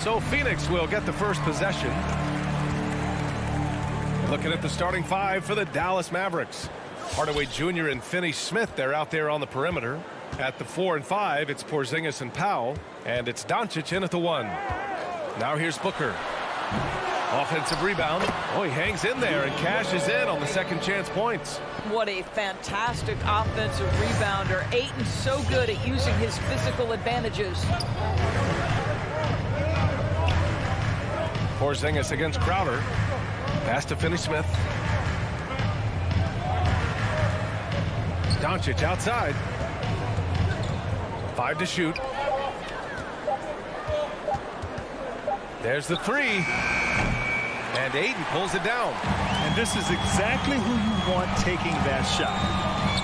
So Phoenix will get the first possession. Looking at the starting five for the Dallas Mavericks. Hardaway Jr. and Finney Smith, they're out there on the perimeter. At the 4 and 5, it's Porzingis and Powell. And it's Doncic in at the 1. Now here's Booker. Offensive rebound. Oh, he hangs in there and cashes in on the second chance points. What a fantastic offensive rebounder. Ayton's so good at using his physical advantages. Porzingis against Crowder. Pass to Finney Smith. Doncic outside. 5 to shoot. There's the 3. And Ayton pulls it down. And this is exactly who you want taking that shot.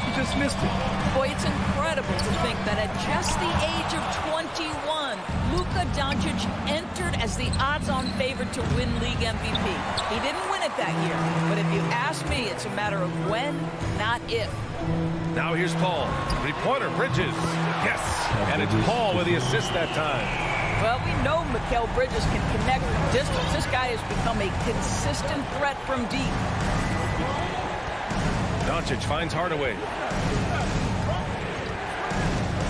He just missed it. Boy, it's incredible to think that at just the age of 21, Luka Doncic entered as the odds-on favorite to win league MVP. He didn't win it that year, but if you ask me, it's a matter of when, not if. Now here's Paul. Three-pointer, Bridges. Yes, and it's Paul with the assist that time. Well, we know Mikal Bridges can connect from distance. This guy has become a consistent threat from deep. Doncic finds Hardaway.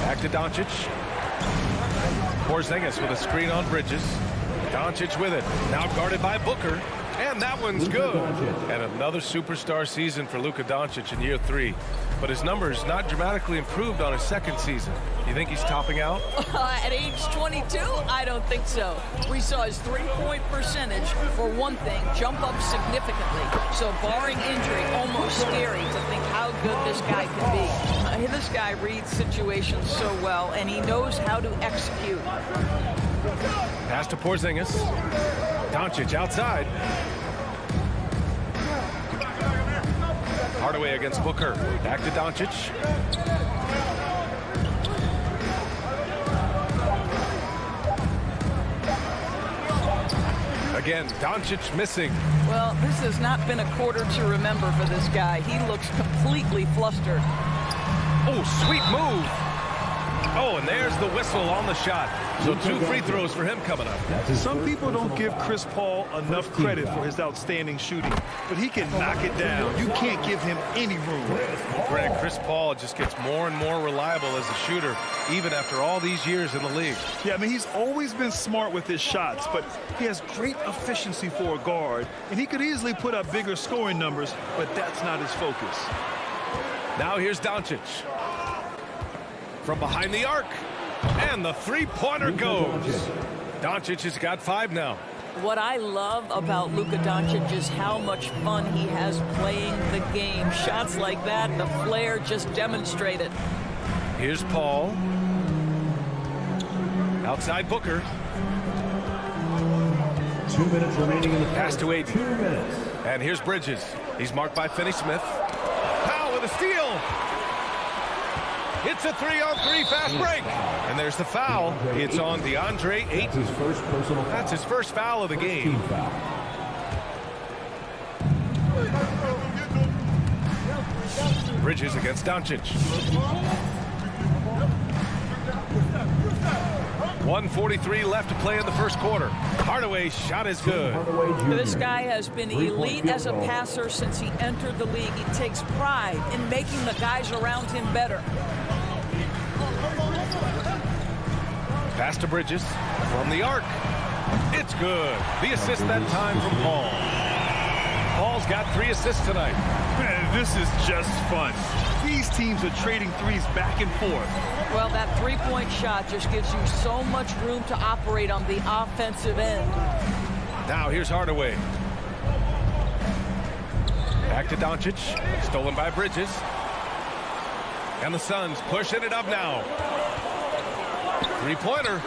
Back to Doncic. Porzingis with a screen on Bridges. Doncic with it. Now guarded by Booker. And that one's good. And another superstar season for Luka Doncic in year 3. But his numbers not dramatically improved on his second season. You think he's topping out? At age 22? I don't think so. We saw his three-point percentage, for one thing, jump up significantly. So barring injury, almost scary to think how good this guy can be. This guy reads situations so well, and he knows how to execute. Pass to Porzingis. Doncic outside. Hardaway against Booker. Back to Doncic. Again, Doncic missing. Well, this has not been a quarter to remember for this guy. He looks completely flustered. Oh, sweet move. Oh, and there's the whistle on the shot. So 2 free throws for him coming up. Some people don't give Chris Paul enough credit for his outstanding shooting, but he can knock it down. You can't give him any room. Greg, Chris Paul just gets more and more reliable as a shooter, even after all these years in the league. Yeah, I mean, he's always been smart with his shots, but he has great efficiency for a guard, and he could easily put up bigger scoring numbers, but that's not his focus. Now here's Doncic. From behind the arc. And the three-pointer goes. Doncic has got 5 now. What I love about Luka Doncic is how much fun he has playing the game. Shots like that, the flair just demonstrated. Here's Paul. Outside Booker. 2 minutes remaining in the pass to Ayton. 2 minutes. And here's Bridges. He's marked by Finney Smith. Powell with a steal. It's a 3-on-3 fast break. And there's the foul. It's on DeAndre Ayton. That's his first foul of the game. Bridges against Doncic. 1:43 left to play in the first quarter. Hardaway's shot is good. This guy has been elite as a passer since he entered the league. He takes pride in making the guys around him better. Pass to Bridges from the arc. It's good. The assist that time from Paul. Paul's got 3 assists tonight. Man, this is just fun. These teams are trading threes back and forth. Well, that three-point shot just gives you so much room to operate on the offensive end. Now here's Hardaway. Back to Doncic. Stolen by Bridges. And the Suns pushing it up now. Three-pointer.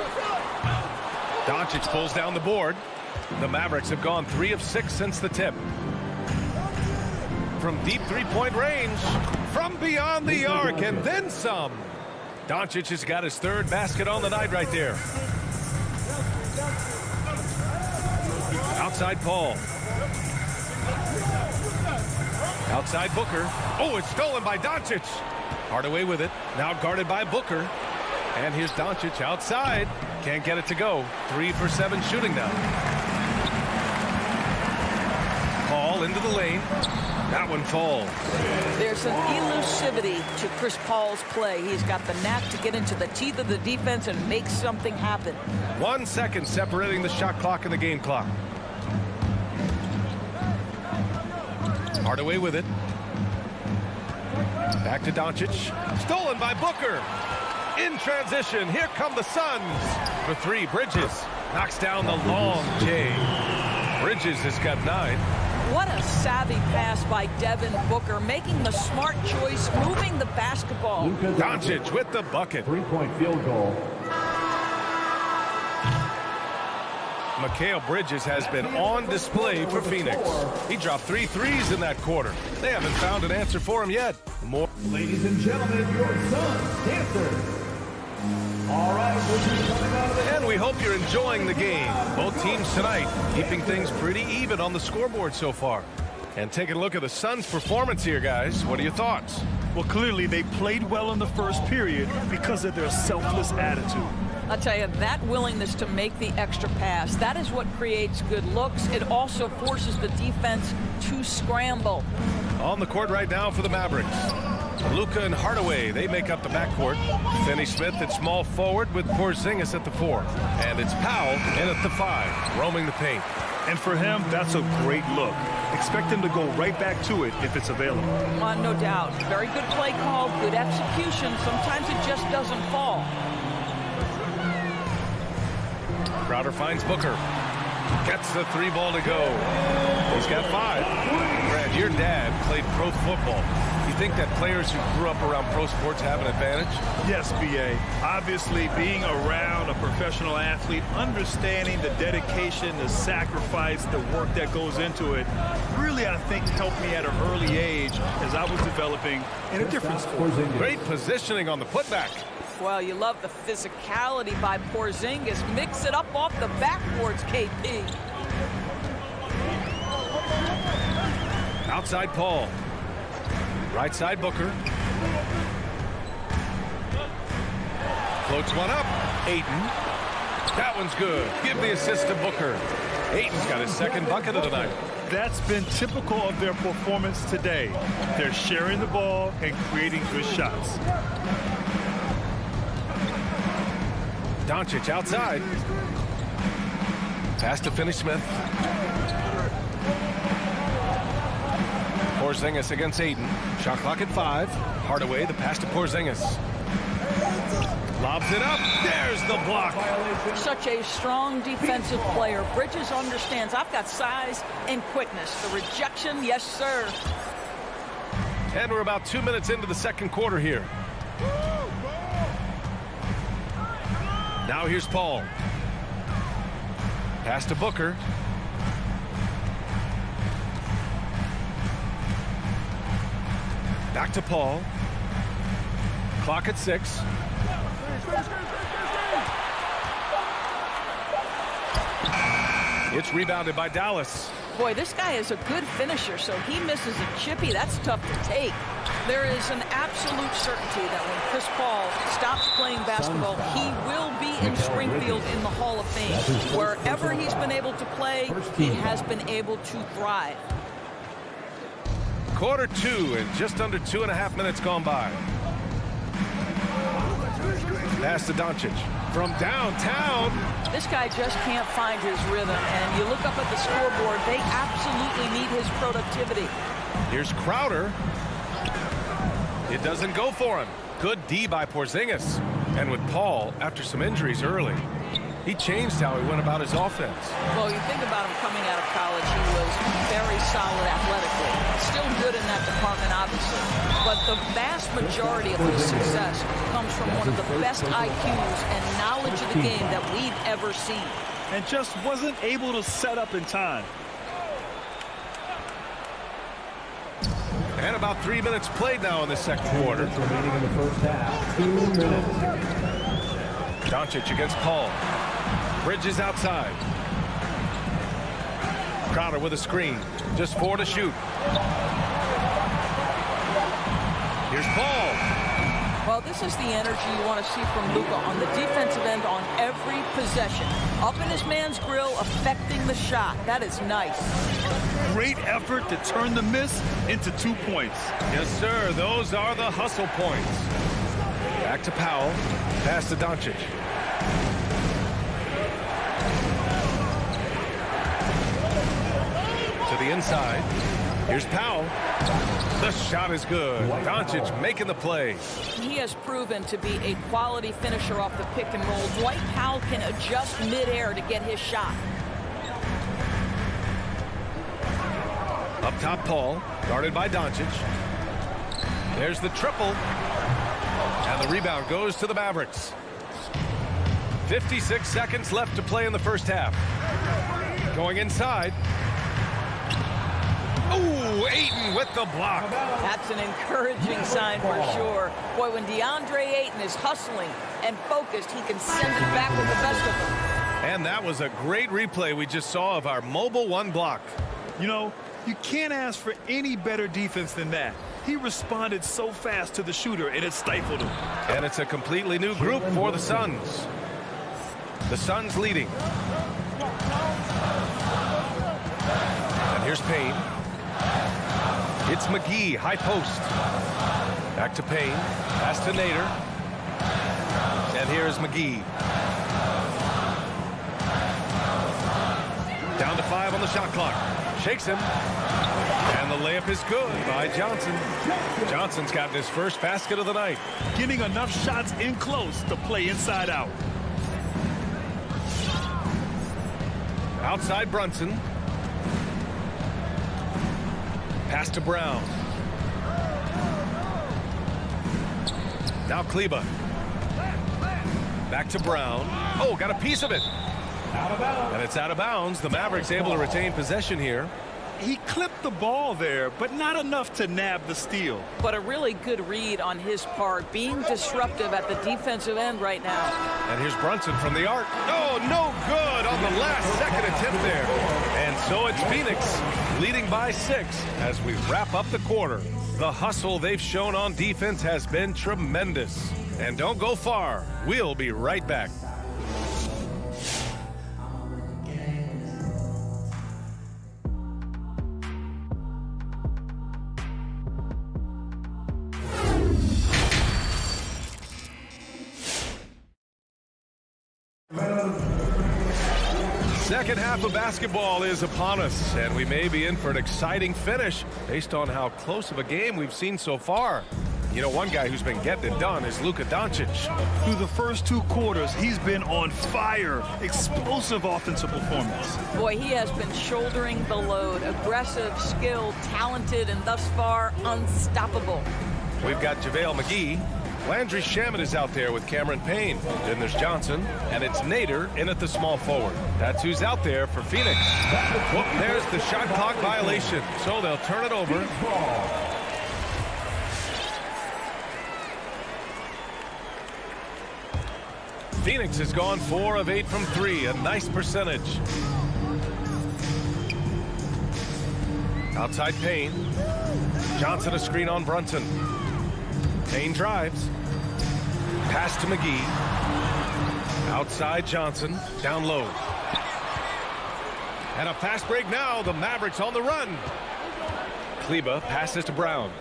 Doncic pulls down the board. The Mavericks have gone 3 of 6 since the tip. From deep three-point range. From beyond the arc and then some. Doncic has got his 3rd basket on the night right there. Outside Paul. Outside Booker. Oh, it's stolen by Doncic. Hardaway with it. Now guarded by Booker. And here's Doncic outside. Can't get it to go. 3 for 7 shooting now. Paul into the lane. That one falls. There's an elusivity to Chris Paul's play. He's got the knack to get into the teeth of the defense and make something happen. 1 second separating the shot clock and the game clock. Hardaway with it. Back to Doncic. Stolen by Booker. In transition, here come the Suns. For 3, Bridges knocks down the long J. Bridges has got 9. What a savvy pass by Devin Booker, making the smart choice, moving the basketball. Doncic with the bucket. 3-point field goal. Mikal Bridges has been on display for Phoenix. He dropped 3 threes in that quarter. They haven't found an answer for him yet. More. Ladies and gentlemen, your Suns dancers. All right, coming out of the And we hope you're enjoying the game. Both teams tonight keeping things pretty even on the scoreboard so far. And taking a look at the Suns' performance here, guys. What are your thoughts? Well, clearly they played well in the first period because of their selfless attitude. I'll tell you, that willingness to make the extra pass, that is what creates good looks. It also forces the defense to scramble. On the court right now for the Mavericks. Luka and Hardaway, they make up the backcourt. Finney-Smith at small forward with Porzingis at the 4. And it's Powell in at the 5, roaming the paint. And for him, that's a great look. Expect him to go right back to it if it's available. No doubt. Very good play call, good execution. Sometimes it just doesn't fall. Crowder finds Booker. Gets the 3 ball to go. He's got 5. Brad, your dad played pro football. You think that players who grew up around pro sports have an advantage? Yes, B.A. Obviously, being around a professional athlete, understanding the dedication, the sacrifice, the work that goes into it, really, I think, helped me at an early age as I was developing in a different sport. Great positioning on the putback. Well, you love the physicality by Porzingis. Mix it up off the backboards, KP. Outside Paul. Right side Booker. Floats one up. Ayton. That one's good. Give the assist to Booker. Ayton's got his 2nd bucket of the night. That's been typical of their performance today. They're sharing the ball and creating good shots. Doncic outside. Pass to Finney-Smith. Porzingis against Ayton. Shot clock at 5. Hardaway, the pass to Porzingis. Lobs it up. There's the block. Such a strong defensive player. Bridges understands I've got size and quickness. The rejection, yes, sir. And we're about 2 minutes into the second quarter here. Now here's Paul. Pass to Booker. Back to Paul. Clock at 6. It's rebounded by Dallas. Boy, this guy is a good finisher, so he misses a chippy. That's tough to take. There is an absolute certainty that when Chris Paul stops playing basketball, he will be in Springfield in the Hall of Fame. Wherever he's been able to play, he has been able to thrive. Quarter 2 and just under 2.5 minutes gone by. Pass to Doncic from downtown. This guy just can't find his rhythm, and you look up at the scoreboard, they absolutely need his productivity. Here's Crowder. It doesn't go for him. Good D by Porzingis. And with Paul, after some injuries early, he changed how he went about his offense. Well, you think about him coming out of college, he was very solid athletically. Still good in that department, obviously. But the vast majority of his success comes from one of the best IQs and knowledge of the game that we've ever seen. And just wasn't able to set up in time. And about 3 minutes played now in the second quarter. Remaining in the first half. 2 minutes. Doncic against Paul. Bridges outside. Crowder with a screen. Just 4 to shoot. Here's Paul. Well, this is the energy you want to see from Luka on the defensive end on every possession. Up in his man's grill, affecting the shot. That is nice. Great effort to turn the miss into 2 points. Yes, sir. Those are the hustle points. Back to Powell. Pass to Doncic. To the inside. Here's Powell. The shot is good. Doncic making the play. He has proven to be a quality finisher off the pick and roll. Dwight Powell can adjust midair to get his shot. Up top, Paul. Guarded by Doncic. There's the triple. And the rebound goes to the Mavericks. 56 seconds left to play in the first half. Going inside. Ooh, Ayton with the block. That's an encouraging sign for sure. Boy, when DeAndre Ayton is hustling and focused, he can send it back with the best of them. And that was a great replay we just saw of our mobile one block. You know, you can't ask for any better defense than that. He responded so fast to the shooter, and it stifled him. And it's a completely new group for the Suns. The Suns leading. And here's Payne. It's McGee, high post. Back to Payne. Pass to Nader. And here's McGee. Down to 5 on the shot clock. Shakes him. And the layup is good by Johnson. Johnson's gotten his first basket of the night. Getting enough shots in close to play inside out. Outside Brunson. Pass to Brown. Now Kleber. Back to Brown. Oh, got a piece of it. And it's out of bounds. The Mavericks able to retain possession here. He clipped the ball there, but not enough to nab the steal. But a really good read on his part, being disruptive at the defensive end right now. And here's Brunson from the arc. Oh, no good on the last second attempt there. And so it's Phoenix leading by 6 as we wrap up the quarter. The hustle they've shown on defense has been tremendous. And don't go far. We'll be right back. Second half of basketball is upon us, and we may be in for an exciting finish based on how close of a game we've seen so far. You know, one guy who's been getting it done is Luka Doncic. Through the first 2 quarters, he's been on fire. Explosive offensive performance. Boy, he has been shouldering the load. Aggressive, skilled, talented, and thus far unstoppable. We've got JaVale McGee. Landry Shamet is out there with Cameron Payne. Then there's Johnson, and it's Nader in at the small forward. That's who's out there for Phoenix. Well, there's the shot clock violation, so they'll turn it over. Phoenix has gone 4 of 8 from 3, a nice percentage. Outside Payne. Johnson a screen on Brunson. Payne drives. Pass to McGee. Outside Johnson. Down low. And a fast break now. The Mavericks on the run. Kleber passes to Brown.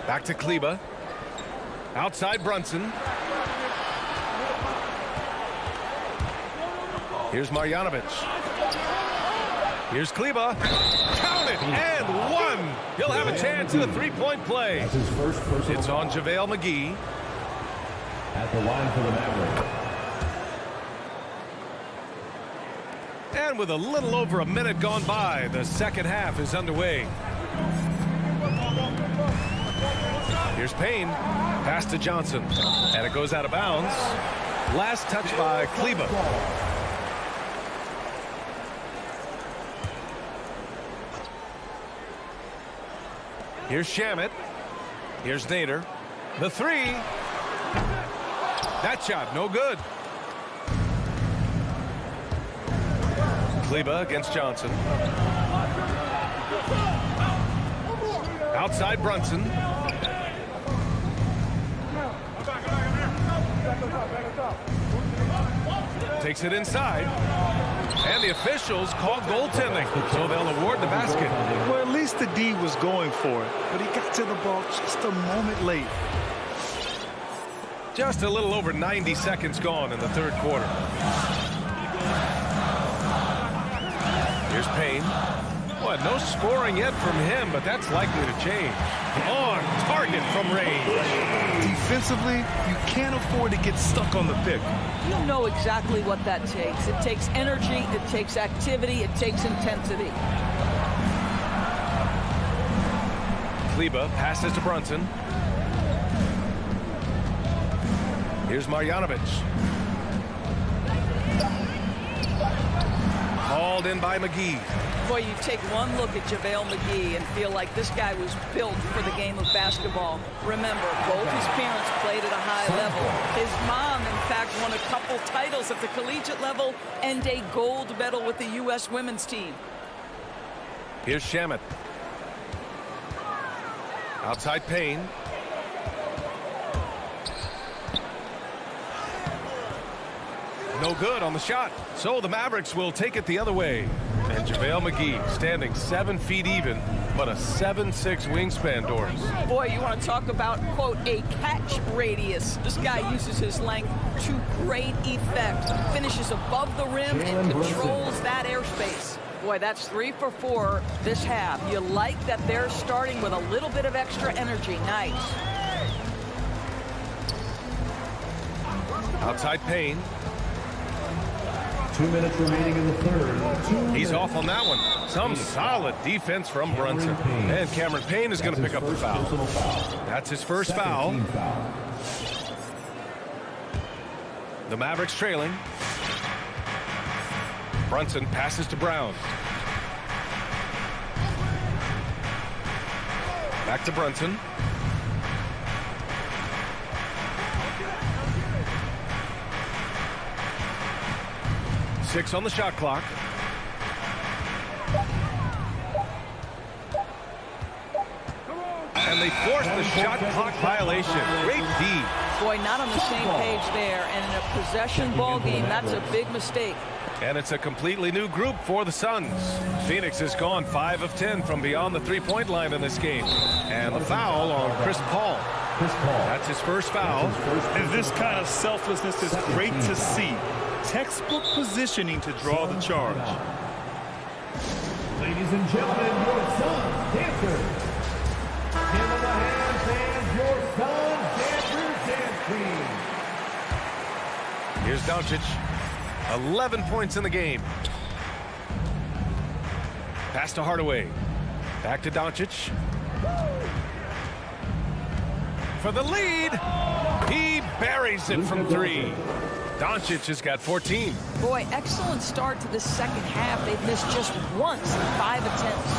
Back to Kleber. Outside Brunson. Here's Marjanovic. Here's Kleber. Count it, and 1. He'll have a chance at a three-point play. It's on JaVale McGee. At the line for the Mavericks. And with a little over a minute gone by, the second half is underway. Here's Payne. Pass to Johnson. And it goes out of bounds. Last touch by Kleber. Here's Shamet. Here's Nader. The 3. That shot, no good. Kleber against Johnson. Outside Brunson. Takes it inside. And the officials call goaltending, so they'll award the basket. Well, at least the D was going for it, but he got to the ball just a moment late. Just a little over 90 seconds gone in the third quarter. Here's Payne. Well, no scoring yet from him, but that's likely to change. On target from range. Defensively, you can't afford to get stuck on the pick. You know exactly what that takes. It takes energy, it takes activity, it takes intensity. Kleba passes to Brunson. Here's Marjanovic. Hauled in by McGee. Boy, you take one look at JaVale McGee and feel like this guy was built for the game of basketball. Remember, both his parents played at a high level. His mom, in fact, won a couple titles at the collegiate level and a gold medal with the U.S. women's team. Here's Shamet. Outside Payne. No good on the shot. So the Mavericks will take it the other way. And JaVale McGee standing 7 feet even, but a 7'6" wingspan, Doris. Boy, you want to talk about, quote, a catch radius. This guy uses his length to great effect. Finishes above the rim and controls that airspace. Boy, that's 3 for 4 this half. You like that they're starting with a little bit of extra energy. Nice. Outside Payne. 2 minutes remaining in the third. He's off on that one. Some solid defense from Brunson. And Cameron Payne is going to pick up the foul. That's his first foul. The Mavericks trailing. Brunson passes to Brown. Back to Brunson. Six on the shot clock. And they force the shot clock violation. Great D. Boy, not on the same page there. And in a possession ball game, that's a big mistake. And it's a completely new group for the Suns. Phoenix has gone 5 of 10 from beyond the three-point line in this game. And the foul on Chris Paul. That's his first foul. And this kind of selflessness is great to see. Textbook positioning to draw the charge. Ladies and gentlemen, your Suns dancers. Give them a hand and your Suns dancers dance team. Here's Doncic. 11 points in the game. Pass to Hardaway. Back to Doncic. For the lead. He buries it from 3. Doncic has got 14. Boy, excellent start to the second half. They've missed just once in 5 attempts.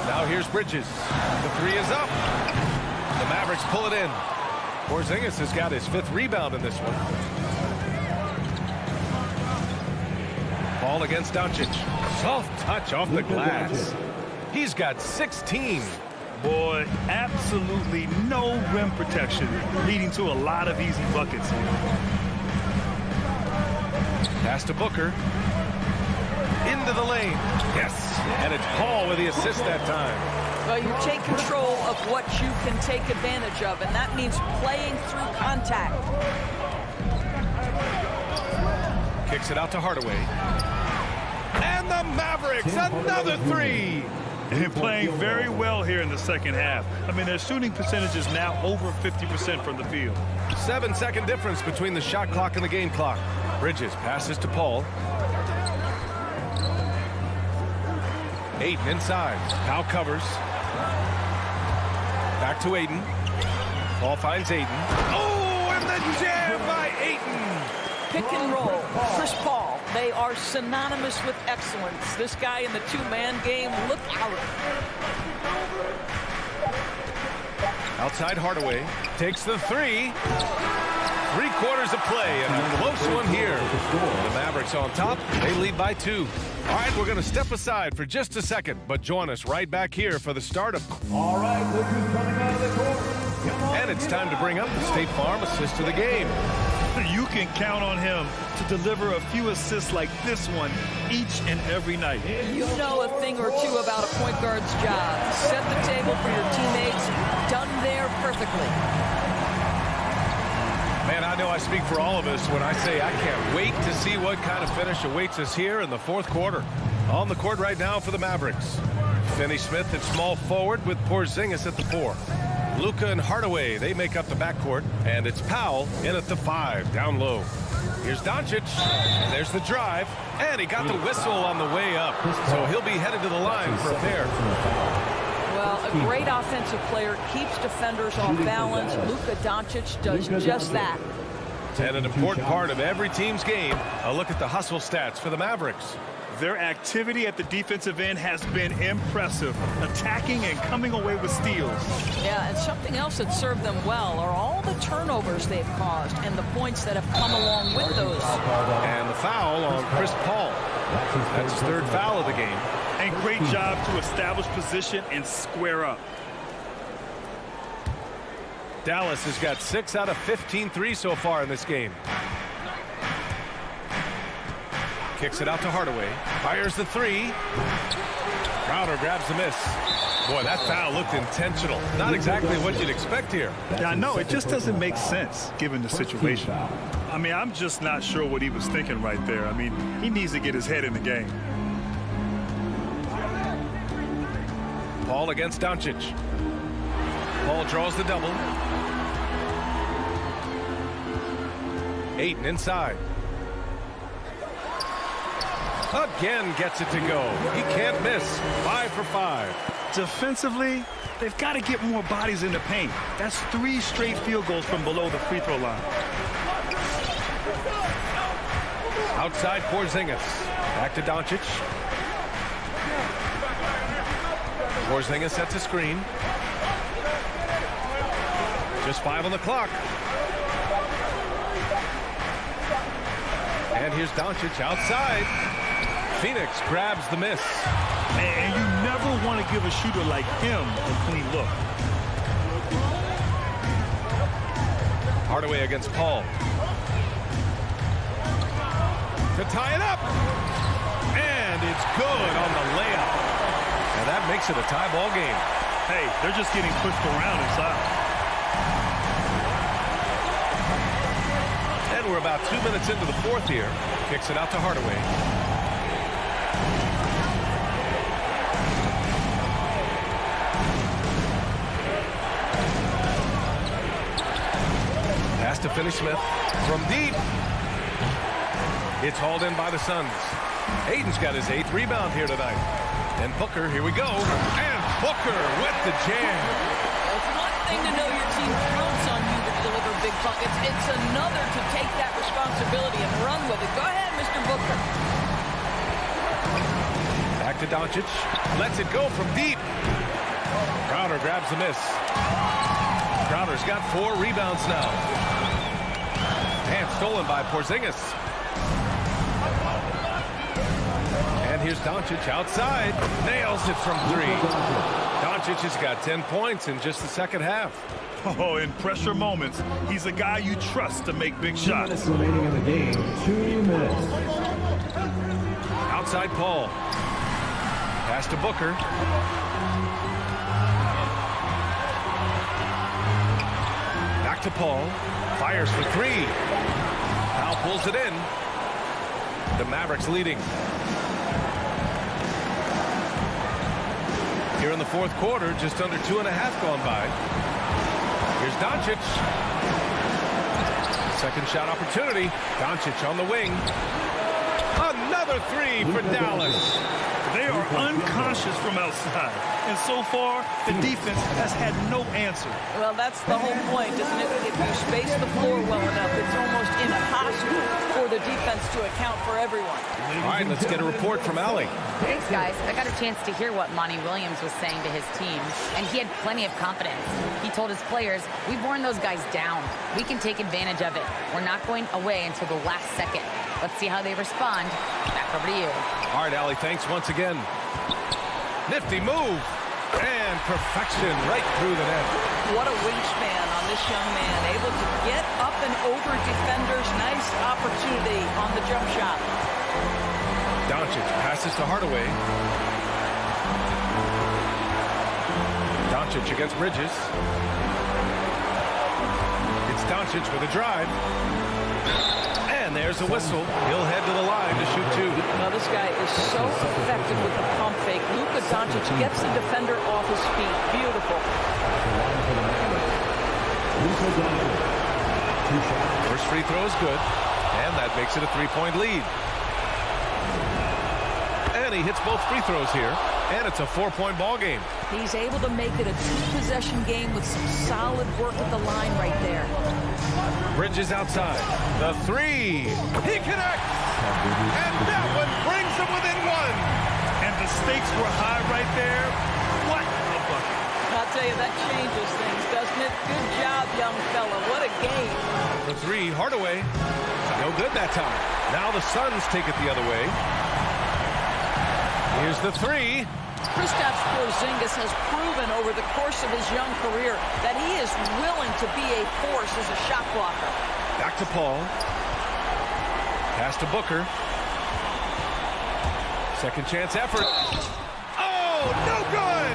Now here's Bridges. The 3 is up. The Mavericks pull it in. Porzingis has got his 5th rebound in this one. Ball against Doncic. Soft touch off the glass. He's got 16. Boy, absolutely no rim protection, leading to a lot of easy buckets. Pass to Booker. Into the lane. Yes. And it's Paul with the assist that time. Well, you take control of what you can take advantage of, and that means playing through contact. Kicks it out to Hardaway. And the Mavericks, another 3. And playing very well here in the second half. I mean, their shooting percentage is now over 50% from the field. 7-second difference between the shot clock and the game clock. Bridges passes to Paul. Ayton inside. Powell covers. Back to Ayton. Paul finds Ayton. Oh, and the jam by Ayton. Pick and roll. Chris Paul. They are synonymous with excellence. This guy in the two-man game, look out. Outside Hardaway. Takes the 3. 3/4 of play and a close one here. The Mavericks on top. They lead by 2. All right, we're going to step aside for just a second, but join us right back here for the start of... All right, look who's coming out of the court. Come on. And it's time to bring up the State Farm assist of the game. You can count on him to deliver a few assists like this one each and every night. You know a thing or two about a point guard's job. Set the table for your teammates. Done there perfectly. Man, I know I speak for all of us when I say I can't wait to see what kind of finish awaits us here in the 4th quarter. On the court right now for the Mavericks. Finney Smith at small forward with Porzingis at the 4. Luka and Hardaway, they make up the backcourt. And it's Powell in at the 5, down low. Here's Doncic. And there's the drive. And he got the whistle on the way up. So he'll be headed to the line for a pair. Well, a great offensive player keeps defenders off balance. Luka Doncic does just that. And an important part of every team's game, a look at the hustle stats for the Mavericks. Their activity at the defensive end has been impressive, attacking and coming away with steals. Yeah, and something else that served them well are all the turnovers they've caused and the points that have come along with those. And the foul on Chris Paul. That's his 3rd foul of the game. And great job to establish position and square up. Dallas has got 6 out of 15 threes so far in this game. Kicks it out to Hardaway. Fires the 3. Crowder grabs the miss. Boy, that foul looked intentional. Not exactly what you'd expect here. Yeah, I know. It just doesn't make sense given the situation. I mean, I'm just not sure what he was thinking right there. I mean, he needs to get his head in the game. Paul against Doncic. Paul draws the double. Ayton inside. Again gets it to go. He can't miss. 5 for 5. Defensively, they've got to get more bodies in the paint. That's 3 straight field goals from below the free throw line. Outside Porzingis. Back to Doncic. Porzingis sets a screen. Just 5 on the clock. And here's Doncic outside. Phoenix grabs the miss. And you never want to give a shooter like him a clean look. Hardaway against Paul. To tie it up. And it's good on the layup. And that makes it a tie ball game. Hey, they're just getting pushed around inside. And we're about 2 minutes into the 4th here. Kicks it out to Hardaway. Pass to Finney Smith from deep. It's hauled in by the Suns. Ayton's got his 8th rebound here tonight. And Booker, here we go. And Booker with the jam. It's one thing to know your team counts on you to deliver big buckets. It's another to take that responsibility and run with it. Go ahead, Mr. Booker. Back to Doncic. Lets it go from deep. Crowder grabs the miss. Crowder's got 4 rebounds now. And stolen by Porzingis. And here's Doncic outside. Nails it from 3. Doncic has got 10 points in just the 2nd half. Oh, in pressure moments, he's a guy you trust to make big 2 shots. minutes remaining in the game. 2 minutes. Outside Paul. Pass to Booker. Back to Paul. Fires for 3. Powell pulls it in. The Mavericks leading. Here in the 4th quarter, just under 2.5 gone by. Here's Doncic. 2nd shot opportunity. Doncic on the wing. Another 3 for Dallas. They They are unconscious from outside. And so far, the defense has had no answer. Well, that's the whole point, isn't it? If you space the floor well enough, it's almost impossible for the defense to account for everyone. All right, let's get a report from Allie. Thanks, guys. I got a chance to hear what Monty Williams was saying to his team, and he had plenty of confidence. He told his players, we've worn those guys down. We can take advantage of it. We're not going away until the last second. Let's see how they respond. Back over to you. All right, Allie, thanks once again. Nifty move. And perfection right through the net. What a wingspan on this young man. Able to get up and over defenders. Nice opportunity on the jump shot. Doncic passes to Hardaway. Doncic against Bridges. It's Doncic with a drive. And there's a whistle. He'll head to the line to shoot two. Now this guy is so effective with the pump fake. Luka Doncic gets the defender off his feet. Beautiful. First free throw is good. And that makes it a three-point lead. And he hits both free throws here. And it's a four-point ball game. He's able to make it a two-possession game with some solid work at the line right there. Bridges outside. The three. He connects. And that one brings him within one. And the stakes were high right there. What a bucket. I'll tell you, that changes things, doesn't it? Good job, young fella. What a game. The three, Hardaway. No good that time. Now the Suns take it the other way. Here's the three. Kristaps Porzingis has proven over the course of his young career that he is willing to be a force as a shot blocker. Back to Paul. Pass to Booker. Second chance effort. Oh, no good!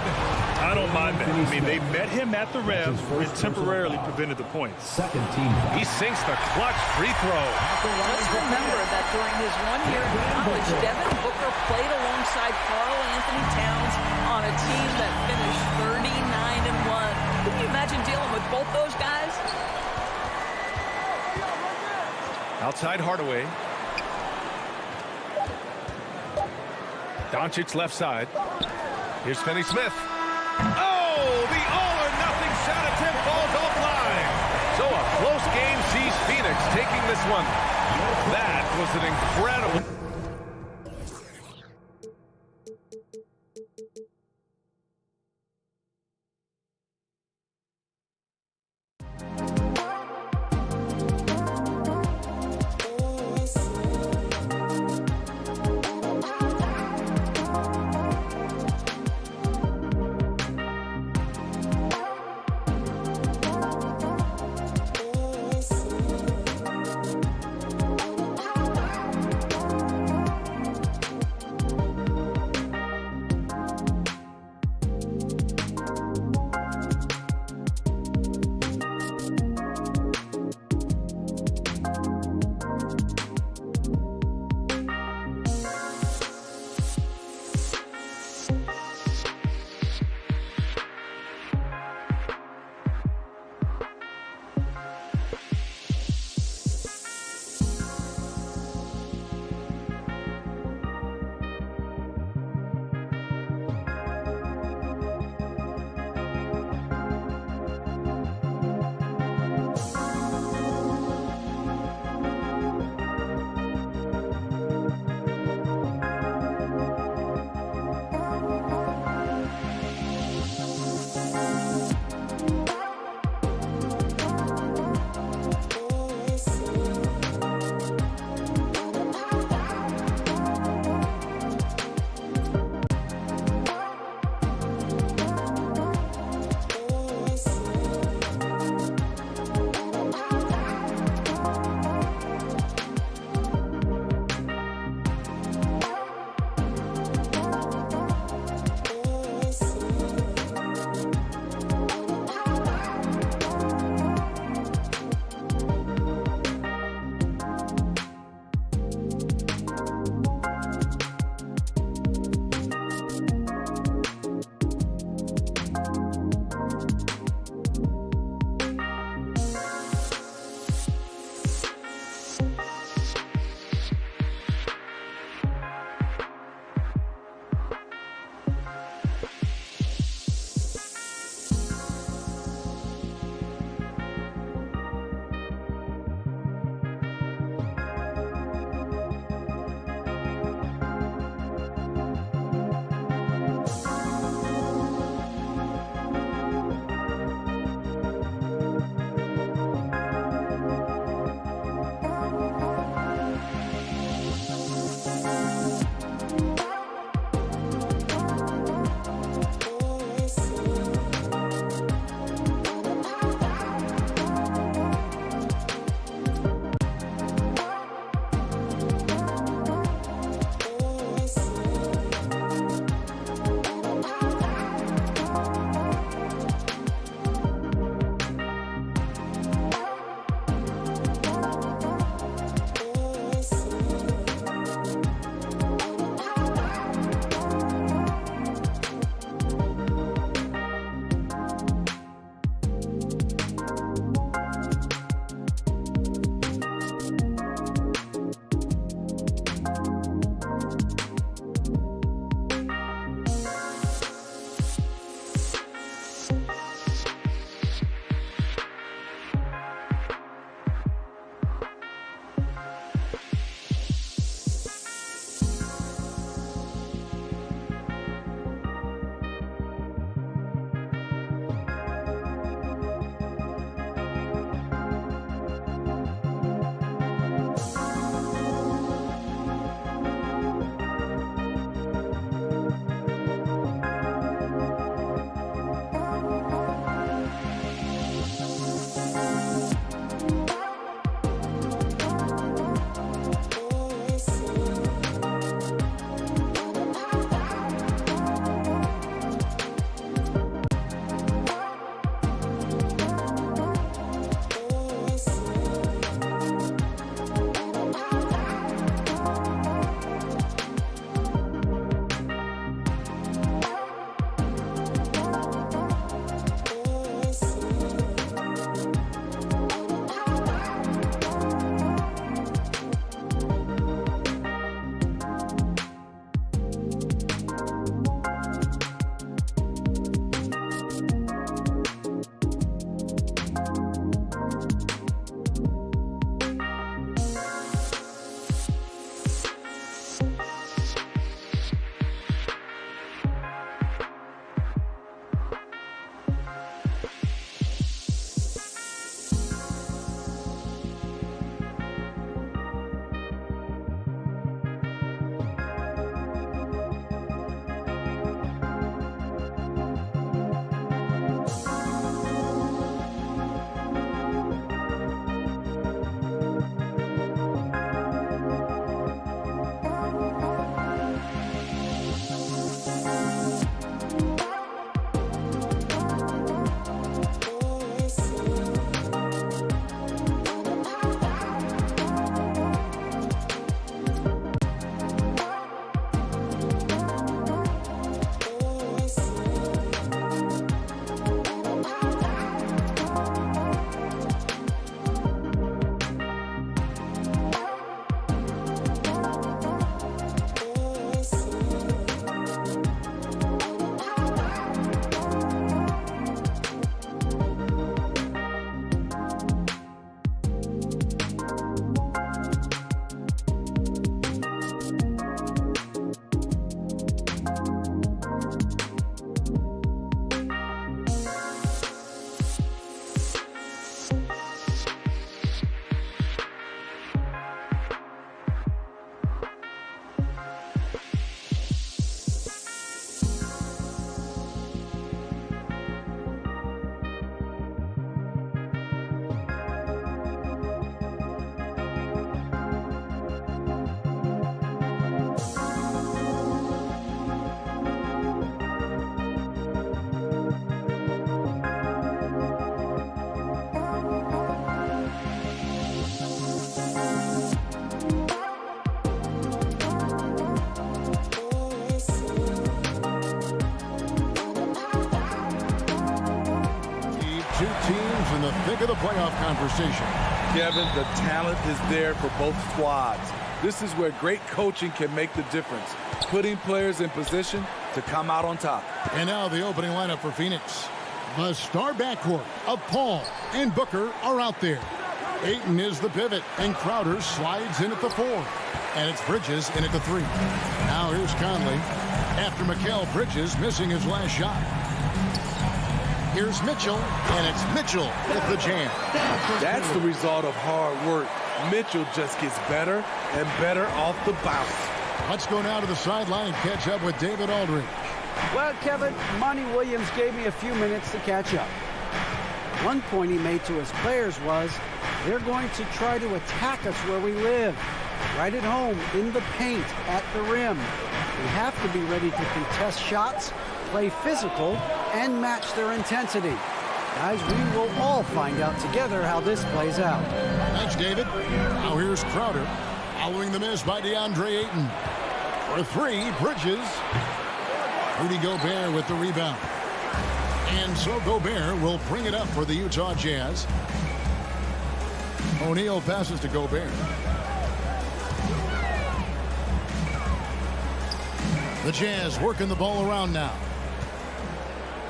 I don't mind that. I mean, they met him at the rim and temporarily prevented the points. Second team. He sinks the clutch free throw. Let's remember that during his 1 year in college, Devin Booker played alongside Karl Anthony Towns on a team that finished 39-1. Can you imagine dealing with both those guys? Outside Hardaway. Doncic left side. Here's Finney-Smith. Oh, the all-or-nothing shot attempt falls offline. So a close game sees Phoenix taking this one. That was an incredible... the thick of the playoff conversation. Kevin, the talent is there for both squads. This is where great coaching can make the difference, putting players in position to come out on top. And now the opening lineup for Phoenix. The star backcourt of Paul and Booker are out there. Ayton is the pivot, and Crowder slides in at the 4. And it's Bridges in at the 3. Now here's Conley after Mikal Bridges missing his last shot. Here's Mitchell, and it's Mitchell with the jam. That's the result of hard work. Mitchell just gets better and better off the bounce. Let's go now to the sideline and catch up with David Aldridge. Well, Kevin, Monty Williams gave me a few minutes to catch up. One point he made to his players was, they're going to try to attack us where we live. Right at home, in the paint, at the rim. We have to be ready to contest shots, play physical, and match their intensity. Guys, we will all find out together how this plays out. Thanks, David. Now here's Crowder, following the miss by DeAndre Ayton. For 3, Bridges. Rudy Gobert with the rebound. And so Gobert will bring it up for the Utah Jazz. O'Neal passes to Gobert. The Jazz working the ball around now.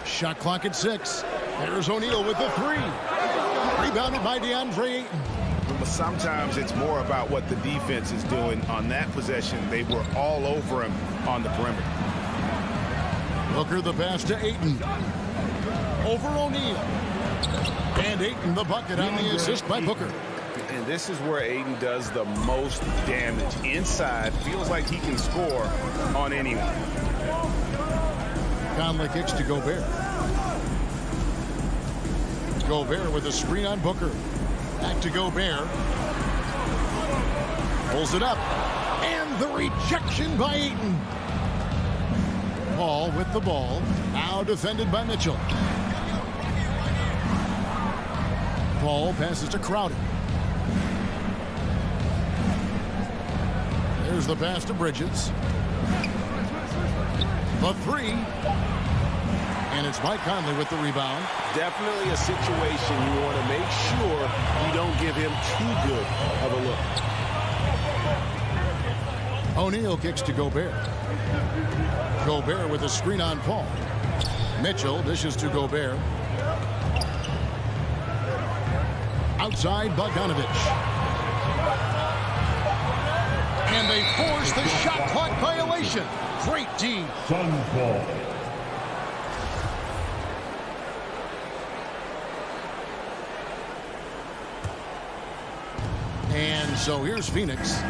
Shot clock at 6. There's O'Neal with the 3. Rebounded by DeAndre Ayton. But sometimes it's more about what the defense is doing on that possession. They were all over him on the perimeter. Booker the pass to Ayton. Over O'Neal. And Ayton the bucket on the assist by Booker. And this is where Ayton does the most damage. Inside, feels like he can score on anyone. Conley kicks to Gobert. Gobert with a screen on Booker. Back to Gobert. Pulls it up. And the rejection by Ayton. Paul with the ball. Now defended by Mitchell. Paul passes to Crowder. There's the pass to Bridges. The 3. And it's Mike Conley with the rebound. Definitely a situation you want to make sure you don't give him too good of a look. O'Neal kicks to Gobert. Gobert with a screen on Paul. Mitchell dishes to Gobert. Outside Bogdanovich. And they force the shot clock violation. Great D. Sun ball. And so here's Phoenix.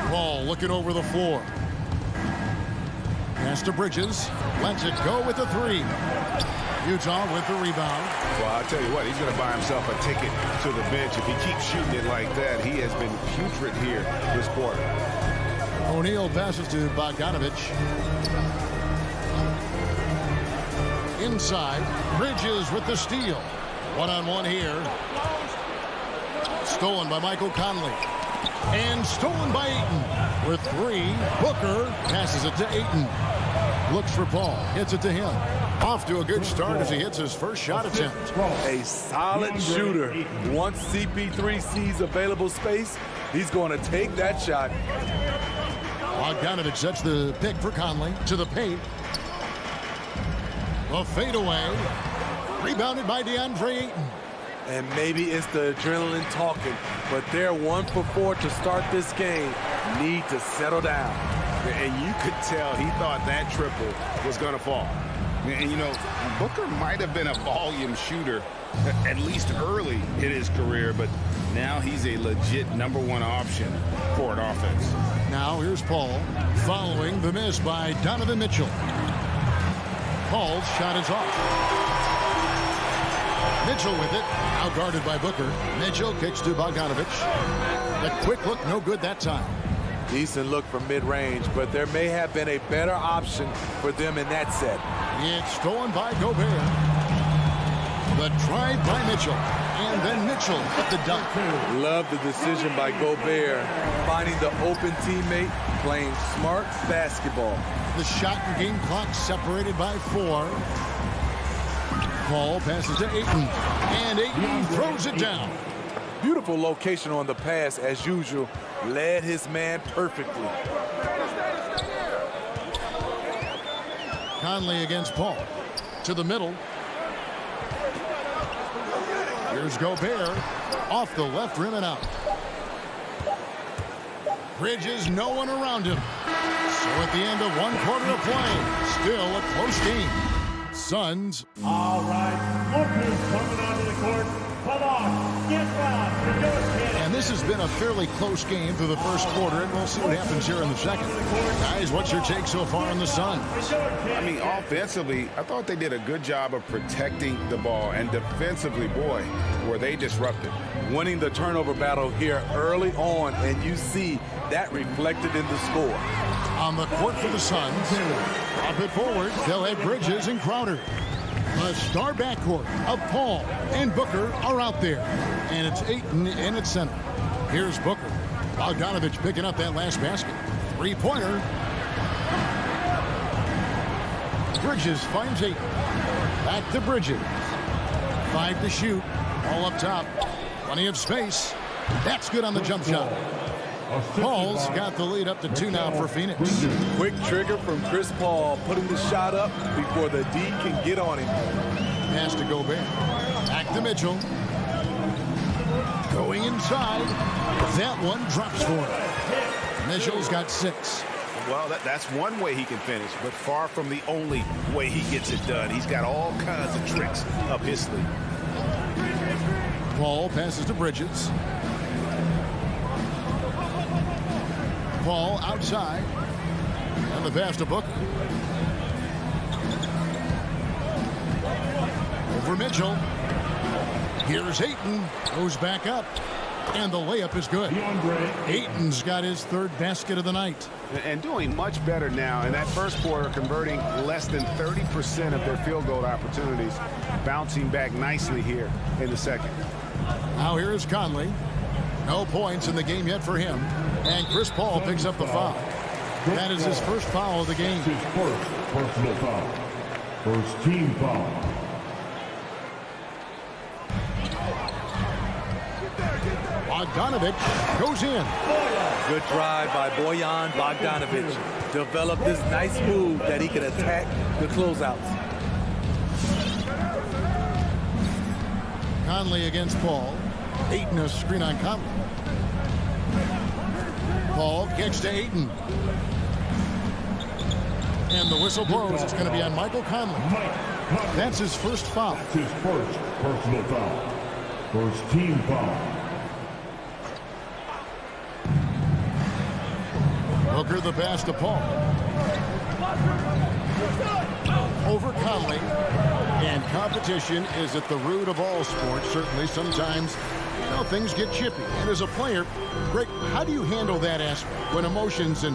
Paul looking over the floor. Pass to Bridges. Lets it go with the 3. Utah with the rebound. Well, I'll tell you what, he's going to buy himself a ticket to the bench. If he keeps shooting it like that, he has been putrid here this quarter. O'Neal passes to Bogdanovich. Inside, Bridges with the steal. One-on-one here. Stolen by Michael Conley. And stolen by Ayton. With 3, Booker passes it to Ayton. Looks for Paul. Hits it to him. Off to a good start as he hits his first shot attempt. A solid shooter. Once CP3 sees available space, he's going to take that shot. Bogdanovich sets the pick for Conley to the paint. A fadeaway. Rebounded by DeAndre Ayton. And maybe it's the adrenaline talking, but they're 1 for 4 to start this game. Need to settle down. And you could tell he thought that triple was going to fall. And, you know, Booker might have been a volume shooter, at least early in his career, but now he's a legit #1 option for an offense. Now here's Paul following the miss by Donovan Mitchell. Paul's shot is off. Mitchell with it, out guarded by Booker. Mitchell kicks to Bogdanovich. The quick look, no good that time. Decent look from mid-range, but there may have been a better option for them in that set. It's stolen by Gobert. The drive by Mitchell. And then Mitchell at the dunk. Love the decision by Gobert. Finding the open teammate, playing smart basketball. The shot and game clock separated by 4. Paul passes to Ayton, and Ayton throws it down. Beautiful location on the pass, as usual. Led his man perfectly. Conley against Paul. To the middle. Here's Gobert. Off the left rim and out. Bridges, no one around him. So at the end of one quarter of play, still a close game. Suns. All right, look who's coming onto the court. Come on, get fouled for your kid. And this has been a fairly close game through the first quarter, and we'll see what happens here in the second. Guys, what's your take so far on the Suns? I mean, offensively, I thought they did a good job of protecting the ball. And defensively, boy, were they disruptive. Winning the turnover battle here early on, and you see that reflected in the score. On the court for the Suns. Drop it forward. They'll have Bridges and Crowder. The star backcourt of Paul and Booker are out there. And it's Ayton in its center. Here's Booker. Bogdanovich picking up that last basket. Three-pointer. Bridges finds Ayton. Back to Bridges. 5 to shoot. All up top. Plenty of space. That's good on the jump shot. Paul's got the lead up to 2 now for Phoenix. Quick trigger from Chris Paul, putting the shot up before the D can get on him. Pass to Gobert. Back to Mitchell. Going inside. That one drops for him. Mitchell's got 6. Well, that's one way he can finish, but far from the only way he gets it done. He's got all kinds of tricks up his sleeve. Paul passes to Bridges. Paul outside. And the pass to Booker. Over Mitchell. Here's Ayton. Goes back up. And the layup is good. Ayton's got his 3rd basket of the night. And doing much better now. In that first quarter, converting less than 30% of their field goal opportunities. Bouncing back nicely here in the second. Now here's Conley. No points in the game yet for him. And Chris Paul picks up the foul. That is his first foul of the game. His first personal foul. First team foul. Bogdanovich goes in. Good drive by Bojan Bogdanovich. Developed this nice move that he can attack the closeouts. Conley against Paul. Ayton a screen on Conley. Paul kicks to Ayton. And the whistle blows. It's going to be on Michael Conley. That's his first foul. That's his first personal foul. First team foul. Booker the pass to Paul. Over Conley. And competition is at the root of all sports. Certainly sometimes, things get chippy. And as a player, Greg, how do you handle that aspect when emotions and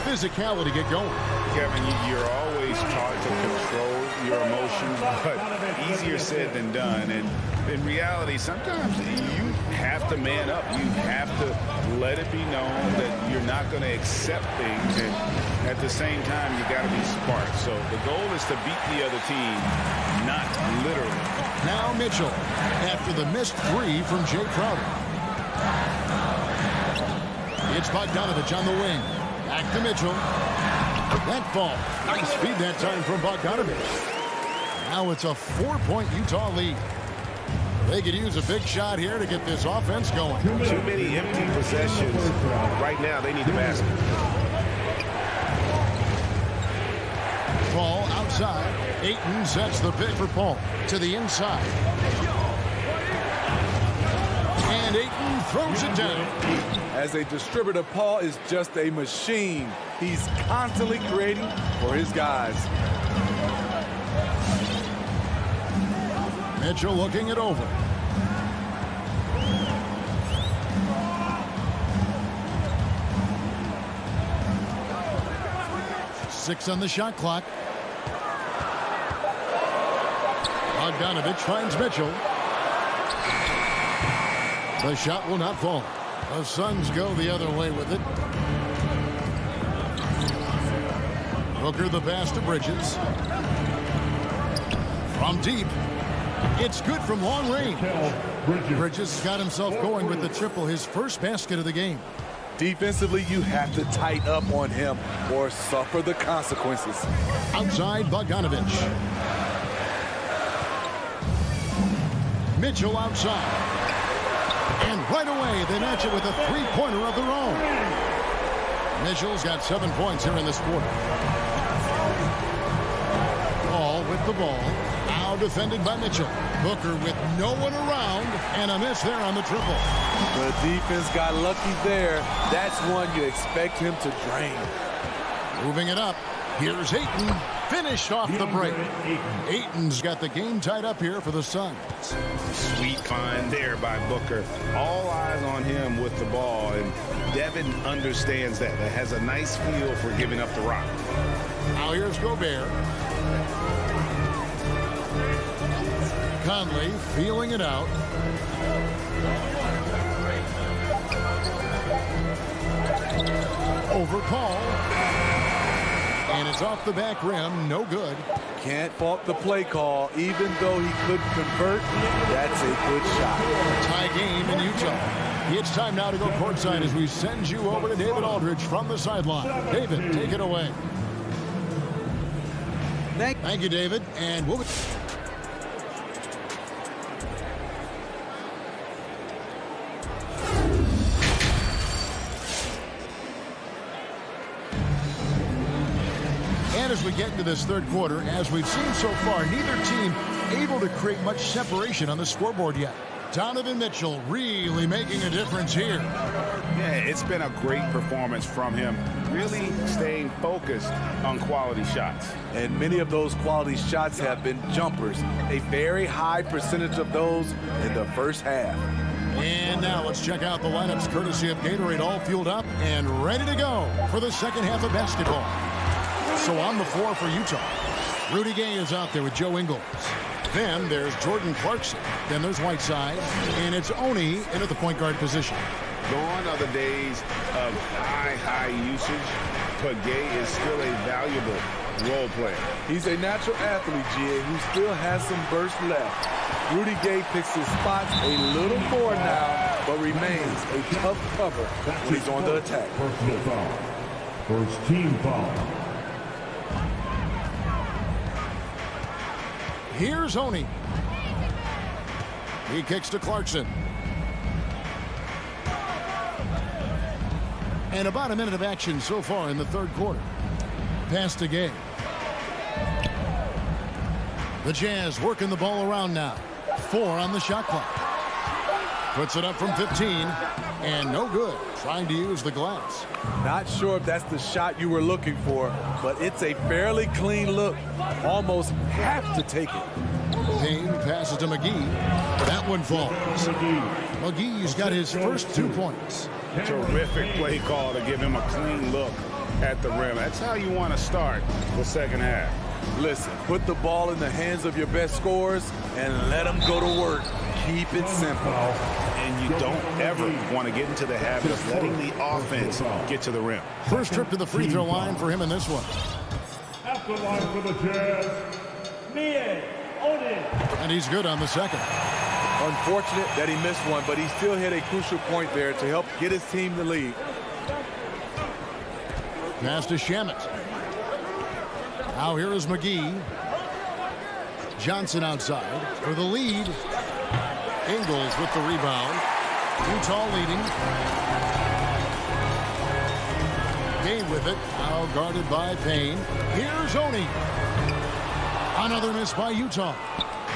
physicality get going? Kevin, you're always taught to control your emotions, but easier said than done. And in reality, sometimes you have to man up. You have to let it be known that you're not going to accept things. And at the same time, you got to be smart. So the goal is to beat the other team, not literally. Now Mitchell, after the missed 3 from Jay Crowder. It's Bogdanovich on the wing. Back to Mitchell. That ball. Nice feed that time from Bogdanovich. Now it's a 4-point Utah lead. They could use a big shot here to get this offense going. Too many empty possessions. Right now, they need the basket. Paul outside. Ayton sets the pick for Paul to the inside. And Ayton throws it down. As a distributor, Paul is just a machine. He's constantly creating for his guys. Mitchell looking it over. Six on the shot clock. Bogdanovich finds Mitchell. The shot will not fall. The Suns go the other way with it. Booker the pass to Bridges. From deep. It's good from long range. Bridges got himself going with the triple, his first basket of the game. Defensively, you have to tighten up on him or suffer the consequences. Outside, Bogdanovich. Mitchell outside. And right away, they match it with a three-pointer of their own. Mitchell's got 7 points here in this quarter. Paul with the ball. Now defended by Mitchell. Booker with no one around, and a miss there on the triple. The defense got lucky there. That's one you expect him to drain. Moving it up. Here's Ayton. Finished off the break. Ayton's got the game tied up here for the Suns. Sweet find there by Booker. All eyes on him with the ball, and Devin understands that. That has a nice feel for giving up the rock. Now here's Gobert. Conley feeling it out. Over Paul. And it's off the back rim. No good. Can't fault the play call. Even though he couldn't convert, that's a good shot. Tie game in Utah. It's time now to go courtside as we send you over to David Aldridge from the sideline. David, take it away. Thank you, David. And we'll be... And as we get into this third quarter, as we've seen so far, neither team able to create much separation on the scoreboard yet. Donovan Mitchell really making a difference here. Yeah, it's been a great performance from him, really staying focused on quality shots. And many of those quality shots have been jumpers. A very high percentage of those in the first half. And now let's check out the lineups courtesy of Gatorade, all fueled up and ready to go for the second half of basketball. So on the floor for Utah, Rudy Gay is out there with Joe Ingles. Then there's Jordan Clarkson. Then there's Whiteside. And it's Oni in at the point guard position. Gone are the days of high usage, but Gay is still a valuable role player. He's a natural athlete, GA, who still has some burst left. Rudy Gay picks his spots a little more now, but remains a tough cover when he's on the attack. Personal foul. First team foul. Here's Oni. He kicks to Clarkson. And about a minute of action so far in the third quarter. Pass to Gay. The Jazz working the ball around now. 4 on the shot clock. Puts it up from 15. And no good. Trying to use the glass. Not sure if that's the shot you were looking for, but it's a fairly clean look. Almost have to take it. Payne passes to McGee. That one falls. McGee's got his first 2 points. Terrific play call to give him a clean look at the rim. That's how you want to start the second half. Listen, put the ball in the hands of your best scorers and let them go to work. Keep it simple. And you don't ever want to get into the habit of letting the offense get to the rim. First trip to the free throw line for him in this one. At the line for the Jazz, Mie Oni. And he's good on the second. Unfortunate that he missed one, but he still hit a crucial point there to help get his team the lead. Pass to Shamet. Now here is McGee. Johnson outside for the lead. Ingles with the rebound. Utah leading. Gay with it. Now guarded by Payne. Here's Oni. Another miss by Utah.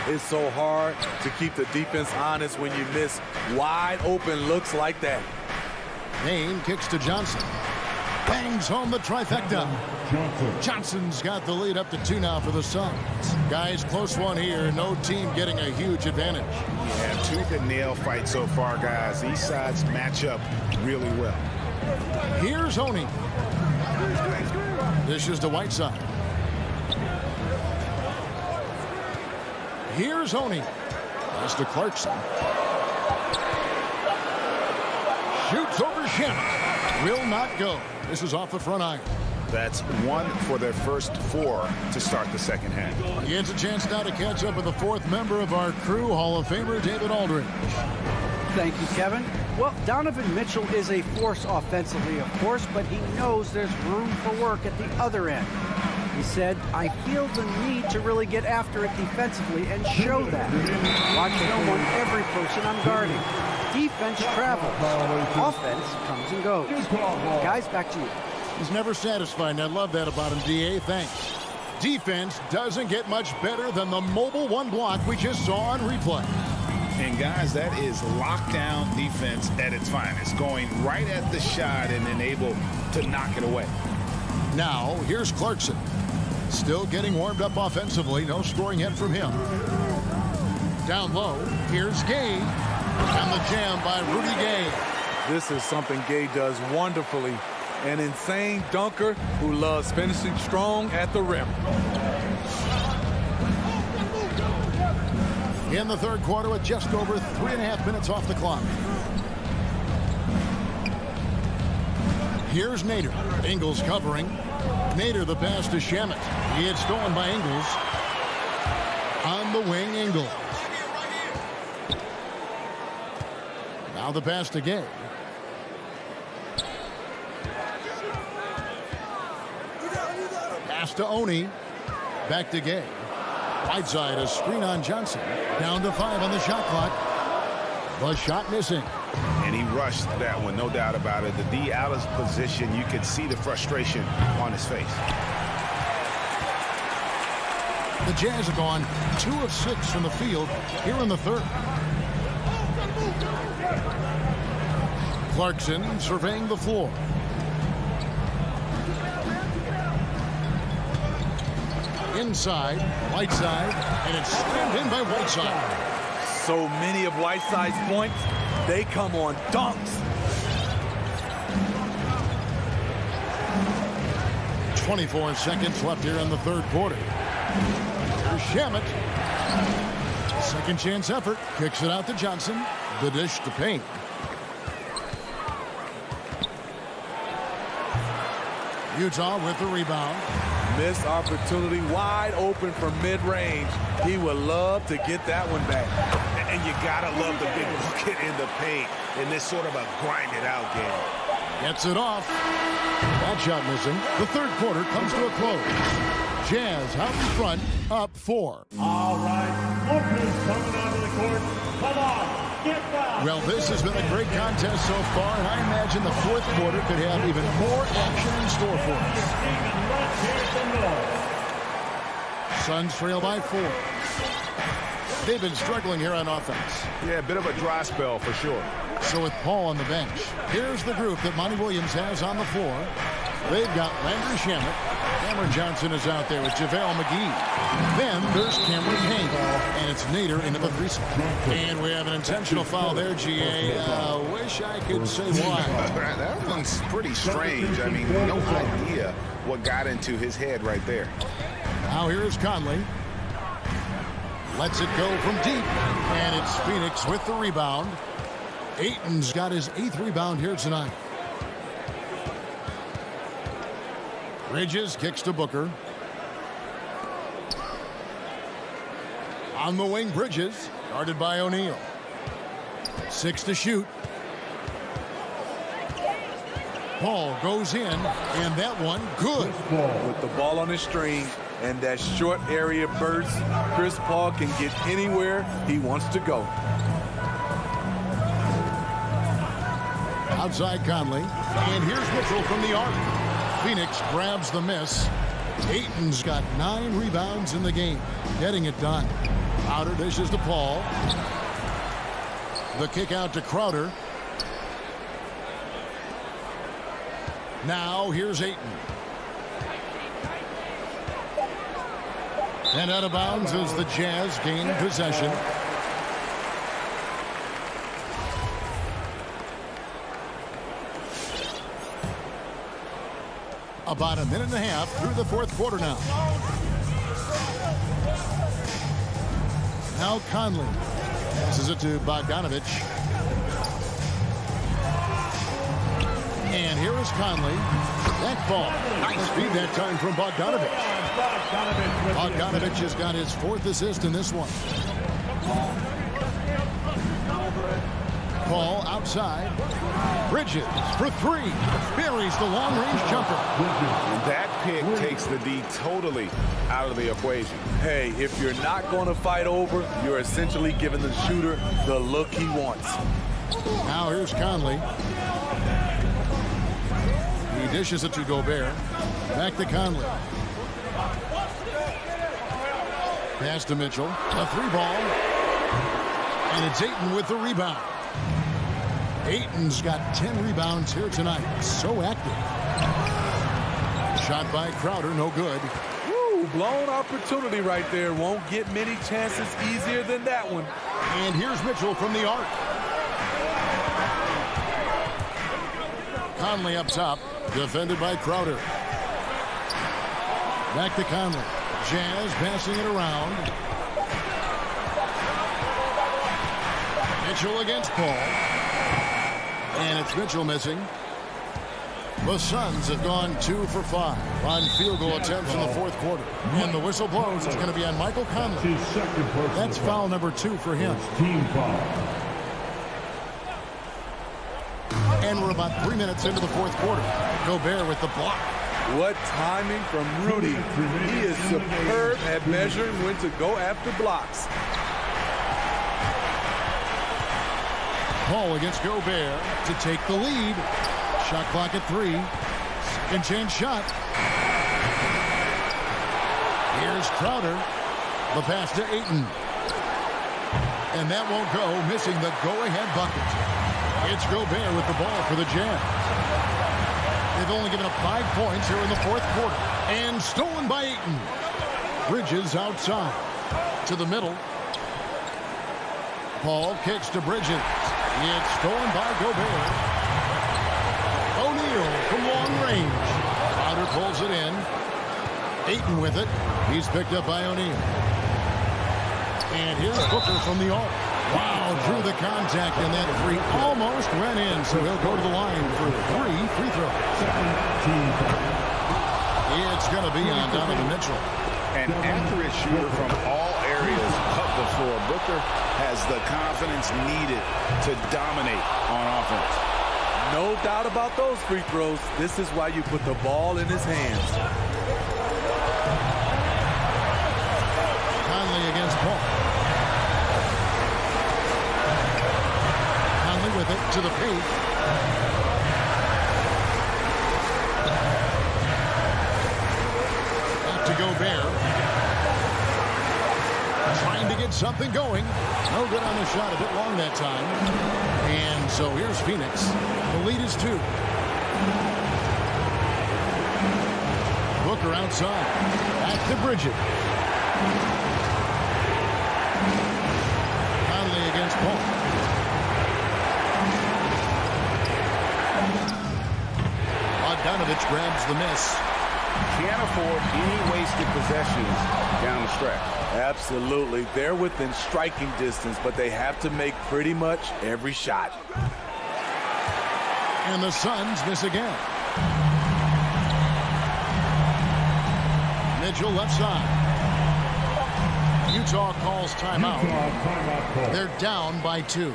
It's so hard to keep the defense honest when you miss wide open looks like that. Payne kicks to Johnson. Bangs home the trifecta. Johnson's got the lead up to 2 now for the Suns. Guys, close one here. No team getting a huge advantage. Yeah, tooth and nail fight so far, guys. These sides match up really well. Here's Oni. Dishes to Whiteside. Here's Oni. Pass to Clarkson. Shoots over Shamet. Will not go. This is off the front iron. That's 1 for their first 4 to start the second half. He gets a chance now to catch up with the 4th member of our crew, Hall of Famer David Aldridge. Thank you, Kevin. Well, Donovan Mitchell is a force offensively, of course, but he knows there's room for work at the other end. He said, I feel the need to really get after it defensively and show that. Watch film on every person I'm guarding. Defense travels. Offense comes and goes. Guys, back to you. He's never satisfied, and I love that about him, D.A. Thanks. Defense doesn't get much better than the mobile one block we just saw on replay. And guys, that is lockdown defense at its finest, going right at the shot and then able to knock it away. Now, here's Clarkson. Still getting warmed up offensively. No scoring hit from him. Down low, here's Gay. And the jam by Rudy Gay. This is something Gay does wonderfully. An insane dunker who loves finishing strong at the rim. In the third quarter with just over 3.5 minutes off the clock. Here's Nader. Ingles covering. Nader the pass to Shamet. He had stolen by Ingles. On the wing, Ingles. Now the pass to Gay. Pass to Oni. Back to Gay. Right side, a screen on Johnson. Down to 5 on the shot clock. The shot missing. And he rushed that one, no doubt about it. The D out of position, you could see the frustration on his face. The Jazz have gone 2 of 6 from the field here in the third. Clarkson surveying the floor. Inside, Whiteside, and it's slammed in by Whiteside. So many of Whiteside's points, they come on dunks. 24 seconds left here in the third quarter. Here's Shamet. Second chance effort. Kicks it out to Johnson. The dish to Payne. Utah with the rebound. Missed opportunity, wide open from mid-range. He would love to get that one back. And you gotta love the big bucket in the paint in this sort of a grind-it-out game. Gets it off. That shot missing. The third quarter comes to a close. Jazz out in front, up 4. All right, Lucas coming onto the court. Come on, get down. Well, this has been a great contest so far, and I imagine the fourth quarter could have even more action in store for us. Suns trail by 4. They've been struggling here on offense. Yeah, a bit of a dry spell for sure. So with Paul on the bench, here's the group that Monty Williams has on the floor. They've got Landry Shamet. Cameron Johnson is out there with JaVale McGee. Then there's Cameron Payne. And it's Nader into the 3 spot. And we have an intentional foul there, GA. Wish I could say why. That one's pretty strange. I mean, no idea what got into his head right there. Now here's Conley. Lets it go from deep. And it's Phoenix with the rebound. Ayton's got his 8th rebound here tonight. Bridges kicks to Booker. On the wing, Bridges, guarded by O'Neal. 6 to shoot. Paul goes in, and that one good. With the ball on his string and that short area burst, Chris Paul can get anywhere he wants to go. Outside Conley, and here's Mitchell from the arc. Phoenix grabs the miss. Ayton's got 9 rebounds in the game, getting it done. Crowder dishes to Paul. The kick out to Crowder. Now here's Ayton. And out of bounds as the Jazz gain possession. About a minute and a half through the fourth quarter now. Now Conley passes it to Bogdanovich. And here is Conley. That ball. Nice feed that time from Bogdanovich. Bogdanovich has got his 4th assist in this one. Paul outside. Bridges for 3. Buries the long-range jumper. That pick takes the D totally out of the equation. Hey, if you're not going to fight over, you're essentially giving the shooter the look he wants. Now here's Conley. He dishes it to Gobert. Back to Conley. Pass to Mitchell. A 3-ball. And it's Ayton with the rebound. Ayton's got 10 rebounds here tonight. So active. Shot by Crowder, no good. Woo, blown opportunity right there. Won't get many chances easier than that one. And here's Mitchell from the arc. Conley up top, defended by Crowder. Back to Conley. Jazz passing it around. Mitchell against Paul. And it's Mitchell missing. The Suns have gone 2 for 5 on field goal attempts in the 4th quarter. And the whistle blows. It's going to be on Michael Conley. That's foul number 2 for him. Team foul. And we're about 3 minutes into the 4th quarter. Gobert with the block. What timing from Rudy. He is superb at measuring when to go after blocks. Paul against Gobert to take the lead. Shot clock at 3. Second chance shot. Here's Crowder. The pass to Ayton. And that won't go, missing the go-ahead bucket. It's Gobert with the ball for the Jazz. They've only given up 5 points here in the 4th quarter. And stolen by Ayton. Bridges outside. To the middle. Paul kicks to Bridges. It's stolen by Gobert. O'Neal from long range. Crowder pulls it in. Ayton with it. He's picked up by O'Neal. And here's Booker from the arc. Wow, drew the contact, and that 3 almost went in, so he'll go to the line for 3 free throws. It's going to be on Donovan Mitchell. An accurate shooter from all areas of the floor. Booker has the confidence needed to dominate on offense. No doubt about those free throws. This is why you put the ball in his hands. Conley against Paul. Conley with it to the paint. Back to Gobert. Trying to get something going. No good on the shot. A bit long that time. And so here's Phoenix. The lead is 2. Booker outside. Back to Bridges. Conley against Paul. Bogdanovich grabs the miss. Can't afford any wasted possessions down the stretch. Absolutely. They're within striking distance, but they have to make pretty much every shot. And the Suns miss again. Mitchell left side. Utah calls timeout. They're down by 2.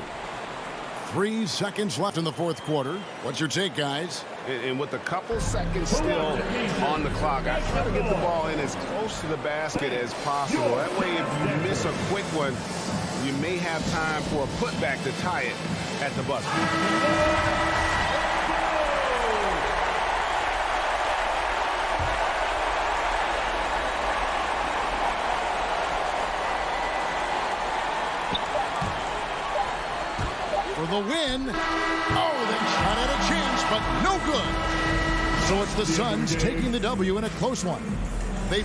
3 seconds left in the 4th quarter. What's your take, guys? And with a couple seconds still on the clock, I try to get the ball in as close to the basket as possible. That way, if you miss a quick one, you may have time for a putback to tie it at the buzzer. For the win. Oh, they shot at a chance, but no good. So it's the Suns taking the W in a close one. They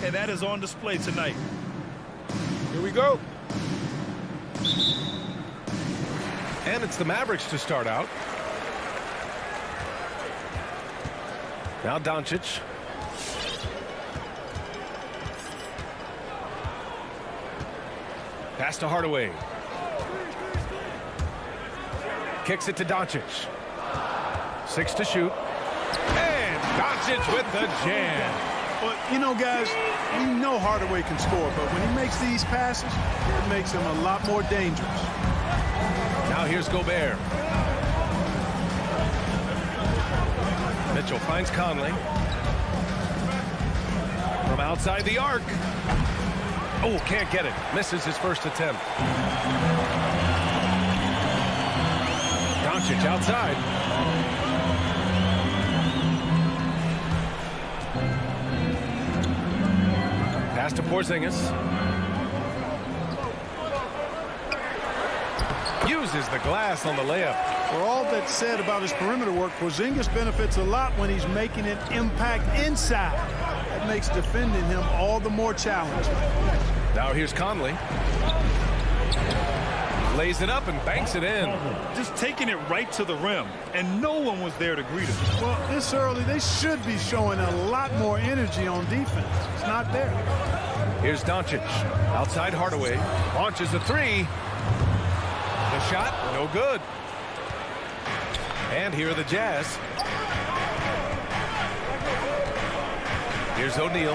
and that is on display tonight. Here we go. And it's the Mavericks to start out. Now Doncic. Pass to Hardaway. Kicks it to Doncic. 6 to shoot. And Doncic with the jam. Well, you know, guys, we know Hardaway can score, but when he makes these passes, it makes him a lot more dangerous. Now here's Gobert. Mitchell finds Conley. From outside the arc. Oh, can't get it. Misses his first attempt. Doncic outside. Pass to Porzingis. Uses the glass on the layup. For all that's said about his perimeter work, Porzingis benefits a lot when he's making an impact inside. That makes defending him all the more challenging. Now here's Conley. Lays it up and banks it in. Just taking it right to the rim, and no one was there to greet him. Well, this early, they should be showing a lot more energy on defense. It's not there. Here's Doncic. Outside Hardaway. Launches a three. The shot, no good. And here are the Jazz. Here's O'Neal.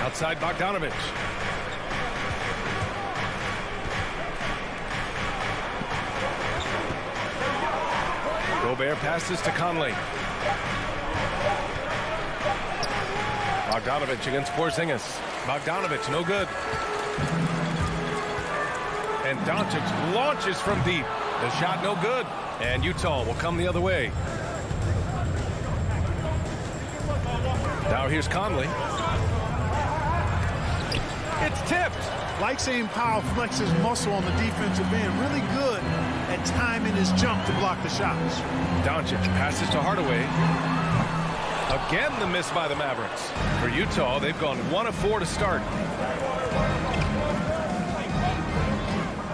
Outside Bogdanovich. Gobert passes to Conley. Bogdanovich against Porzingis. Bogdanovich, no good. And Doncic launches from deep. The shot no good. And Utah will come the other way. Now here's Conley. It's tipped. Like seeing Powell flex his muscle on the defensive end. Really good at timing his jump to block the shots. Doncic passes to Hardaway. Again, the miss by the Mavericks. For Utah, they've gone 1 of 4 to start.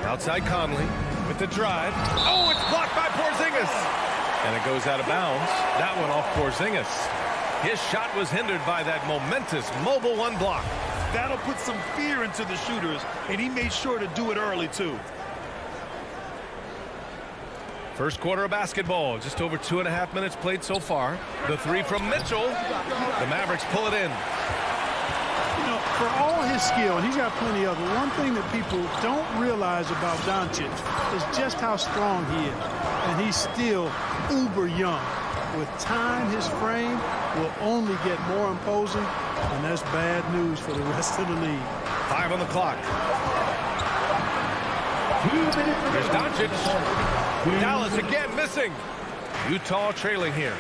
Outside Conley with the drive. Oh, it's blocked by Porzingis. And it goes out of bounds. That one off Porzingis. His shot was hindered by that momentous mobile one block. That'll put some fear into the shooters, and he made sure to do it early, too. First quarter of basketball, just over 2.5 minutes played so far. The three from Mitchell. The Mavericks pull it in. You know, for all his skill, and he's got plenty of it, one thing that people don't realize about Doncic is just how strong he is. And he's still uber young. With time, his frame will only get more imposing, and that's bad news for the rest of the league. 5 on the clock. Here's Doncic. Dallas again missing. Utah trailing here.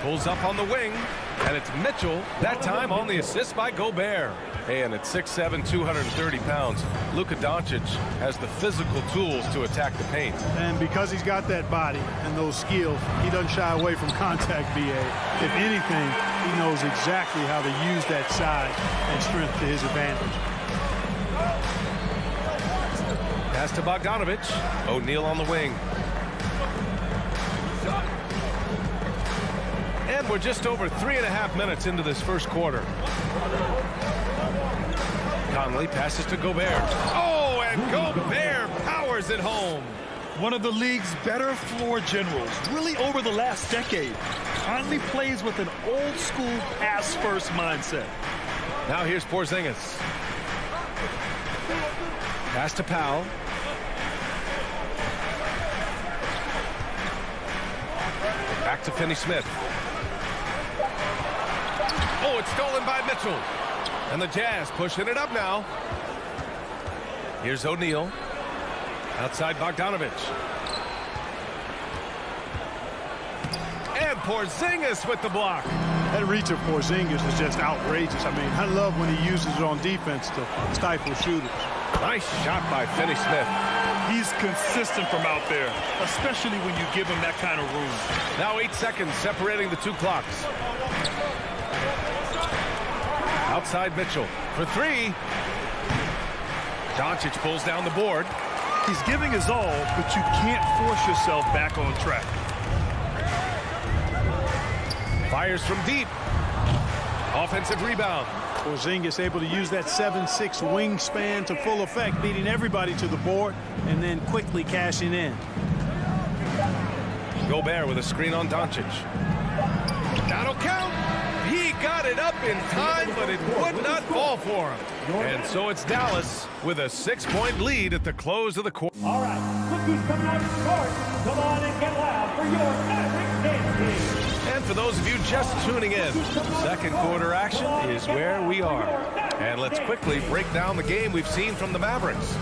Pulls up on the wing, and it's Mitchell, that time on the assist by Gobert. And at 6'7", 230 pounds, Luka Doncic has the physical tools to attack the paint. And because he's got that body and those skills, he doesn't shy away from contact, B.A. If anything, he knows exactly how to use that size and strength to his advantage. Pass to Bogdanovich. O'Neal on the wing. And we're just over 3.5 minutes into this first quarter. Conley passes to Gobert. Oh, and Gobert powers it home. One of the league's better floor generals, really over the last decade. Conley plays with an old-school pass-first mindset. Now here's Porzingis. Pass to Powell. Back to Finney-Smith. Oh, it's stolen by Mitchell. And the Jazz pushing it up now. Here's O'Neal. Outside Bogdanovich. And Porzingis with the block. That reach of Porzingis is just outrageous. I mean, I love when he uses it on defense to stifle shooters. Nice shot by Finney-Smith. He's consistent from out there, especially when you give him that kind of room. Now 8 seconds separating the two clocks. Outside Mitchell for three. Doncic pulls down the board. He's giving his all, but you can't force yourself back on track. Fires from deep. Offensive rebound. Porzingis able to use that 7'6" wingspan to full effect, beating everybody to the board and then quickly cashing in. Gobert with a screen on Doncic. That'll count. He got it up in time, but it would not fall for him. And so it's Dallas with a 6-point lead at the close of the quarter. All right, look who's coming out to start. Come on and get loud for your Mavericks dance team. And for those of you just tuning in, second quarter action is where we are. And let's quickly break down the game we've seen from the Mavericks.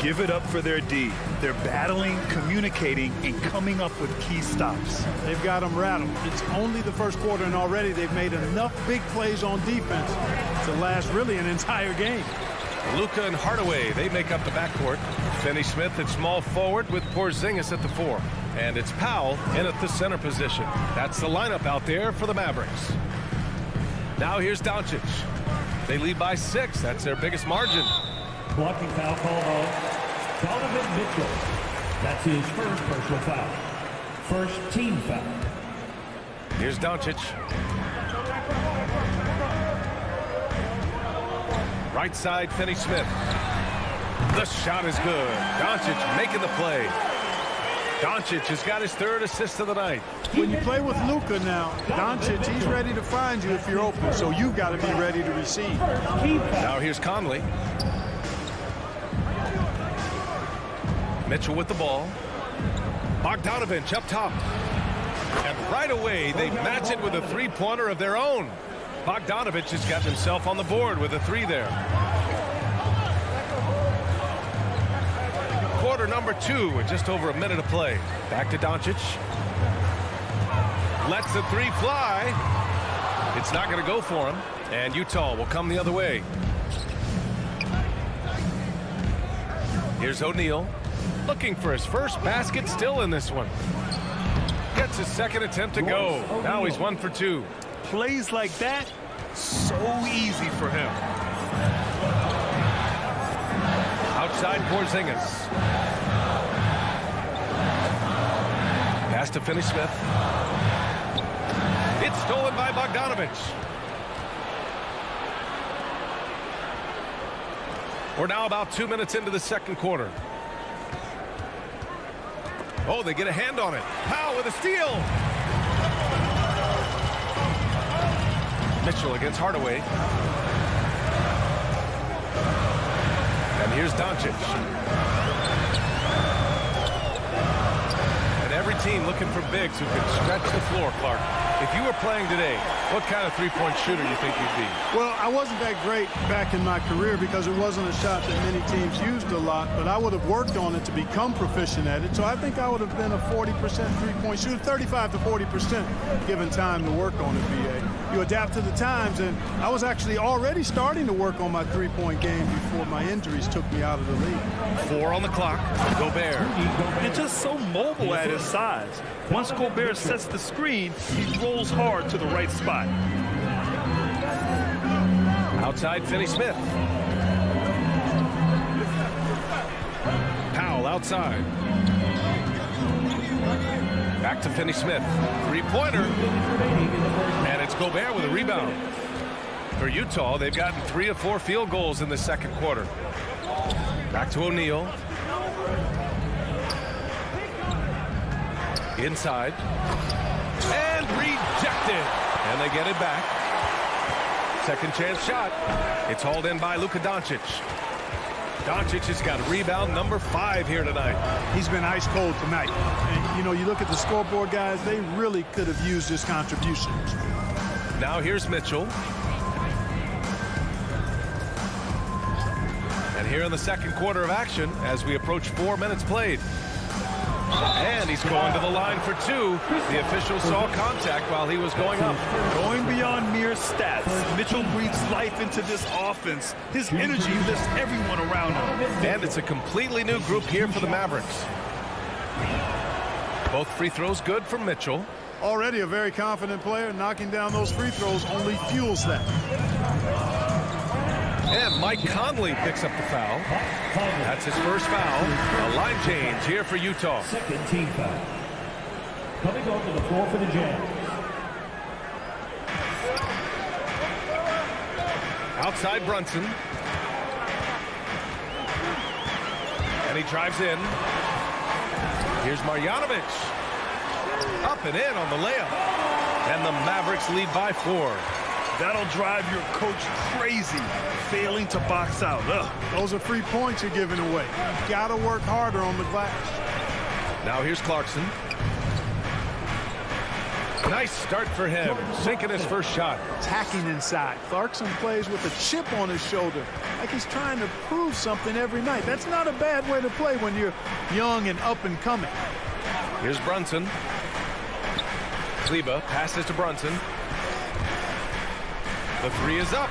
Give it up for their D. They're battling, communicating, and coming up with key stops. They've got them rattled. It's only the first quarter, and already they've made enough big plays on defense to last really an entire game. Luka and Hardaway, they make up the backcourt. Finney Smith at small forward with Porzingis at the 4. And it's Powell in at the center position. That's the lineup out there for the Mavericks. Now here's Doncic. They lead by 6. That's their biggest margin. Blocking foul called on Donovan Mitchell. That's his first personal foul. First team foul. Here's Doncic. Right side, Finney Smith. The shot is good. Doncic making the play. Doncic has got his 3rd assist of the night. When you play with Luka now, Doncic, he's ready to find you if you're open, so you've got to be ready to receive. Now here's Conley. Mitchell with the ball. Bogdanovich up top. And right away, they match it with a three-pointer of their own. Bogdanovich has got himself on the board with a 3 there. Quarter number 2 with just over a minute of play. Back to Doncic. Lets the 3 fly. It's not going to go for him. And Utah will come the other way. Here's O'Neal. Looking for his first basket, still in this one. Gets his second attempt to go. Now he's 1 for 2. Plays like that, so easy for him. Outside Porzingis. Pass to Finney Smith. It's stolen by Bogdanovich. We're now about 2 minutes into the second quarter. Oh, they get a hand on it. Powell with a steal. Mitchell against Hardaway. And here's Doncic. And every team looking for bigs who can stretch the floor, Clark. If you were playing today, what kind of three-point shooter do you think you'd be? Well, I wasn't that great back in my career because it wasn't a shot that many teams used a lot, but I would have worked on it to become proficient at it. So I think I would have been a 40% three-point shooter, 35 to 40% given time to work on it, BA. You adapt to the times, and I was actually already starting to work on my three-point game before my injuries took me out of the league. 4 on the clock. Gobert. And just so mobile at his size. Once Gobert sets the screen, he rolls hard to the right spot. Outside Finney Smith. Powell outside. Back to Finney Smith. Three-pointer. And it's Gobert with a rebound. For Utah, they've gotten 3 of 4 field goals in the second quarter. Back to O'Neal. Inside. And rejected. And they get it back. Second chance shot. It's hauled in by Luka Doncic. Doncic has got rebound number 5 here tonight. He's been ice cold tonight. And, you know, you look at the scoreboard, guys, they really could have used his contributions. Now here's Mitchell. And here in the second quarter of action as we approach 4 minutes played. And he's going to the line for 2. The official saw contact while he was going up. Going beyond mere stats, Mitchell breathes life into this offense. His energy lifts everyone around him. And it's a completely new group here for the Mavericks. Both free throws good from Mitchell. Already a very confident player. Knocking down those free throws only fuels that. And Mike Conley picks up the foul. That's his first foul. A line change here for Utah. Second team foul. Coming onto the floor for the Jazz. Outside Brunson. And he drives in. Here's Marjanovic. Up and in on the layup. And the Mavericks lead by 4. That'll drive your coach crazy, failing to box out. Ugh. Those are free points you're giving away. You got to work harder on the glass. Now here's Clarkson. Nice start for him, sinking his first shot. Attacking inside. Clarkson plays with a chip on his shoulder, like he's trying to prove something every night. That's not a bad way to play when you're young and up and coming. Here's Brunson. Kleber passes to Brunson. The three is up.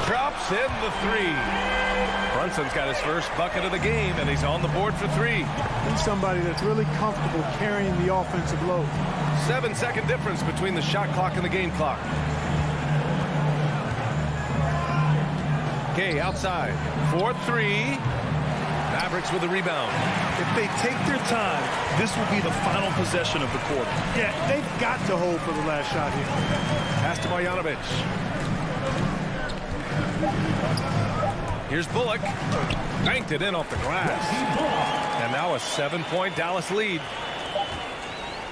Drops in the three. Brunson's got his first bucket of the game, and he's on the board for 3. He's somebody that's really comfortable carrying the offensive load. 7-second difference between the shot clock and the game clock. Gay outside. 4-3. Mavericks with the rebound. If they take their time, this will be the final possession of the quarter. Yeah, they've got to hold for the last shot here. Pass to Marjanovic. Here's Bullock. Banked it in off the glass. And now a 7-point Dallas lead.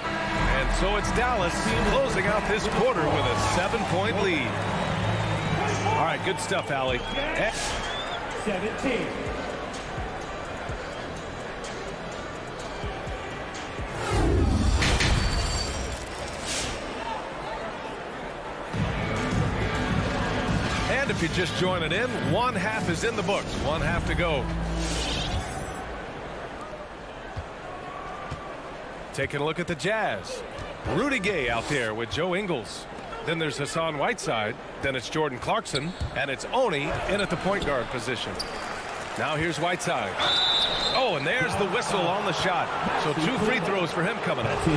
And so it's Dallas closing out this quarter with a 7-point lead. All right, good stuff, Allie. 17. And if you're just joining in, 1 half is in the books. 1 half to go. Taking a look at the Jazz. Rudy Gay out there with Joe Ingles. Then there's Hassan Whiteside. Then it's Jordan Clarkson. And it's Oni in at the point guard position. Now here's Whiteside. Oh, and there's the whistle on the shot. So 2 free throws for him coming up. You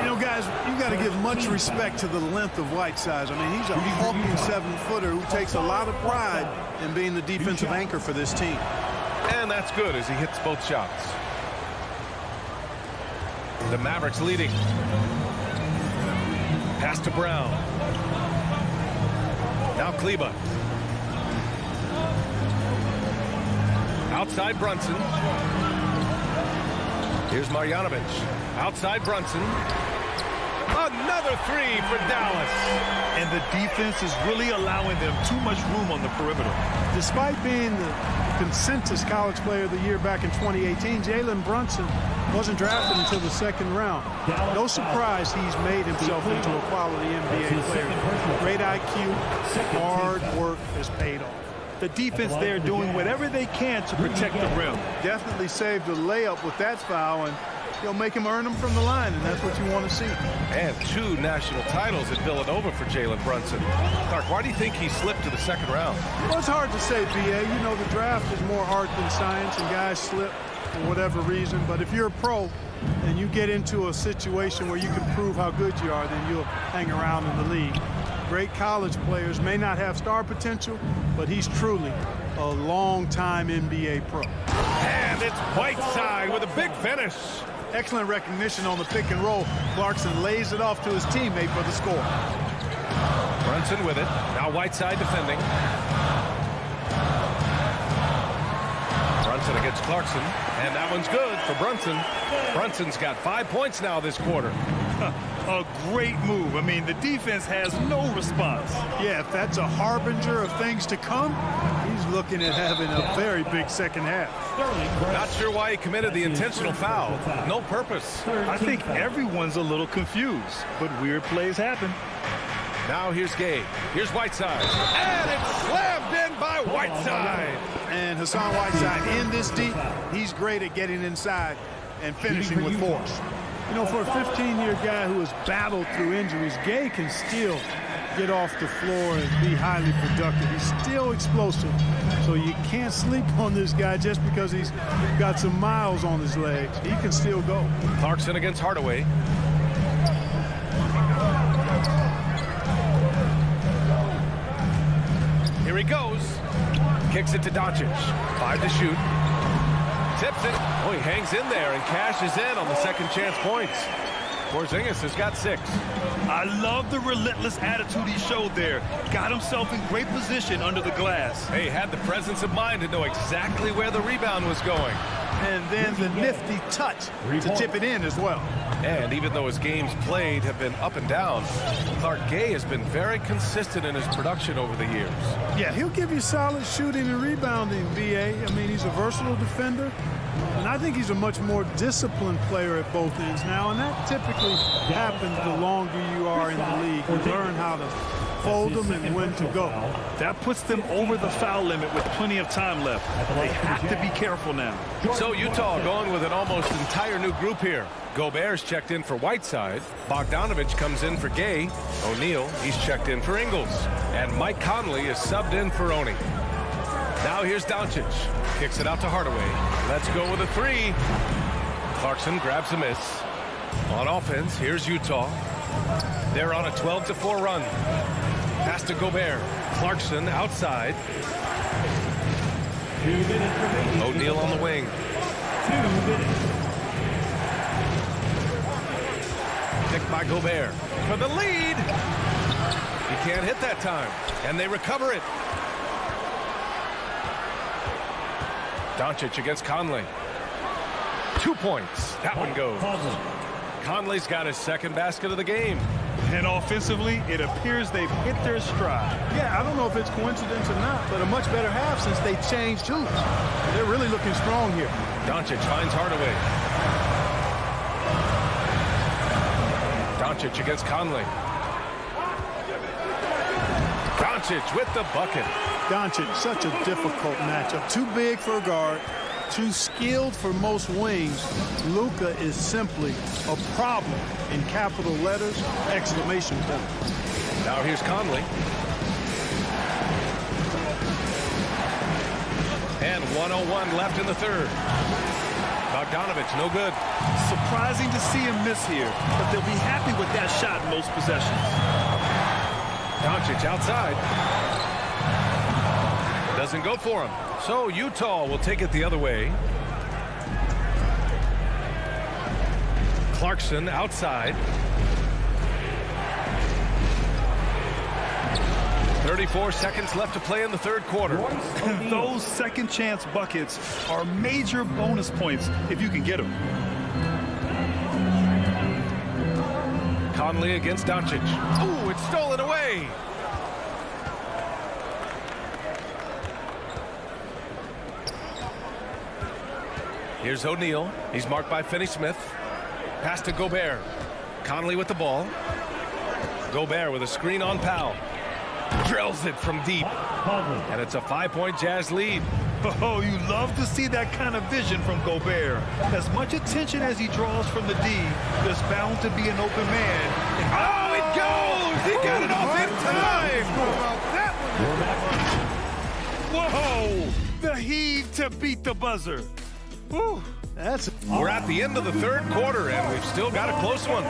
know, guys, you got to give much respect to the length of Whiteside. I mean, he's a hulking 7-footer who takes a lot of pride in being the defensive anchor for this team. And that's good as he hits both shots. The Mavericks leading. Pass to Brown. Now Kleber. Outside Brunson. Here's Marjanovic. Outside Brunson. Another 3 for Dallas. And the defense is really allowing them too much room on the perimeter. Despite being the consensus college player of the year back in 2018, Jalen Brunson wasn't drafted until the 2nd round. No surprise he's made himself into a quality NBA player. Great IQ, hard work has paid off. The defense there doing whatever they can to protect the rim. Definitely saved a layup with that foul, and he'll make him earn them from the line, and that's what you want to see. And 2 national titles at Villanova for Jalen Brunson. Clark, why do you think he slipped to the 2nd round? Well, it's hard to say, B.A. You know, the draft is more art than science, and guys slip for whatever reason. But if you're a pro and you get into a situation where you can prove how good you are, then you'll hang around in the league. Great college players may not have star potential, but he's truly a long-time NBA pro. And it's Whiteside with a big finish. Excellent recognition on the pick and roll. Clarkson lays it off to his teammate for the score. Brunson with it. Now Whiteside defending. Brunson against Clarkson. And that one's good for Brunson. Brunson's got 5 points now this quarter. A great move. I mean, the defense has no response. Yeah, if that's a harbinger of things to come, he's looking at having a very big second half. Not sure why he committed the intentional foul. No purpose. I think everyone's a little confused, but weird plays happen. Now here's Gay. Here's Whiteside. And it's slammed in by Whiteside. And Hassan Whiteside in this deep, he's great at getting inside and finishing with force. You know, for a 15-year guy who has battled through injuries, Gay can still get off the floor and be highly productive. He's still explosive. So you can't sleep on this guy just because he's got some miles on his legs. He can still go. Clarkson against Hardaway. Here he goes. Kicks it to Doncic. 5 to shoot. Tips it. Oh, he hangs in there and cashes in on the second chance points. Porzingis has got 6. I love the relentless attitude he showed there. Got himself in great position under the glass. He had the presence of mind to know exactly where the rebound was going. And then the nifty touch to tip it in as well. And even though his games played have been up and down, Clark Gay has been very consistent in his production over the years. Yeah, he'll give you solid shooting and rebounding, B.A. I mean, he's a versatile defender. And I think he's a much more disciplined player at both ends now. And that typically happens the longer you are in the league. You learn how to fold them and when to go. That puts them over the foul limit with plenty of time left. They have to be careful now. So Utah going with an almost entire new group here. Gobert's checked in for Whiteside. Bogdanovich comes in for Gay. O'Neal, he's checked in for Ingles. And Mike Conley is subbed in for Oni. Now here's Doncic. Kicks it out to Hardaway. Let's go with a 3. Clarkson grabs a miss. On offense, here's Utah. They're on a 12-4 run. Pass to Gobert. Clarkson outside. O'Neal on the wing. 2 minutes. Picked by Gobert for the lead. He can't hit that time, and they recover it. Doncic against Conley. 2 points. That one goes. Conley's got his second basket of the game. And offensively, it appears they've hit their stride. Yeah, I don't know if it's coincidence or not, but a much better half since they changed hoops. They're really looking strong here. Doncic finds Hardaway. Doncic against Conley. Doncic with the bucket. Doncic, such a difficult matchup. Too big for a guard, too skilled for most wings. Luka is simply a problem in capital letters, exclamation point. Now here's Conley. And 1:01 left in the third. Bogdanovich, no good. Surprising to see him miss here, but they'll be happy with that shot in most possessions. Doncic outside. Doesn't go for him. So Utah will take it the other way. Clarkson outside. 34 seconds left to play in the third quarter. Those second chance buckets are major bonus points if you can get them. Conley against Doncic. Ooh, it's stolen away. Here's O'Neal. He's marked by Finney-Smith. Pass to Gobert. Conley with the ball. Gobert with a screen on Powell. Drills it from deep. And it's a 5-point Jazz lead. Oh, you love to see that kind of vision from Gobert. As much attention as he draws from the D, there's bound to be an open man. Oh, it goes! He got it off in time! Whoa! The heave to beat the buzzer. Whew. We're at the end of the third quarter, and we've still got a close one.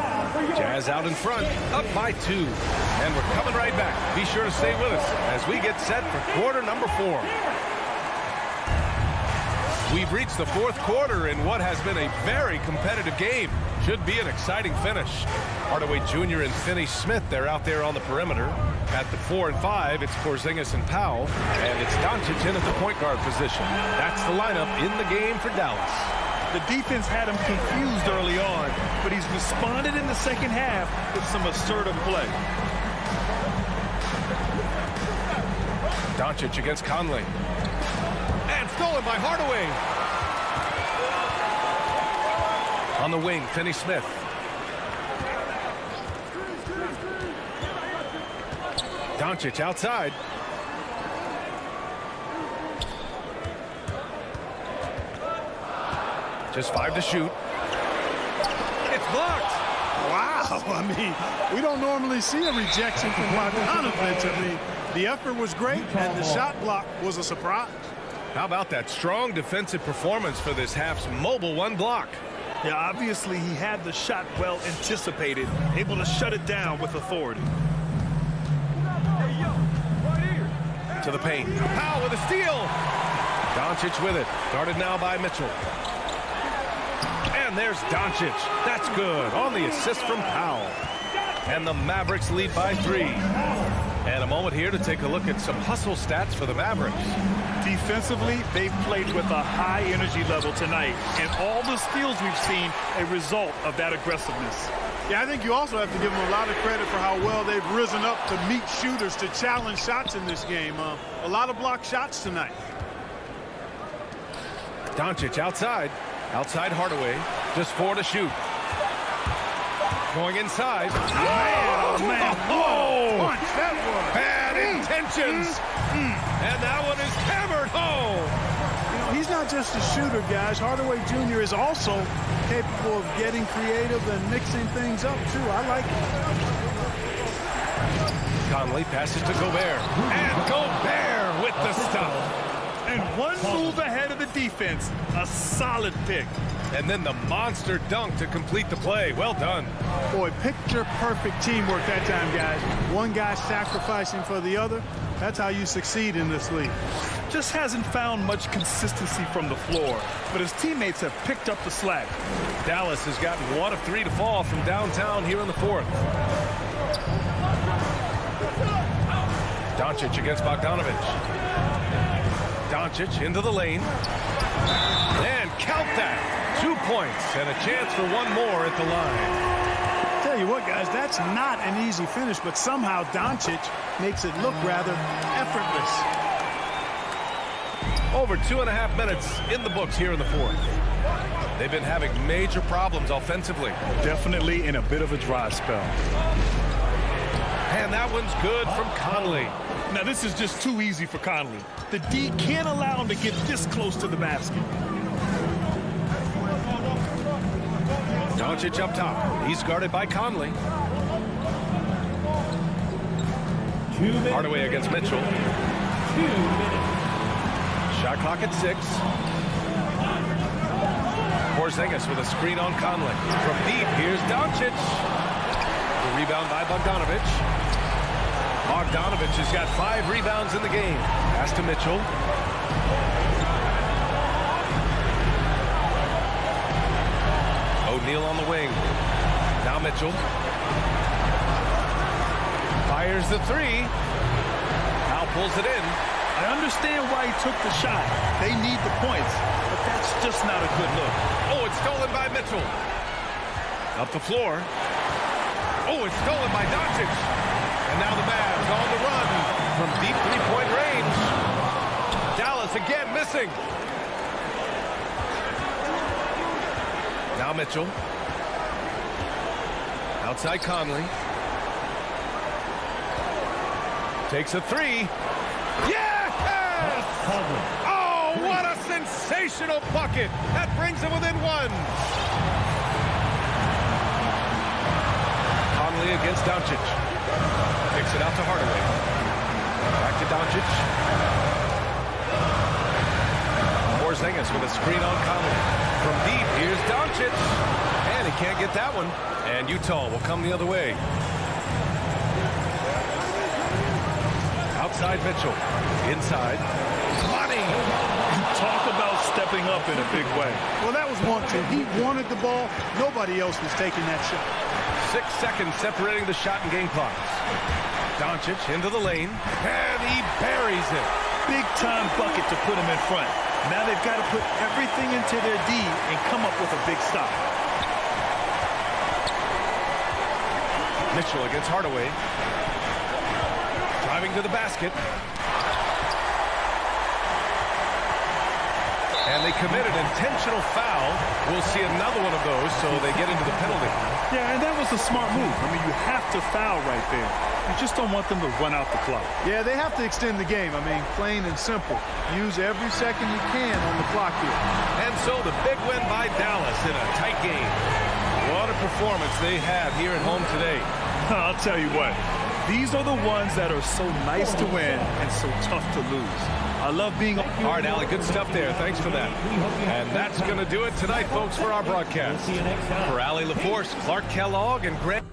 Jazz out in front, up by 2. And we're coming right back. Be sure to stay with us as we get set for quarter number 4. We've reached the fourth quarter in what has been a very competitive game. Should be an exciting finish. Hardaway Jr. and Finney-Smith, they're out there on the perimeter. At the 4 and 5, it's Porzingis and Powell. And it's Doncic in at the point guard position. That's the lineup in the game for Dallas. The defense had him confused early on, but he's responded in the second half with some assertive play. Doncic against Conley. And stolen by Hardaway. On the wing, Finney-Smith. Doncic outside. Just 5 to shoot. It's blocked. Wow, I mean, we don't normally see a rejection from Bogdanovich. I mean, the effort was great, and the shot block was a surprise. How about that strong defensive performance for this half's mobile one block? Yeah, obviously he had the shot well anticipated, able to shut it down with authority. To the paint. Powell with a steal. Doncic with it. Guarded now by Mitchell. And there's Doncic. That's good on the assist from Powell. And the Mavericks lead by 3. And a moment here to take a look at some hustle stats for the Mavericks. Defensively, they've played with a high energy level tonight. And all the steals we've seen, a result of that aggressiveness. Yeah, I think you also have to give them a lot of credit for how well they've risen up to meet shooters, to challenge shots in this game. A lot of blocked shots tonight. Doncic outside. Outside Hardaway. Just 4 to shoot. Going inside. Man, oh, man. Whoa. Punch, that was. Bad intentions. And that one is hammered home. You know, he's not just a shooter, guys. Hardaway Jr. is also capable of getting creative and mixing things up, too. I like it. Conley passes to Gobert. And Gobert with the stuff. And one move ahead of the defense. A solid pick. And then the monster dunk to complete the play. Well done. Boy, picture-perfect teamwork that time, guys. One guy sacrificing for the other. That's how you succeed in this league. Just hasn't found much consistency from the floor, but his teammates have picked up the slack. Dallas has gotten 1 of 3 to fall from downtown here in the 4th. Doncic against Bogdanovic. Doncic into the lane. And count that. 2 points and a chance for one more at the line. Tell you what, guys, that's not an easy finish, but somehow Doncic makes it look rather effortless. Over 2.5 minutes in the books here in the 4th. They've been having major problems offensively. Definitely in a bit of a dry spell. And that one's good from Conley. Now, this is just too easy for Conley. The D can't allow him to get this close to the basket. Doncic up top. He's guarded by Conley. Hardaway against Mitchell. 2 minutes. Shot clock at 6. Porzingis with a screen on Conley. From deep, here's Doncic. The rebound by Bogdanovic. Bogdanovic has got 5 rebounds in the game. Pass to Mitchell. O'Neal on the wing. Now Mitchell. Fires the 3. Now pulls it in. I understand why he took the shot. They need the points, but that's just not a good look. Oh, it's stolen by Mitchell. Up the floor. Oh, it's stolen by Doncic. And now the Mavs on the run from deep three-point range. Dallas again missing. Now Mitchell. Outside Conley. Takes a 3. Yes! Oh, what a sensational bucket. That brings him within 1. Conley against Doncic. Kicks it out to Hardaway. Back to Doncic. Porzingis with a screen on Conley. From deep, here's Doncic. And he can't get that one. And Utah will come the other way. Outside Mitchell. Inside. Money! Talk about stepping up in a big way. Well, that was 1-2. He wanted the ball. Nobody else was taking that shot. 6 seconds separating the shot and game clocks. Doncic into the lane. And he buries it. Big-time bucket to put him in front. Now they've got to put everything into their D and come up with a big stop. Mitchell against Hardaway. Driving to the basket. And they committed an intentional foul. We'll see another one of those, so they get into the penalty. Yeah, and that was a smart move. I mean, you have to foul right there. You just don't want them to run out the clock. Yeah, they have to extend the game. I mean, plain and simple. Use every second you can on the clock here. And so the big win by Dallas in a tight game. What a performance they have here at home today. I'll tell you what. These are the ones that are so nice to win and so tough to lose. I love being... All right, Allie, good stuff there. Thanks for that. And that's going to do it tonight, folks, for our broadcast. For Allie LaForce, Clark Kellogg, and Greg...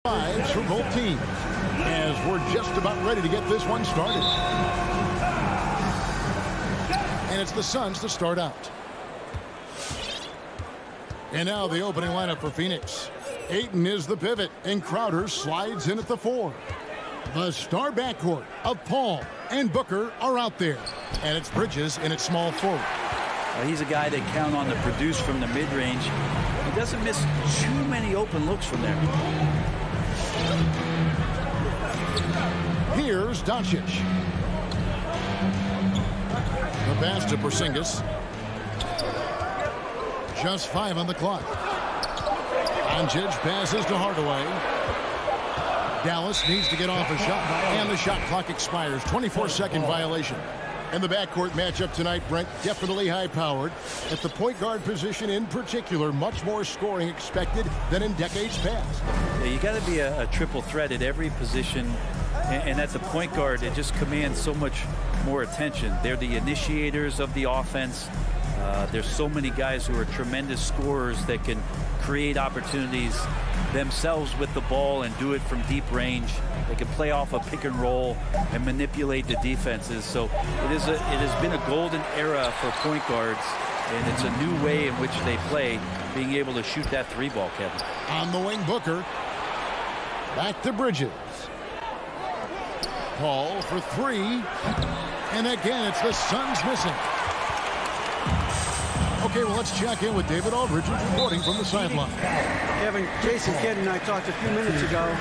fives for both teams as we're just about ready to get this one started. And it's the Suns to start out. And now the opening lineup for Phoenix. Ayton is the pivot, and Crowder slides in at the 4. The star backcourt of Paul and Booker are out there. And it's Bridges in its small forward. He's a guy they count on to produce from the mid-range. He doesn't miss too many open looks from there. Here's Doncic. The pass to Porzingis. Just 5 on the clock. Doncic passes to Hardaway. Dallas needs to get off a shot, and the shot clock expires. 24-second violation. And the backcourt matchup tonight, Brent, definitely high-powered. At the point guard position in particular, much more scoring expected than in decades past. Yeah, you got to be a triple threat at every position. And at the point guard, it just commands so much more attention. They're the initiators of the offense. There's so many guys who are tremendous scorers that can create opportunities themselves with the ball and do it from deep range. They can play off a pick and roll and manipulate the defenses. So it has been a golden era for point guards, and it's a new way in which they play, being able to shoot that 3-ball, Kevin. On the wing, Booker. Back to Bridges. Paul for 3. And again, it's the Suns missing. Okay, well, let's check in with David Aldridge, who's reporting from the sideline. Kevin, Jason Kidd and I talked a few minutes ago.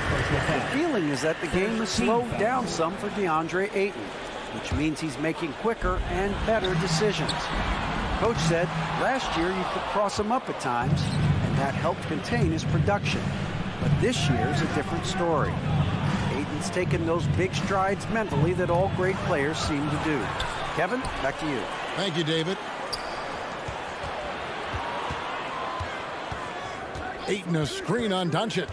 The feeling is that the game has slowed down some for DeAndre Ayton, which means he's making quicker and better decisions. Coach said last year you could cross him up at times, and that helped contain his production. But this year's a different story. Ayton's taken those big strides mentally that all great players seem to do. Kevin, back to you. Thank you, David. Ayton a screen on Doncic.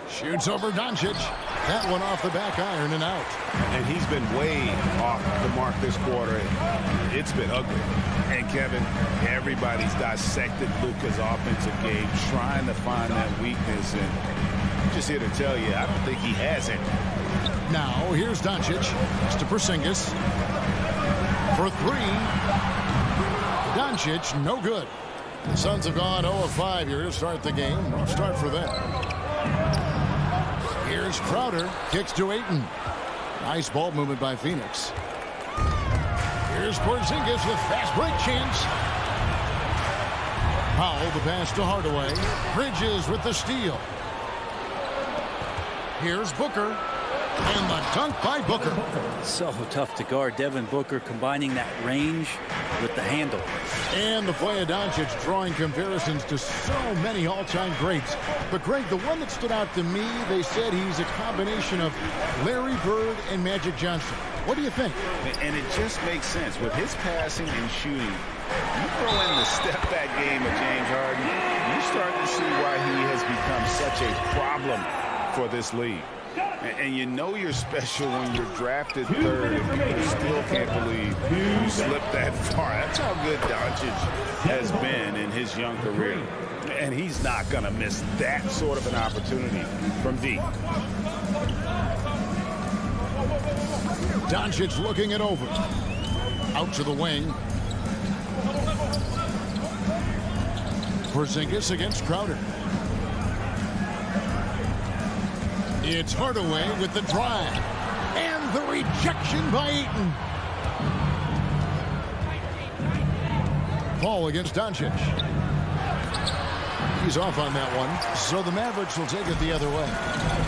Shoots over Doncic. That one off the back iron and out. And he's been way off the mark this quarter. It's been ugly. And Kevin, everybody's dissected Luka's offensive game, trying to find that weakness. And I'm just here to tell you, I don't think he has it. Now here's Doncic. It's to Porzingis. For 3. Doncic, no good. The Suns have gone 0 of 5 here to start the game. Rough start for them. Here's Crowder. Kicks to Ayton. Nice ball movement by Phoenix. Here's Porzingis with fast break chance. Powell the pass to Hardaway. Bridges with the steal. Here's Booker. And the dunk by Booker. So tough to guard. Devin Booker combining that range with the handle. And the play of Doncic drawing comparisons to so many all-time greats. But Greg, the one that stood out to me, they said he's a combination of Larry Bird and Magic Johnson. What do you think? And it just makes sense. With his passing and shooting, you throw in the step-back game of James Harden, you start to see why he has become such a problem for this league. And you know you're special when you're drafted 3rd and people still can't believe you slipped that far. That's how good Doncic has been in his young career. And he's not going to miss that sort of an opportunity from deep. Doncic looking it over. Out to the wing. Porzingis against Crowder. It's Hardaway with the drive. And the rejection by Ayton. Paul against Doncic. He's off on that one. So the Mavericks will take it the other way.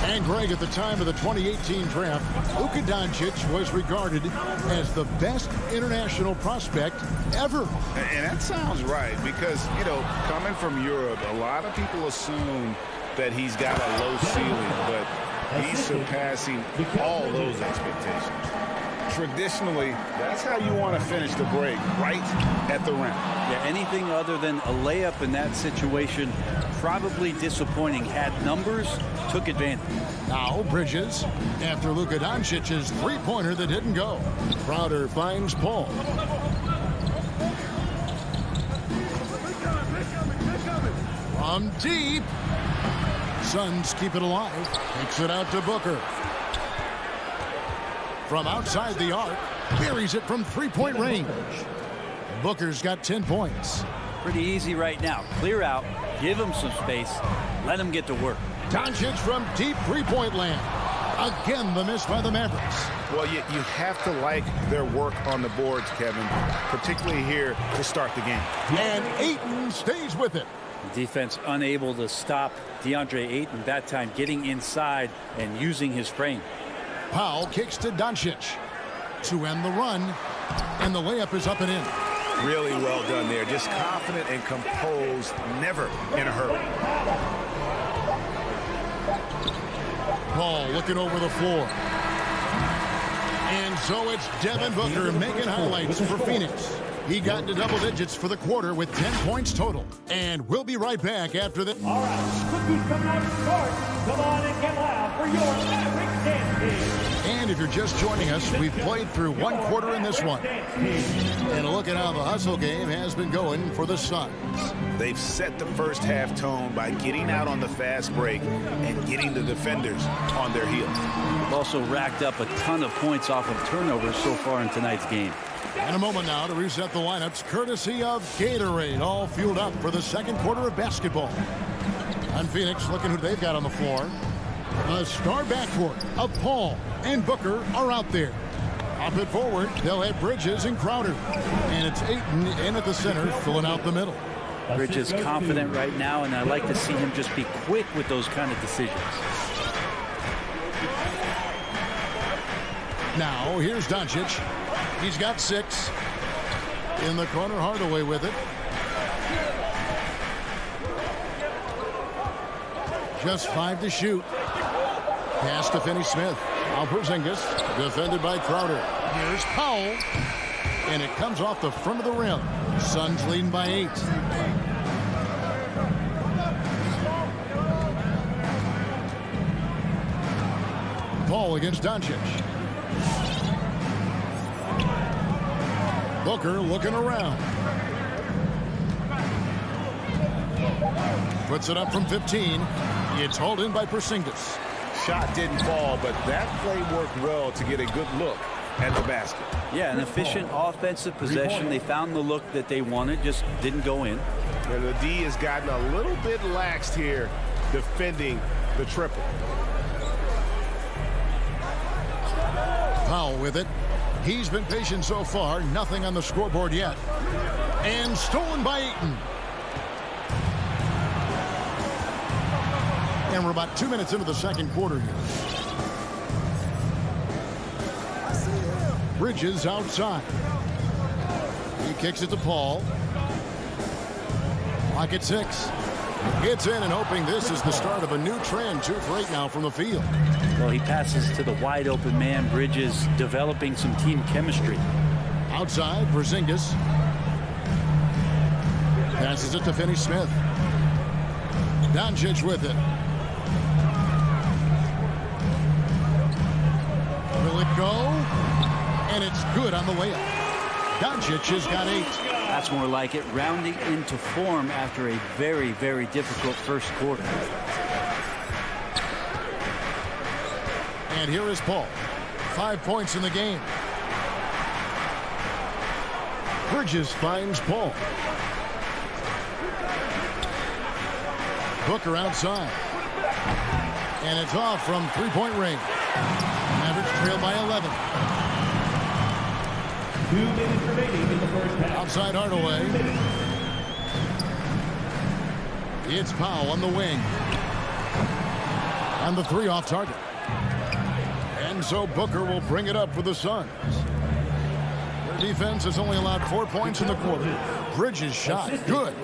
And Greg, at the time of the 2018 draft, Luka Doncic was regarded as the best international prospect ever. And that sounds right because, you know, coming from Europe, a lot of people assume that he's got a low ceiling, but he's surpassing all those expectations. Traditionally, that's how you want to finish the break, right at the rim. Yeah, anything other than a layup in that situation, probably disappointing. Had numbers, took advantage. Now Bridges, after Luka Doncic's three-pointer that didn't go. Crowder finds Paul. From deep, Suns keep it alive. Takes it out to Booker. From outside the arc, buries it from three-point range. Booker's got 10 points. Pretty easy right now. Clear out, give him some space, let him get to work. Doncic from deep three-point land. Again, the miss by the Mavericks. Well, you have to like their work on the boards, Kevin, particularly here to start the game. And Ayton stays with it. Defense unable to stop DeAndre Ayton, that time getting inside and using his frame. Powell kicks to Doncic to end the run, and the layup is up and in. Really well done there. Just confident and composed, never in a hurry. Paul looking over the floor. And so it's Devin Booker making highlights for Phoenix. He got into double digits for the quarter with 10 points total. And we'll be right back after this. All right, cookies coming out of court. Come on and get loud for your Maverick Dance Team. And if you're just joining us, we've played through one quarter in this one. And look at how the hustle game has been going for the Suns. They've set the first half tone by getting out on the fast break and getting the defenders on their heels. They've also racked up a ton of points off of turnovers so far in tonight's game. And a moment now to reset the lineups, courtesy of Gatorade, all fueled up for the second quarter of basketball. And Phoenix looking who they've got on the floor. The star backcourt of Paul and Booker are out there. Up and forward, they'll have Bridges and Crowder. And it's Ayton in at the center, filling out the middle. Bridges confident right now, and I like to see him just be quick with those kind of decisions. Now, here's Doncic. He's got 6. In the corner, Hardaway with it. Just 5 to shoot. Pass to Finney-Smith. Now Porzingis, defended by Crowder. Here's Powell. And it comes off the front of the rim. Suns leading by 8. Paul against Doncic. Booker looking around. Puts it up from 15. It's hauled in by Porzingis. Shot didn't fall, but that play worked well to get a good look at the basket. Yeah, an efficient offensive possession. They found the look that they wanted, just didn't go in. And the D has gotten a little bit laxed here defending the triple. Powell with it. He's been patient so far. Nothing on the scoreboard yet. And stolen by Ayton. And we're about 2 minutes into the second quarter here. Bridges outside. He kicks it to Paul. Clock at 6. Gets in and hoping this is the start of a new trend. 2 for 8 now from the field. Well, he passes to the wide open man. Bridges developing some team chemistry. Outside, Porzingis. Passes it to Finney-Smith. Doncic with it. Will it go? And it's good on the layup. Doncic has got 8. That's more like it, rounding into form after a very, very difficult first quarter. And here is Paul. 5 points in the game. Bridges finds Paul. Booker outside. And it's off from three-point range. Mavericks trail by 11. 2 minutes remaining in the first half. Outside Hardaway. It's Powell on the wing. And the 3 off target. And so Booker will bring it up for the Suns. Their defense has only allowed 4 points in the quarter. Bridges shot good.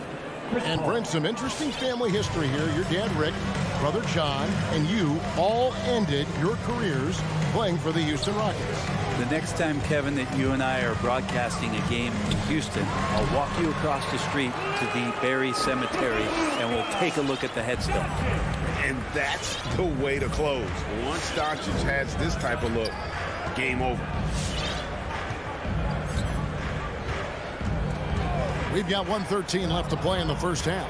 And Brent, some interesting family history here. Your dad, Rick, brother John, and you all ended your careers playing for the Houston Rockets. The next time, Kevin, that you and I are broadcasting a game in Houston, I'll walk you across the street to the Berry Cemetery, and we'll take a look at the headstone. And that's the way to close. Once Doncic has this type of look, game over. We've got 1:13 left to play in the first half.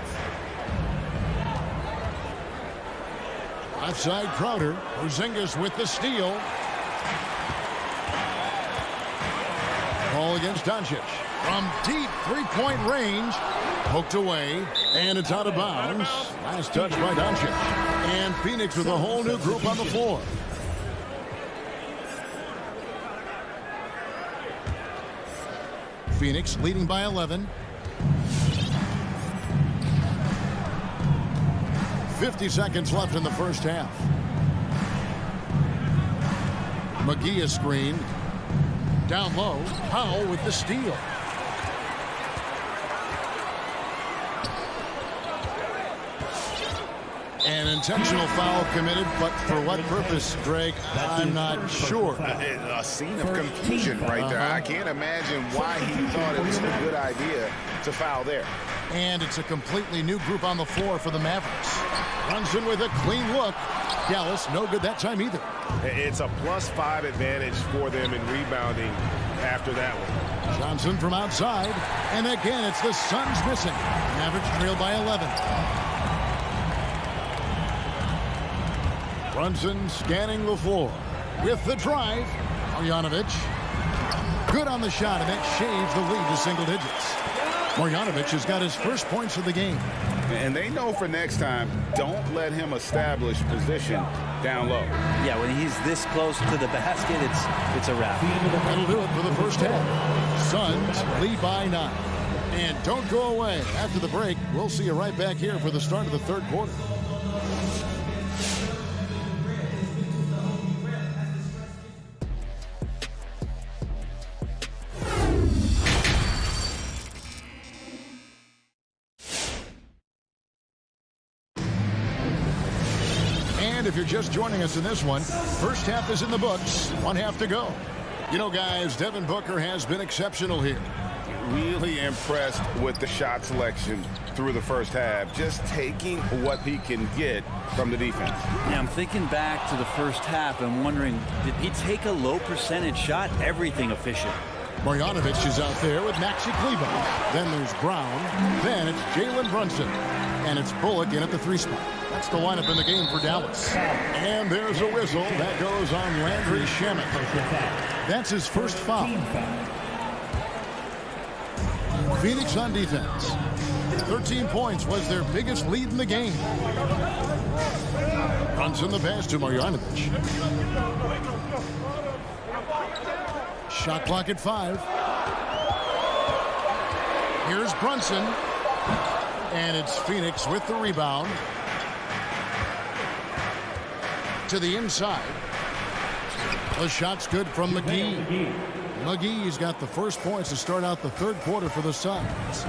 Outside Crowder. Porzingis with the steal. Ball against Doncic. From deep three-point range. Poked away. And it's out of bounds. Last touch by Doncic. And Phoenix with a whole new group on the floor. Phoenix leading by 11. 50 seconds left in the first half. McGee is screened. Down low. Powell with the steal. An intentional foul committed, but for what purpose, Greg, I'm not sure. A scene of confusion right there. I can't imagine why he thought it was a good idea to foul there. And it's a completely new group on the floor for the Mavericks. Brunson with a clean look. Dallas, no good that time either. It's a +5 advantage for them in rebounding after that one. Johnson from outside. And again, it's the Suns missing. Mavericks trail by 11. Brunson scanning the floor with the drive. Marjanovic. Good on the shot, and that shaves the lead to single digits. Marjanovic has got his first points of the game. And they know for next time, don't let him establish position down low. Yeah, when he's this close to the basket, it's a wrap. That'll do it for the first half. Suns lead by 9. And don't go away. After the break, we'll see you right back here for the start of the third quarter. And if you're just joining us in this one, first half is in the books. One half to go. You know, guys, Devin Booker has been exceptional here. Really impressed with the shot selection through the first half. Just taking what he can get from the defense. Yeah, I'm thinking back to the first half and wondering, did he take a low percentage shot? Everything efficient. Marjanovic is out there with Maxi Kleber. Then there's Brown. Then it's Jalen Brunson. And it's Bullock in at the 3 spot. That's the lineup in the game for Dallas. And there's a whistle. That goes on Landry Shamet. That's his first foul. Phoenix on defense. 13 points was their biggest lead in the game. Brunson the pass to Marjanovic. Shot clock at 5. Here's Brunson. And it's Phoenix with the rebound. To the inside. The shot's good from McGee. McGee's got the first points to start out the third quarter for the Suns.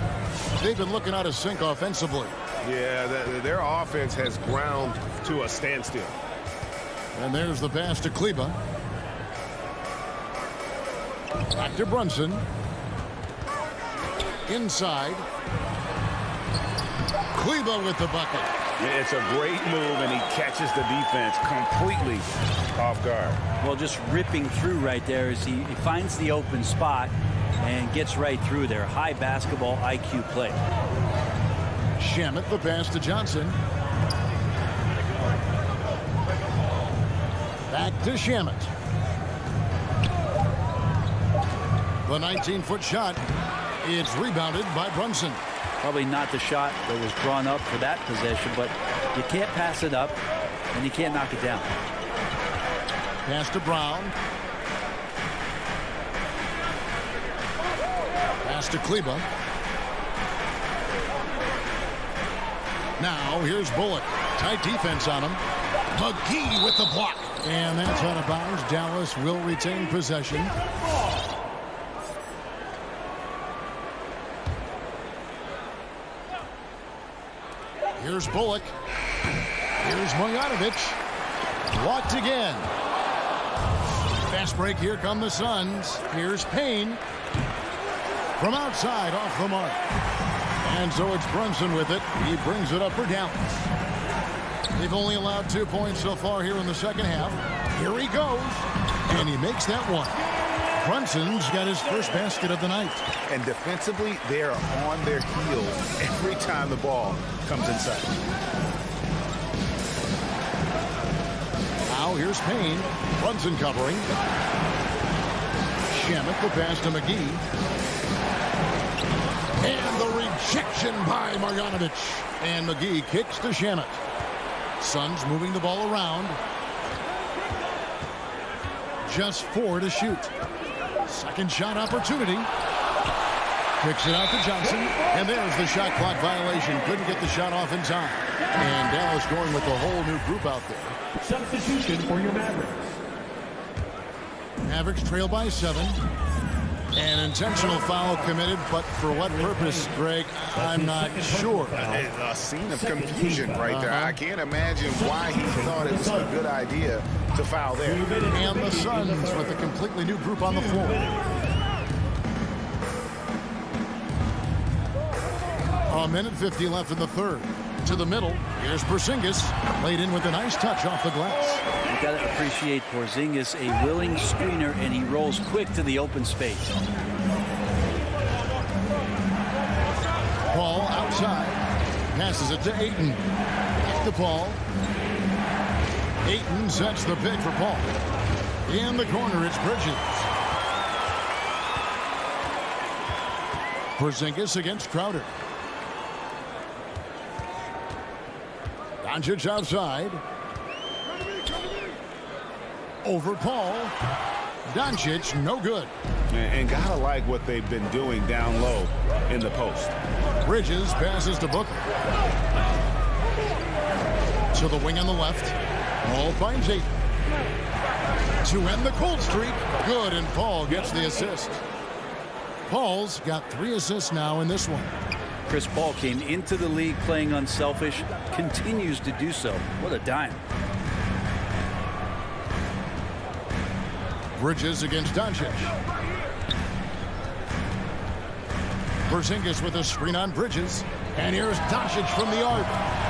They've been looking out of sync offensively. Yeah, their offense has ground to a standstill. And there's the pass to Kleber. Back to Brunson. Inside. Kleber with the bucket. It's a great move, and he catches the defense completely off guard. Well, just ripping through right there as he finds the open spot and gets right through there. High basketball IQ play. Shamet the pass to Johnson. Back to Shamet. The 19-foot shot. It's rebounded by Brunson. Probably not the shot that was drawn up for that possession, but you can't pass it up and you can't knock it down. Pass to Brown. Pass to Kleber. Now here's Bullock. Tight defense on him. McGee with the block. And that's out of bounds. Dallas will retain possession. Here's Bullock. Here's Marjanovic. Blocked again. Fast break. Here come the Suns. Here's Payne. From outside, off the mark. And so it's Brunson with it. He brings it up for Dallas. They've only allowed 2 points so far here in the second half. Here he goes. And he makes that one. Brunson's got his first basket of the night. And defensively, they are on their heels every time the ball comes inside. Now here's Payne. Brunson covering. Shamet the pass to McGee. And the rejection by Marjanovic. And McGee kicks to Shamet. Suns moving the ball around. Just 4 to shoot. Second shot opportunity. Kicks it out to Johnson. And there's the shot clock violation. Couldn't get the shot off in time. And Dallas going with a whole new group out there. Substitution for your Mavericks. Mavericks trail by 7. An intentional foul committed, but for what purpose, Greg, I'm not sure. A scene of confusion right there. I can't imagine why he thought it was a good idea to foul there. And the Suns with a completely new group on the floor. A minute 50 left in the third. To the middle. Here's Porzingis. Laid in with a nice touch off the glass. You got to appreciate Porzingis, a willing screener, and he rolls quick to the open space. Paul outside. Passes it to Ayton. Back to Paul. Ayton sets the pick for Paul. In the corner, it's Bridges. Porzingis against Crowder. Doncic outside. Over Paul. Doncic, no good. And gotta like what they've been doing down low in the post. Bridges passes to Booker. To the wing on the left. Paul finds Ayton. To end the cold streak. Good, and Paul gets the assist. Paul's got 3 assists now in this one. Chris Paul came into the league playing unselfish, continues to do so. What a dime. Bridges against Doncic. Porzingis with a screen on Bridges. And here's Doncic from the arc.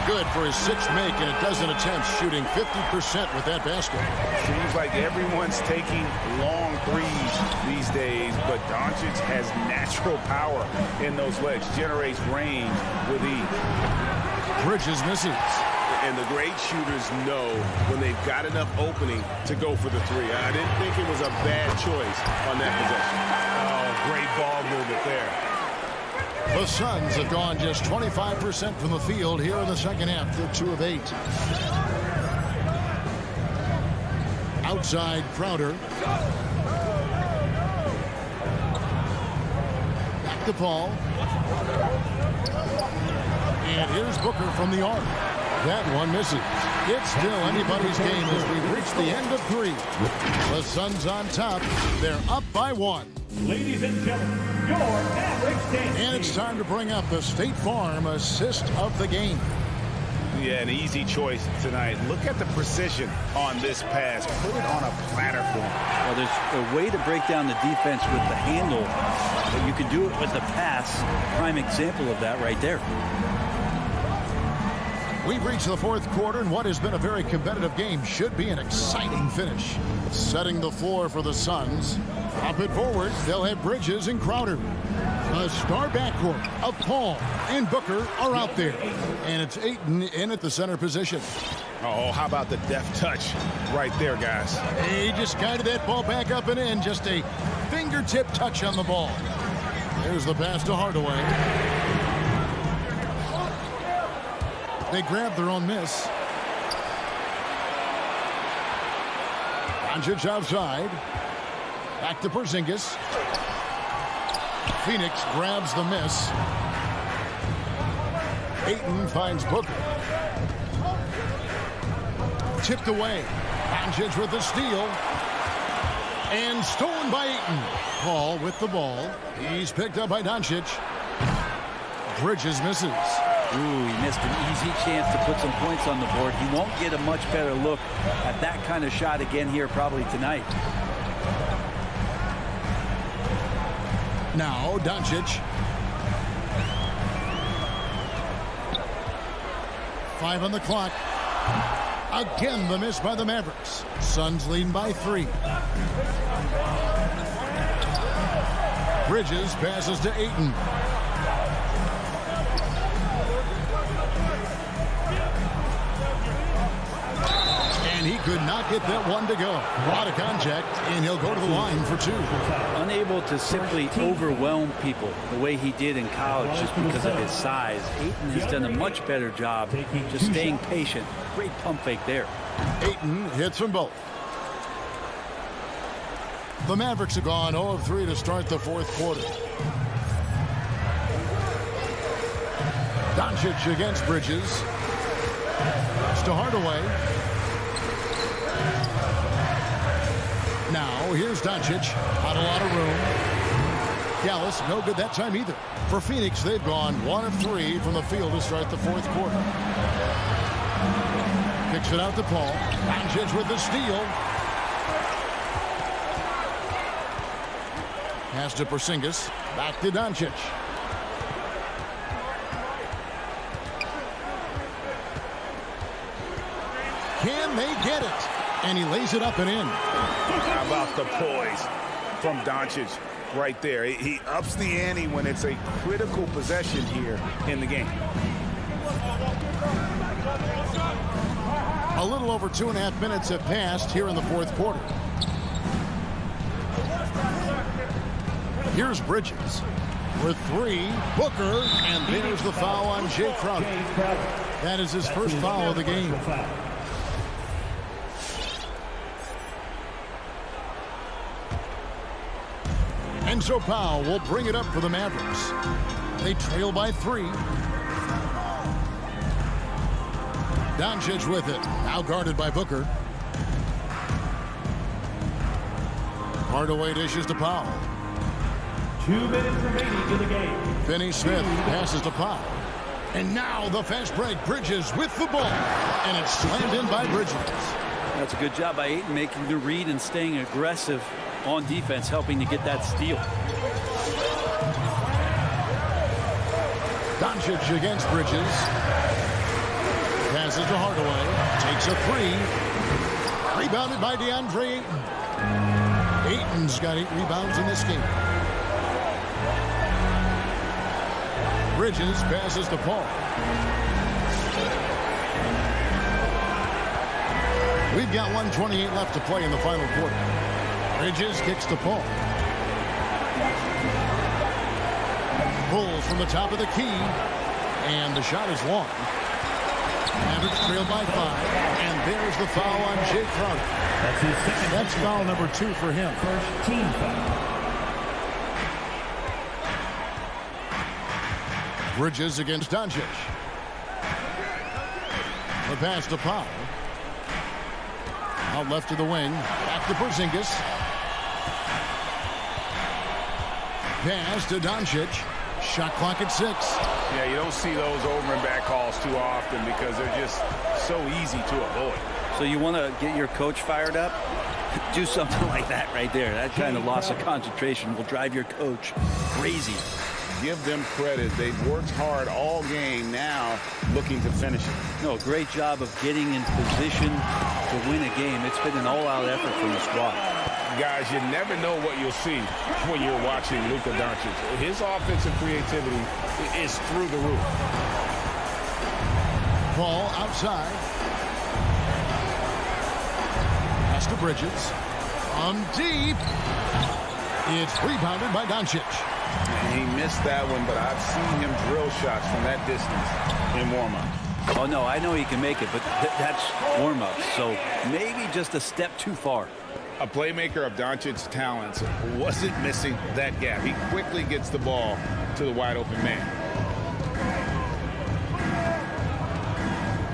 Good for his 6th make in a dozen attempts, shooting 50% with that basket. Seems like everyone's taking long threes these days, but Doncic has natural power in those legs, generates range with ease. Bridges misses. And the great shooters know when they've got enough opening to go for the 3. I didn't think it was a bad choice on that possession. Oh, great ball movement there. The Suns have gone just 25% from the field here in the second half. They're 2 of 8. Outside Crowder. Back to Paul. And here's Booker from the arc. That one misses. It's still anybody's game as we've reached the end of 3. The Suns on top. They're up by 1. Ladies and gentlemen, your Mavericks dance. And it's time to bring up the State Farm assist of the game. Yeah, an easy choice tonight. Look at the precision on this pass. Put it on a platter for him. Well, there's a way to break down the defense with the handle, but you can do it with the pass. Prime example of that right there. We've reached the 4th quarter, and what has been a very competitive game should be an exciting finish. Setting the floor for the Suns. Up it forward, they'll have Bridges and Crowder. A star backcourt of Paul and Booker are out there. And it's Ayton in at the center position. Oh, how about the deft touch right there, guys? He just guided that ball back up and in. Just a fingertip touch on the ball. There's the pass to Hardaway. They grab their own miss. Doncic outside. Back to Porzingis. Phoenix grabs the miss. Ayton finds Booker. Tipped away. Doncic with the steal. And stolen by Ayton. Paul with the ball. He's picked up by Doncic. Bridges misses. Ooh, he missed an easy chance to put some points on the board. He won't get a much better look at that kind of shot again here probably tonight. Now Doncic. 5 on the clock. Again, the miss by the Mavericks. Suns leading by 3. Bridges passes to Ayton. And he could not get that one to go. Out of contact, and he'll go to the line for 2. Unable to simply overwhelm people the way he did in college just because of his size. Ayton has done a much better job just staying patient. Great pump fake there. Ayton hits them both. The Mavericks have gone 0 of 3 to start the fourth quarter. Doncic against Bridges. It's to Hardaway. Now, here's Doncic. Not a lot of room. Gallus, no good that time either. For Phoenix, they've gone 1 of 3 from the field to start the fourth quarter. Kicks it out to Paul. Doncic with the steal. Pass to Porzingis. Back to Doncic. Can they get it? And he lays it up and in. How about the poise from Doncic right there? He ups the ante when it's a critical possession here in the game. A little over 2.5 minutes have passed here in the fourth quarter. Here's Bridges with 3. Booker, and there's the foul on Jay Crowder. That is his first foul of the game. And so Powell will bring it up for the Mavericks. They trail by 3. Doncic with it. Now guarded by Booker. Hardaway dishes to Powell. 2 minutes remaining in the game. Finney-Smith passes to Powell. And now the fast break. Bridges with the ball. And it's slammed in by Bridges. That's a good job by Ayton making the read and staying aggressive on defense, helping to get that steal. Doncic against Bridges. Passes to Hardaway. Takes a 3. Rebounded by DeAndre Ayton. Ayton's got 8 rebounds in this game. Bridges passes to Paul. We've got 1:28 left to play in the final quarter. Bridges kicks to Paul. Pulls from the top of the key. And the shot is long. Mavericks trail by 5. And there's the foul on Jay Crowder. That's his second. That's foul number 2 for him. First team foul. Bridges against Doncic. The pass to Powell. Out left to the wing. Back to Porzingis. Pass to Doncic. Shot clock at 6. Yeah, you don't see those over and back calls too often because they're just so easy to avoid. So you want to get your coach fired up? Do something like that right there. That kind of loss of concentration will drive your coach crazy. Give them credit. They've worked hard all game, now looking to finish it. No, great job of getting in position to win a game. It's been an all-out effort from the squad. Guys, you never know what you'll see when you're watching Luka Doncic. His offensive creativity is through the roof. Ball outside. Pass to Bridges. Deep. It's rebounded by Doncic. He missed that one, but I've seen him drill shots from that distance in warm-up. Oh, no, I know he can make it, but that's warm-up. So maybe just a step too far. A playmaker of Doncic's talents wasn't missing that gap. He quickly gets the ball to the wide-open man.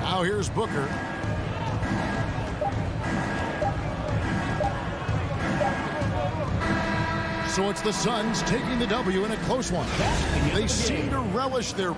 Now here's Booker. So it's the Suns taking the W in a close one. They seem to relish their...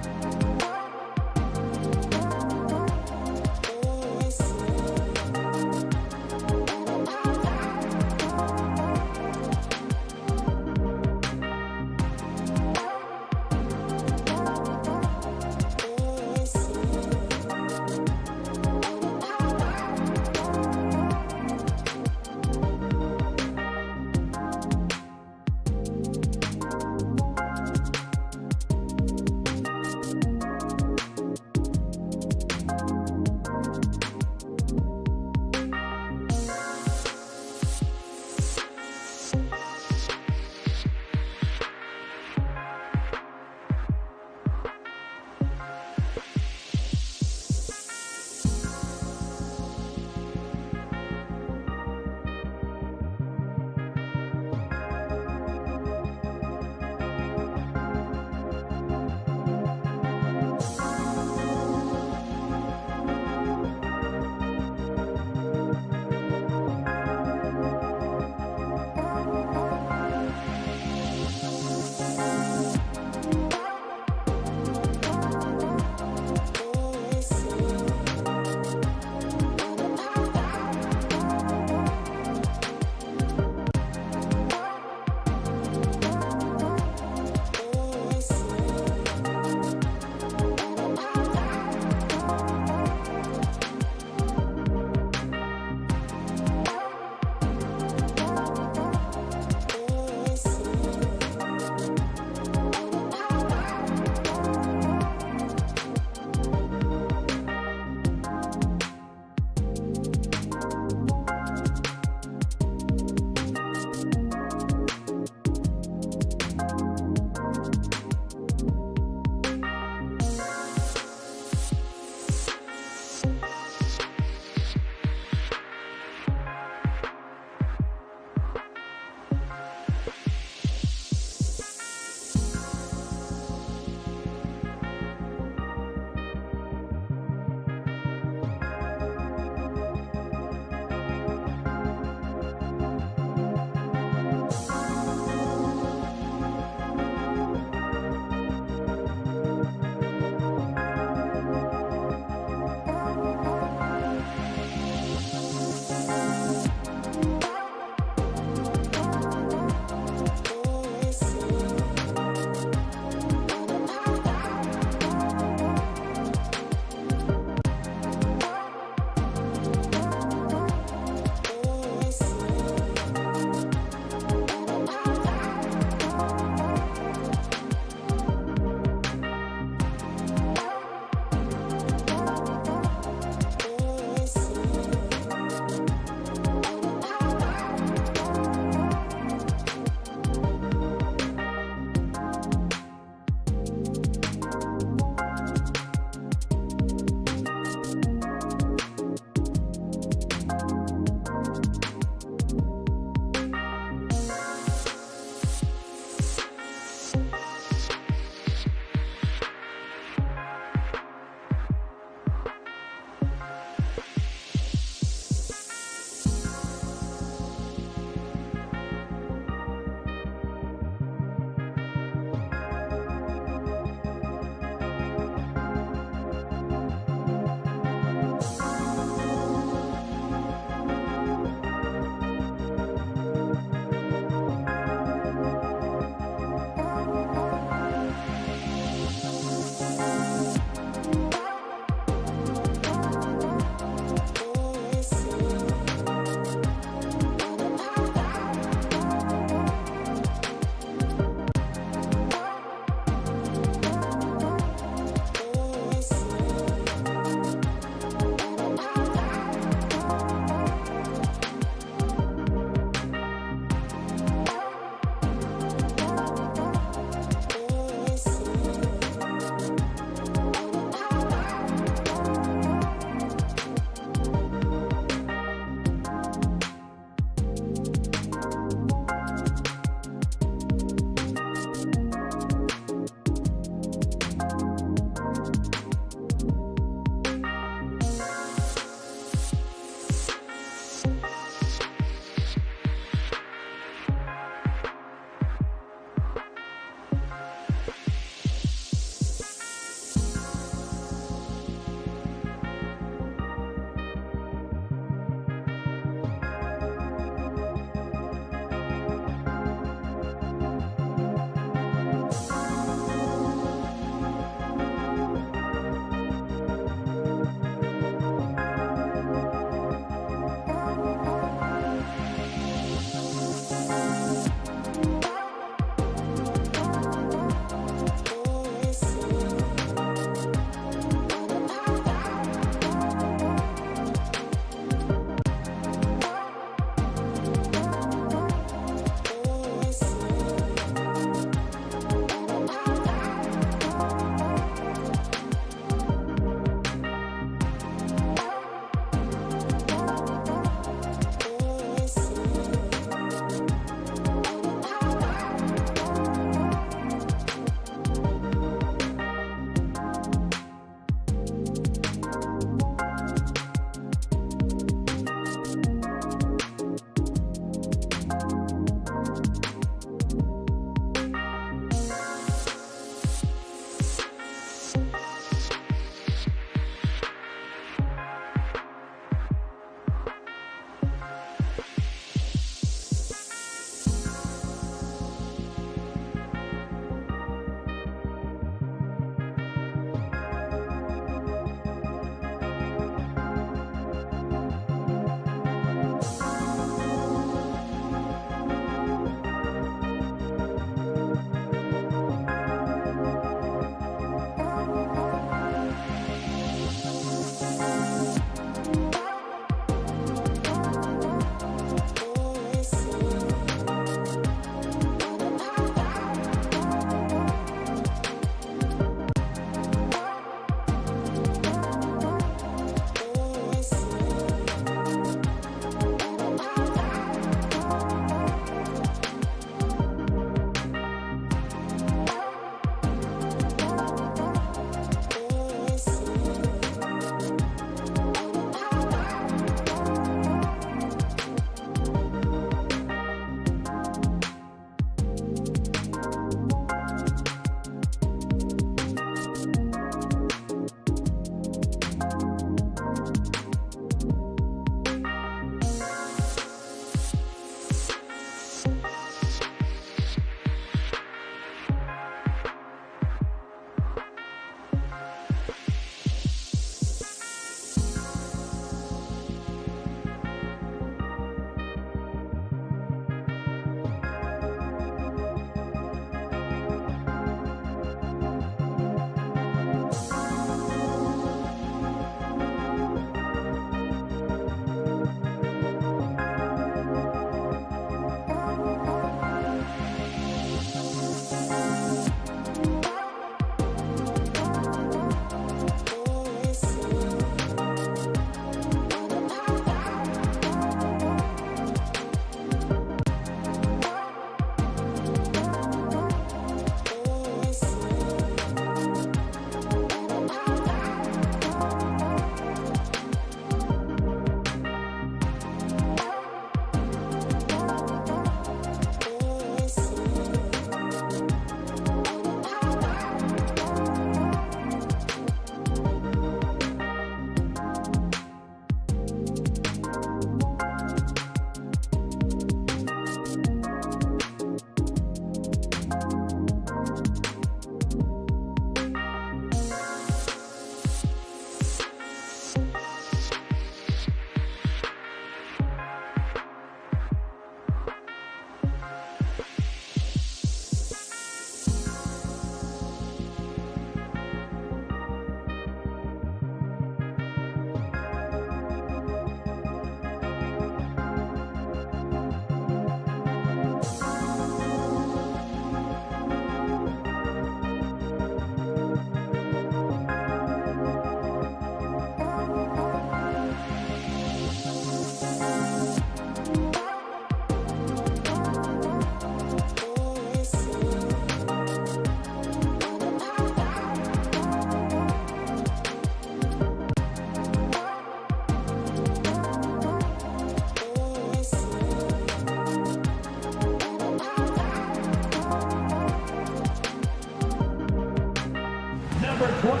number 20.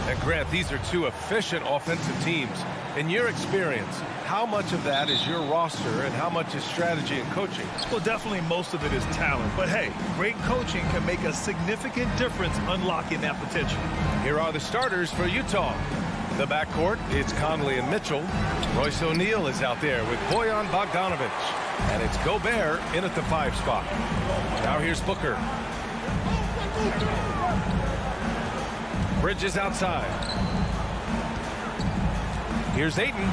And Grant, these are two efficient offensive teams. In your experience, how much of that is your roster and how much is strategy and coaching? Well, definitely most of it is talent. But hey, great coaching can make a significant difference unlocking that potential. Here are the starters for Utah. The backcourt, it's Conley and Mitchell. Royce O'Neal is out there with Bojan Bogdanovic. And it's Gobert in at the 5 spot. Now here's Booker. Bridges outside. Here's Ayton.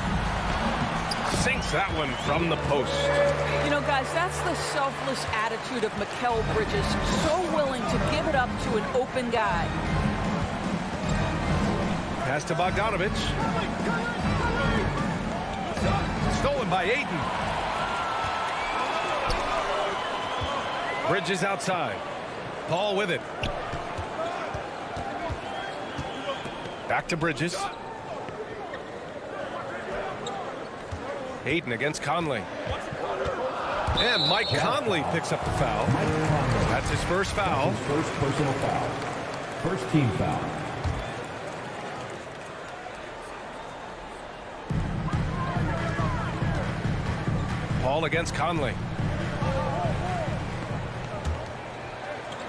Sinks that one from the post. You know, guys, that's the selfless attitude of Mikal Bridges. So willing to give it up to an open guy. Pass to Bogdanovic. Stolen by Ayton. Bridges outside. Paul with it. Back to Bridges. Ayton against Conley. And Mike Conley picks up the foul. That's his first foul. His first personal foul. First team foul. Paul against Conley.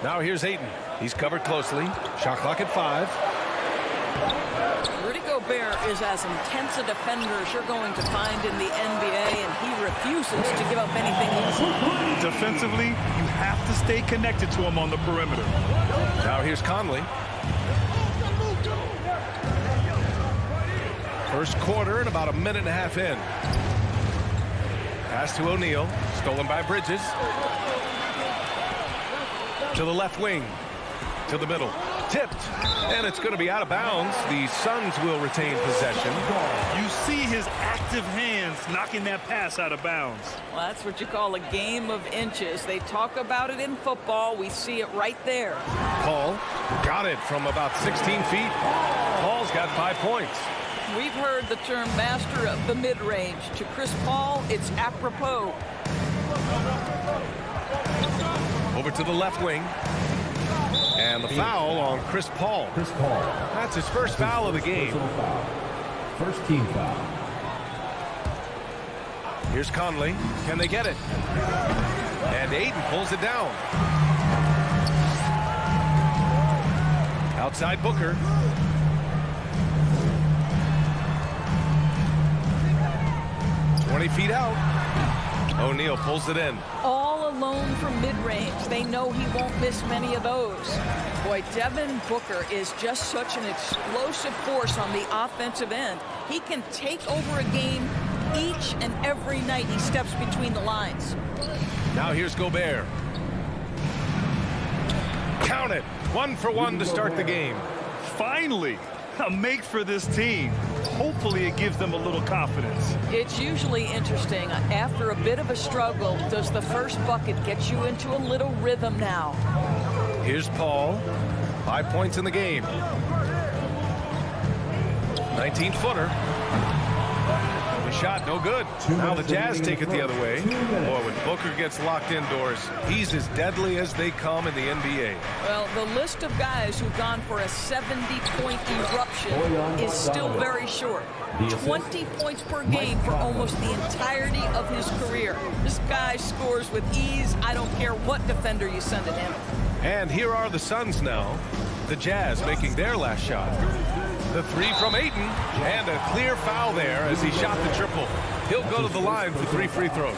Now here's Ayton. He's covered closely. Shot clock at 5. Rudy Gobert is as intense a defender as you're going to find in the NBA, and he refuses to give up anything easy. Defensively, you have to stay connected to him on the perimeter. Now here's Conley. First quarter and about a minute and a half in. Pass to O'Neal. Stolen by Bridges. To the left wing. To the middle. Tipped. And it's going to be out of bounds. The Suns will retain possession. You see his active hands knocking that pass out of bounds. Well, that's what you call a game of inches. They talk about it in football. We see it right there. Paul got it from about 16 feet. Paul's got 5 points. We've heard the term master of the mid-range. To Chris Paul, it's apropos. Over to the left wing. And the foul on Chris Paul. Chris Paul. That's his first foul of the game. Foul. First team foul. Here's Conley. Can they get it? And Ayton pulls it down. Outside Booker. Feet out. O'Neal pulls it in. All alone from mid-range. They know he won't miss many of those. Boy, Devin Booker is just such an explosive force on the offensive end. He can take over a game each and every night he steps between the lines. Now here's Gobert. Count it. 1 for 1 to start the game. Finally, a make for this team. Hopefully it gives them a little confidence. It's usually interesting. After a bit of a struggle, does the first bucket get you into a little rhythm now? Here's Paul. 5 points in the game. 19-footer. The shot no good. Now the Jazz take it the other way. Boy, when Booker gets locked indoors, he's as deadly as they come in the NBA. Well, the list of guys who've gone for a 70-point eruption is still very short. 20 points per game for almost the entirety of his career. This guy scores with ease. I don't care what defender you send at him. And here are the Suns now. The Jazz making their last shot. The 3 from Ayton, and a clear foul there as he shot the triple. He'll go to the line for 3 free throws.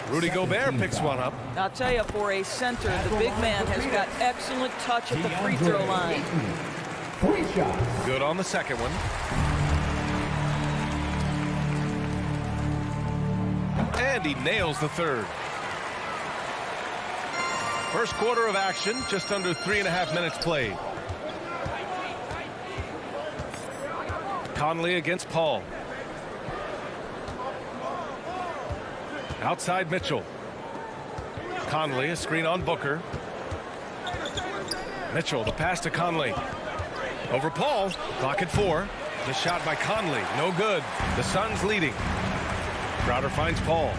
Rudy Gobert picks one up. I'll tell you, for a center, the big man has got excellent touch at the free throw line. 3 shots. Good on the second one. And he nails the third. First quarter of action, just under 3.5 minutes played. Conley against Paul. Outside Mitchell. Conley, a screen on Booker. Mitchell, the pass to Conley. Over Paul, clock at 4. The shot by Conley, no good. The Suns leading. Crowder finds Paul.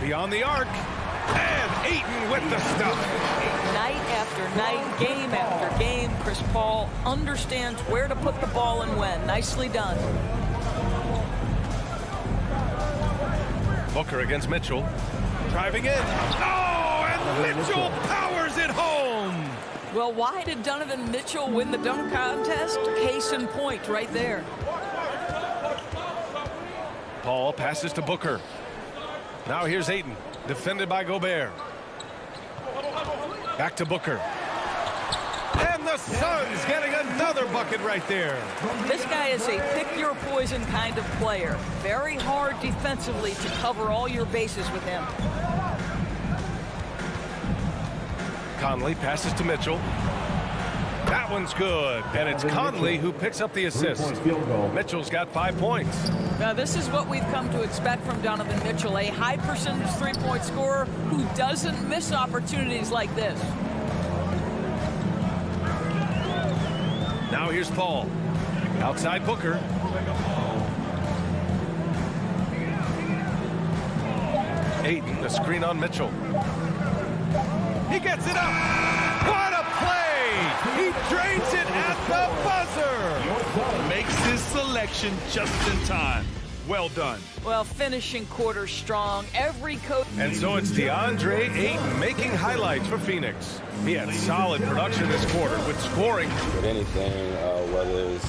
Beyond the arc. And Ayton with the stuff. Night after after night, game after game, Chris Paul understands where to put the ball and when. Nicely done. Booker against Mitchell. Driving in. Oh, and Mitchell powers it home. Well, why did Donovan Mitchell win the dunk contest? Case in point right there. Paul passes to Booker. Now here's Ayton, defended by Gobert. Back to Booker. And the Suns getting another bucket right there. This guy is a pick-your-poison kind of player. Very hard defensively to cover all your bases with him. Conley passes to Mitchell. That one's good. And it's Conley who picks up the assist. Mitchell's got 5 points. Now, this is what we've come to expect from Donovan Mitchell, a high-percentage three-point scorer who doesn't miss opportunities like this. Now here's Paul. Outside Booker. Ayton, the screen on Mitchell. He gets it up. What a play! He drains it at the buzzer. Makes his selection just in time. Well done. Well, finishing quarter strong. Every coach. And so it's DeAndre Ayton making highlights for Phoenix. He had solid production this quarter with scoring. With anything, whether it's...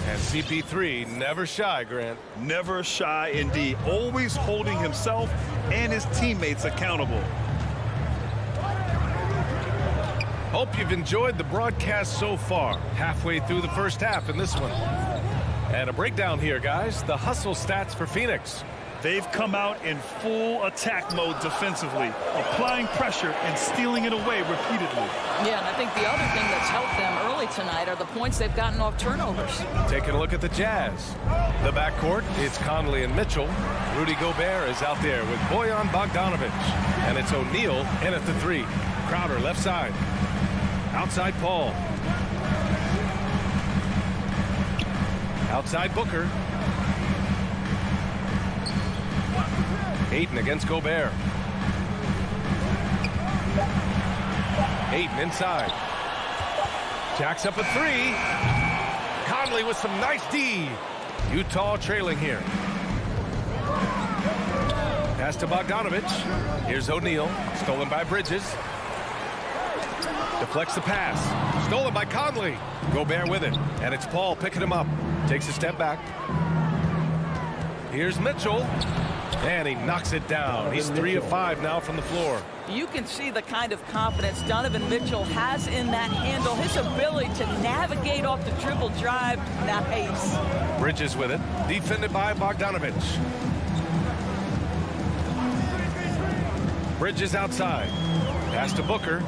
And CP3 never shy, Grant. Never shy indeed. Always holding himself and his teammates accountable. Hope you've enjoyed the broadcast so far. Halfway through the first half in this one. And a breakdown here, guys. The hustle stats for Phoenix. They've come out in full attack mode defensively, applying pressure and stealing it away repeatedly. Yeah, and I think the other thing that's helped them early tonight are the points they've gotten off turnovers. Taking a look at the Jazz. The backcourt, it's Conley and Mitchell. Rudy Gobert is out there with Bojan Bogdanovic. And it's O'Neal in at the 3. Crowder left side. Outside Paul. Outside Booker. Ayton against Gobert. Ayton inside. Jacks up a 3. Conley with some nice D. Utah trailing here. Pass to Bogdanovic. Here's O'Neal. Stolen by Bridges. Deflects the pass. Stolen by Conley. Gobert with it. And it's Paul picking him up. Takes a step back. Here's Mitchell. And he knocks it down. He's 3 of 5 now from the floor. You can see the kind of confidence Donovan Mitchell has in that handle. His ability to navigate off the dribble drive. Nice. Bridges with it. Defended by Bogdanovic. Bridges outside. Pass to Booker.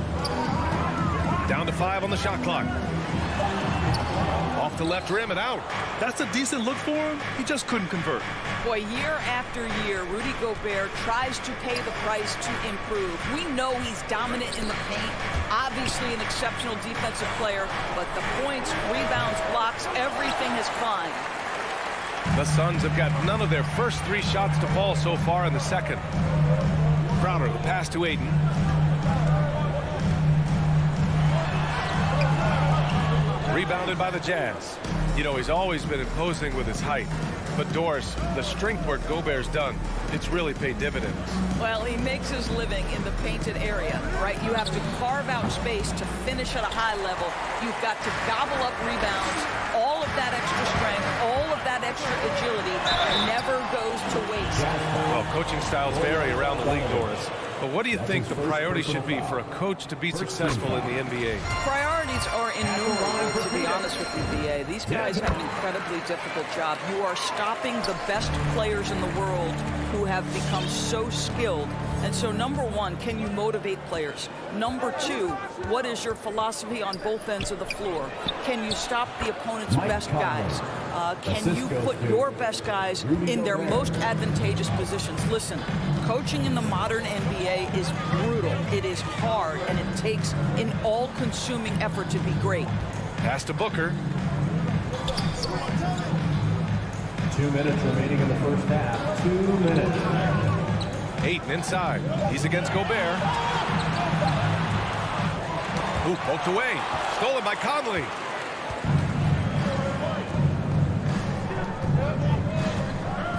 Down to 5 on the shot clock. Off the left rim and out. That's a decent look for him. He just couldn't convert. Boy, year after year, Rudy Gobert tries to pay the price to improve. We know he's dominant in the paint, obviously an exceptional defensive player, but the points, rebounds, blocks, everything has climbed. The Suns have got none of their first 3 shots to fall so far in the second. Crowder, the pass to Ayton. Rebounded by the Jazz. You know, he's always been imposing with his height. But Doris, the strength work Gobert's done, it's really paid dividends. Well, he makes his living in the painted area, right? You have to carve out space to finish at a high level. You've got to gobble up rebounds. All of that extra strength, all of that extra agility never goes to waste. Well, coaching styles vary around the league, Doris. But what do you think the priority should be for a coach to be successful in the NBA? Priorities are innumerable, to be honest with you, BA. These guys have an incredibly difficult job. You are stopping the best players in the world who have become so skilled. And so, number 1, can you motivate players? Number 2, what is your philosophy on both ends of the floor? Can you stop the opponent's best guys? Can you put your best guys in their most advantageous positions? Listen, coaching in the modern NBA is brutal. It is hard, and it takes an all-consuming effort to be great. Pass to Booker. 2 minutes remaining in the first half. 2 minutes. Ayton inside. He's against Gobert. Ooh, poked away. Stolen by Conley.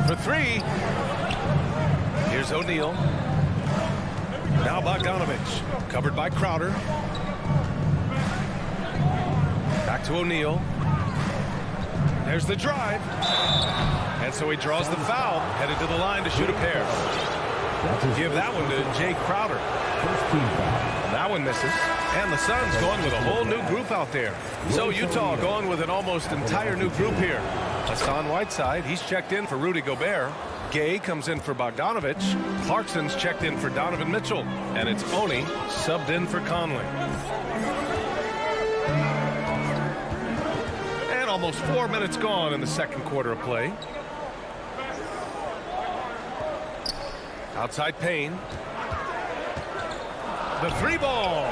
For three. Here's O'Neal. Now Bogdanovich. Covered by Crowder. Back to O'Neal. There's the drive. And so he draws the foul. Headed to the line to shoot a pair. Give that one to Jay Crowder. That one misses. And the Suns going with a whole new group out there. So Utah going with an almost entire new group here. Hassan Whiteside, he's checked in for Rudy Gobert. Gay comes in for Bogdanovich. Clarkson's checked in for Donovan Mitchell. And it's Oni subbed in for Conley. And almost 4 minutes gone in the second quarter of play. Outside Payne. The three ball.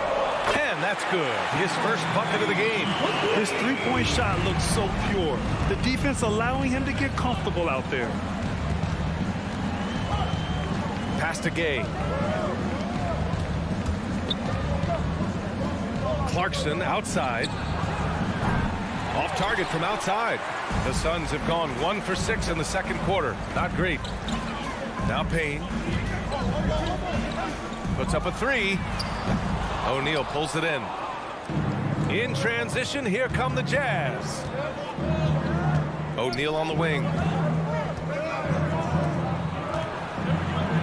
And that's good. His first bucket of the game. His three-point shot looks so pure. The defense allowing him to get comfortable out there. Pass to Gay. Clarkson outside. Off target from outside. The Suns have gone 1 for 6 in the second quarter. Not great. Now Payne. Puts up a three. O'Neal pulls it in. In transition, here come the Jazz. O'Neal on the wing.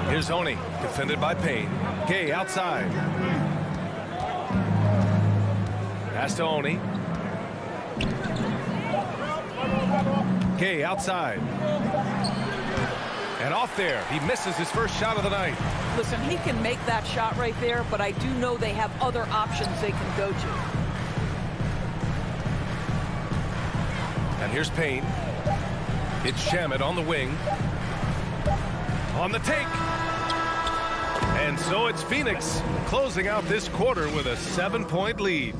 Here's Oni, defended by Payne. Gay outside. Pass to Oni. Gay outside. And off there, he misses his first shot of the night. Listen, he can make that shot right there, but I do know they have other options they can go to. And here's Payne. It's Shamet on the wing. On the take. And so it's Phoenix closing out this quarter with a 7-point lead.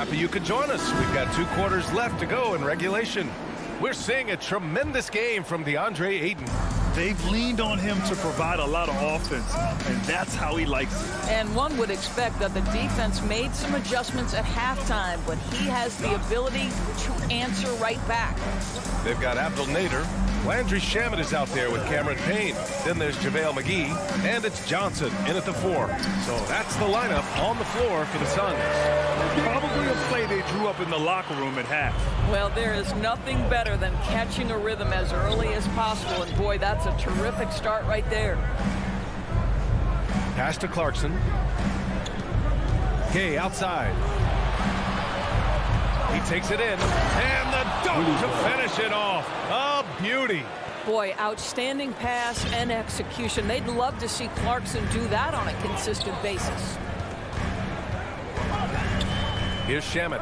Happy you could join us. We've got 2 quarters left to go in regulation. We're seeing a tremendous game from DeAndre Ayton. They've leaned on him to provide a lot of offense, and that's how he likes it. And one would expect that the defense made some adjustments at halftime, but he has the ability to answer right back. They've got Abdel Nader. Landry Shamet is out there with Cameron Payne. Then there's JaVale McGee, and it's Johnson in at the 4. So that's the lineup on the floor for the Suns. Probably a play they drew up in the locker room at half. Well, there is nothing better than catching a rhythm as early as possible, and boy, that's a terrific start right there. Pass to Clarkson. Gay outside. He takes it in, and the dunk to finish it off. A beauty. Boy, outstanding pass and execution. They'd love to see Clarkson do that on a consistent basis. Here's Shamet.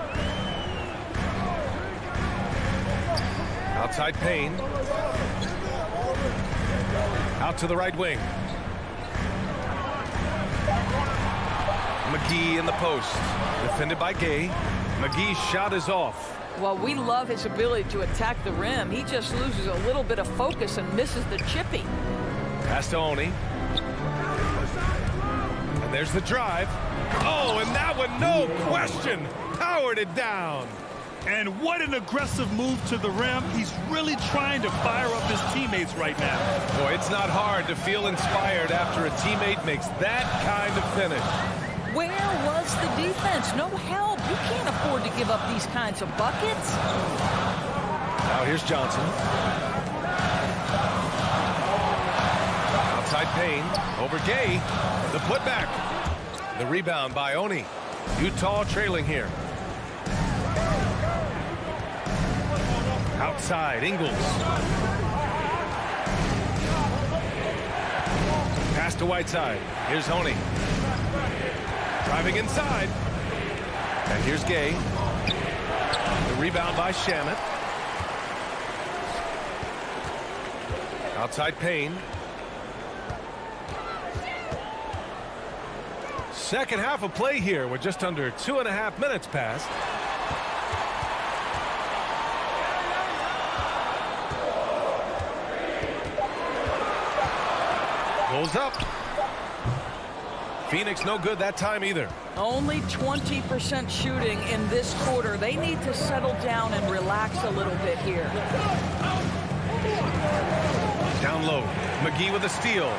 Outside Payne. Out to the right wing. McGee in the post. Defended by Gay. McGee's shot is off. Well, we love his ability to attack the rim. He just loses a little bit of focus and misses the chippy. Pass to Oni. And there's the drive. Oh, and that one, no question, powered it down. And what an aggressive move to the rim. He's really trying to fire up his teammates right now. Boy, it's not hard to feel inspired after a teammate makes that kind of finish. Where was the defense? No help. You can't afford to give up these kinds of buckets. Now here's Johnson. Outside Payne. Over Gay. The putback. The rebound by Oni. Utah trailing here. Outside, Ingles. Pass to Whiteside. Here's Oni. Driving inside. And here's Gay. The rebound by Shamet. Outside Payne. Second half of play here with just under 2.5 minutes passed. Pulls up. Phoenix no good that time either. Only 20% shooting in this quarter. They need to settle down and relax a little bit here. Down low. McGee with a steal.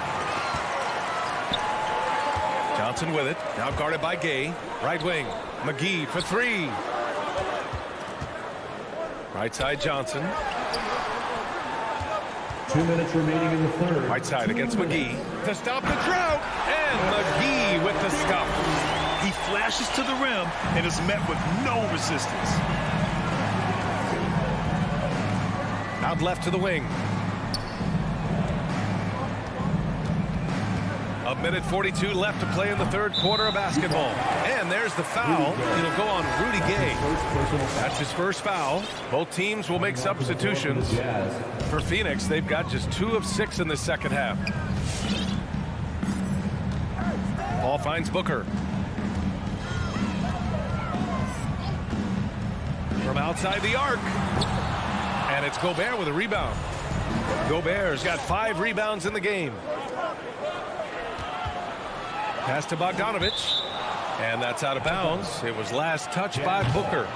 Johnson with it. Now guarded by Gay. Right wing. McGee for three. Right side Johnson. 2 minutes remaining in the third. Right side against McGee to stop the drought. And McGee with the stuff. He flashes to the rim and is met with no resistance. Out left to the wing. A minute 42 left to play in the third quarter of basketball. And there's the foul. It'll go on Rudy Gay. That's his first foul. Both teams will make substitutions. For Phoenix, they've got just 2 of 6 in the second half. Paul finds Booker. From outside the arc. And it's Gobert with a rebound. Gobert's got 5 rebounds in the game. Pass to Bogdanovich. And that's out of bounds. It was last touched by Booker.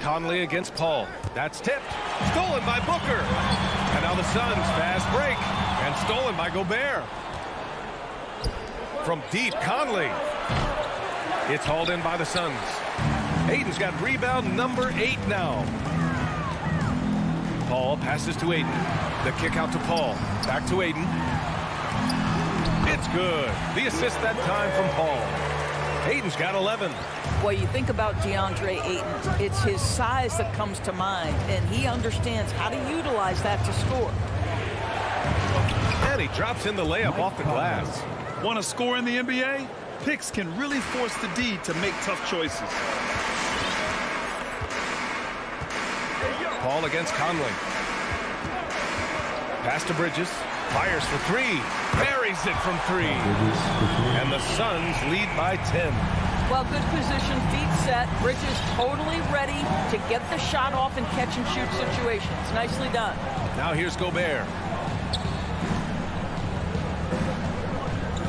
Conley against Paul. That's tipped. Stolen by Booker. And now the Suns fast break. And stolen by Gobert. From deep, Conley. It's hauled in by the Suns. Ayton's got rebound number 8 now. Paul passes to Ayton. The kick out to Paul. Back to Ayton. It's good. The assist that time from Paul. Ayton's got 11. Well, you think about DeAndre Ayton. It's his size that comes to mind, and he understands how to utilize that to score. And he drops in the layup off the glass. Want to score in the NBA? Picks can really force the D to make tough choices. Paul against Conley. Pass to Bridges. Fires for 3. Buries it from 3. And the Suns lead by 10. Well, good position, feet set. Bridges totally ready to get the shot off in catch-and-shoot situations. Nicely done. Now here's Gobert.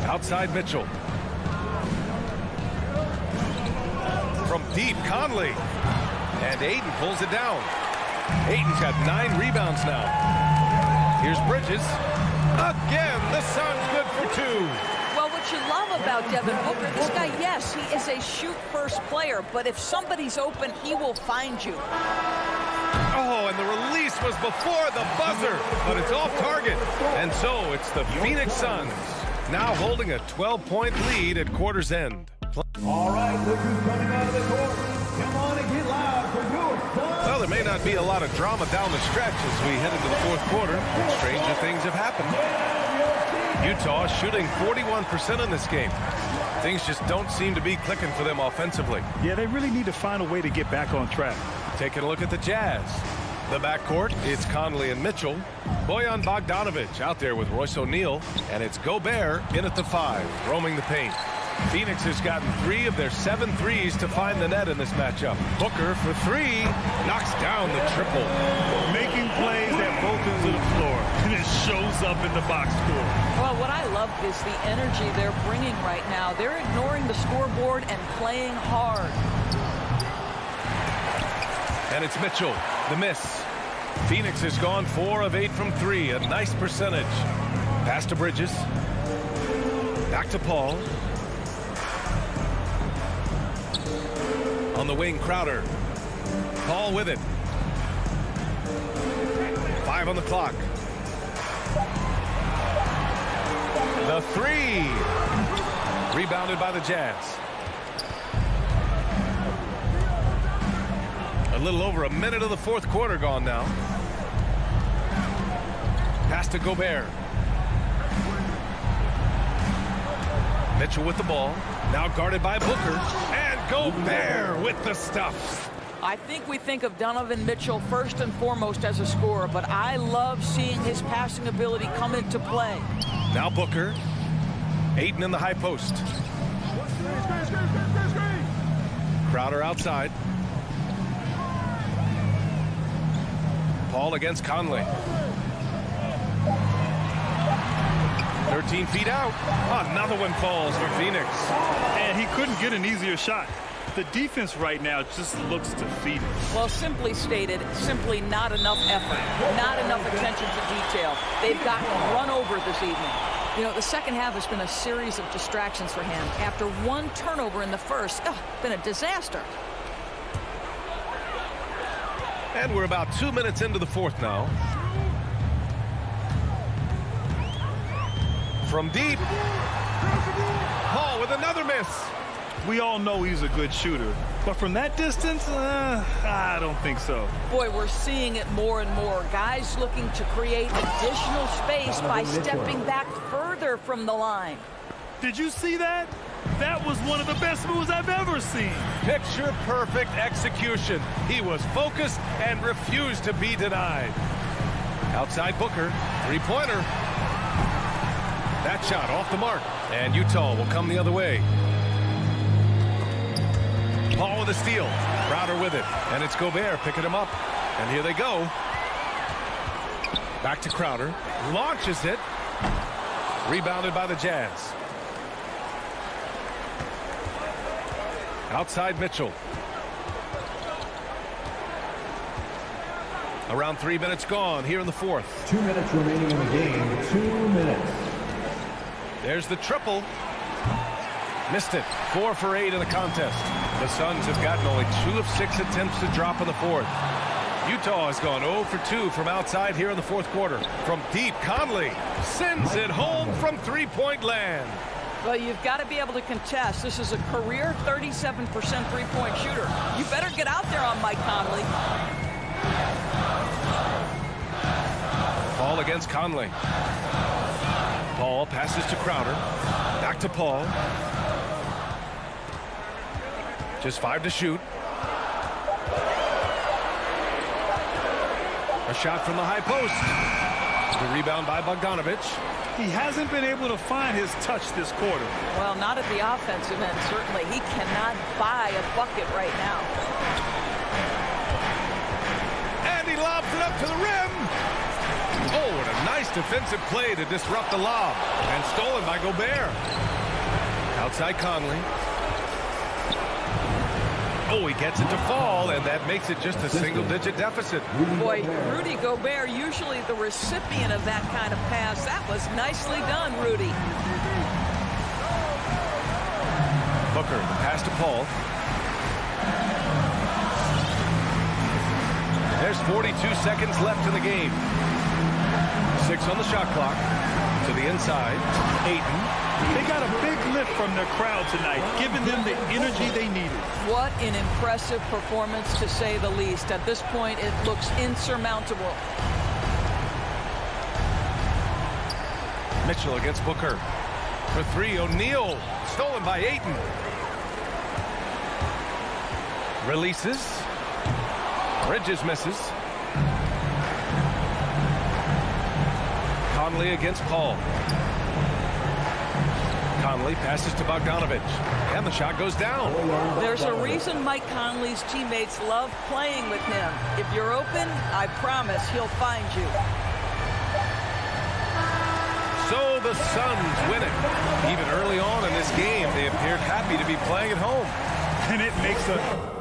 Outside Mitchell. From deep, Conley. And Ayton pulls it down. Ayton's got 9 rebounds now. Here's Bridges. Again, the Suns good for 2. Well, what you love about Devin Booker, this guy, yes, he is a shoot-first player, but if somebody's open, he will find you. Oh, and the release was before the buzzer, but it's off target. And so it's the Phoenix Suns now holding a 12-point lead at quarter's end. All right, look who's coming out of the court. Come on and get loud for your Suns. Well, there may not be a lot of drama down the stretch as we head into the fourth quarter. Stranger things have happened. Utah shooting 41% in this game. Things just don't seem to be clicking for them offensively. Yeah, they really need to find a way to get back on track. Taking a look at the Jazz. The backcourt, it's Conley and Mitchell. Bojan Bogdanovich out there with Royce O'Neal. And it's Gobert in at the 5, roaming the paint. Phoenix has gotten 3 of their 7 threes to find the net in this matchup. Booker for 3, knocks down the triple. Making plays at both ends of the floor, and it shows up in the box score. Well, what I love is the energy they're bringing right now. They're ignoring the scoreboard and playing hard. And it's Mitchell, the miss. Phoenix has gone 4 of 8 from 3, a nice percentage. Pass to Bridges. Back to Paul. On the wing, Crowder. Paul with it. 5 on the clock. The 3. Rebounded by the Jazz. A little over a minute of the fourth quarter gone now. Pass to Gobert. Mitchell with the ball. Now guarded by Booker. And Gobert with the stuff. I think we think of Donovan Mitchell first and foremost as a scorer, but I love seeing his passing ability come into play. Now Booker. Ayton in the high post. Crowder outside. Paul against Conley. 13 feet out. Another one falls for Phoenix. And he couldn't get an easier shot. The defense right now just looks defeated. Well, simply stated, simply not enough effort, not enough attention to detail. They've gotten run over this evening. You know, the second half has been a series of distractions for him. After one turnover in the first, been a disaster. And we're about 2 minutes into the fourth now. From deep. Paul with another miss. We all know he's a good shooter, but from that distance, I don't think so. Boy, we're seeing it more and more. Guys looking to create additional space by stepping back further from the line. Did you see that? That was one of the best moves I've ever seen. Picture perfect execution. He was focused and refused to be denied. Outside Booker, three-pointer. That shot off the mark, and Utah will come the other way. Paul with a steal. Crowder with it. And it's Gobert picking him up. And here they go. Back to Crowder. Launches it. Rebounded by the Jazz. Outside Mitchell. Around 3 minutes gone here in the fourth. 2 minutes remaining in the game. 2 minutes. There's the triple. Missed it. 4 for 8 in the contest. The Suns have gotten only 2 of 6 attempts to drop in the fourth. Utah has gone 0 for 2 from outside here in the fourth quarter. From deep, Conley sends it home from three-point land. Well, you've got to be able to contest. This is a career 37% three-point shooter. You better get out there on Mike Conley. Paul against Conley. Paul passes to Crowder. Back to Paul. Just 5 to shoot. A shot from the high post. The rebound by Bogdanović. He hasn't been able to find his touch this quarter. Well, not at the offensive end, certainly. He cannot buy a bucket right now. And he lobs it up to the rim. Oh, what a nice defensive play to disrupt the lob. And stolen by Gobert. Outside Conley. Oh, he gets it to fall, and that makes it just a single-digit deficit. Boy, Rudy Gobert, usually the recipient of that kind of pass. That was nicely done, Rudy. Booker, the pass to Paul. There's 42 seconds left in the game. 6 on the shot clock. To the inside. Ayton. They got a big lift from their crowd tonight, giving them the energy they needed. What an impressive performance, to say the least. At this point, it looks insurmountable. Mitchell against Booker. For 3, O'Neal. Stolen by Ayton. Releases. Bridges misses. Conley against Paul. Conley passes to Bogdanović. And the shot goes down. There's a reason Mike Conley's teammates love playing with him. If you're open, I promise he'll find you. So the Suns win it. Even early on in this game, they appeared happy to be playing at home. And it makes a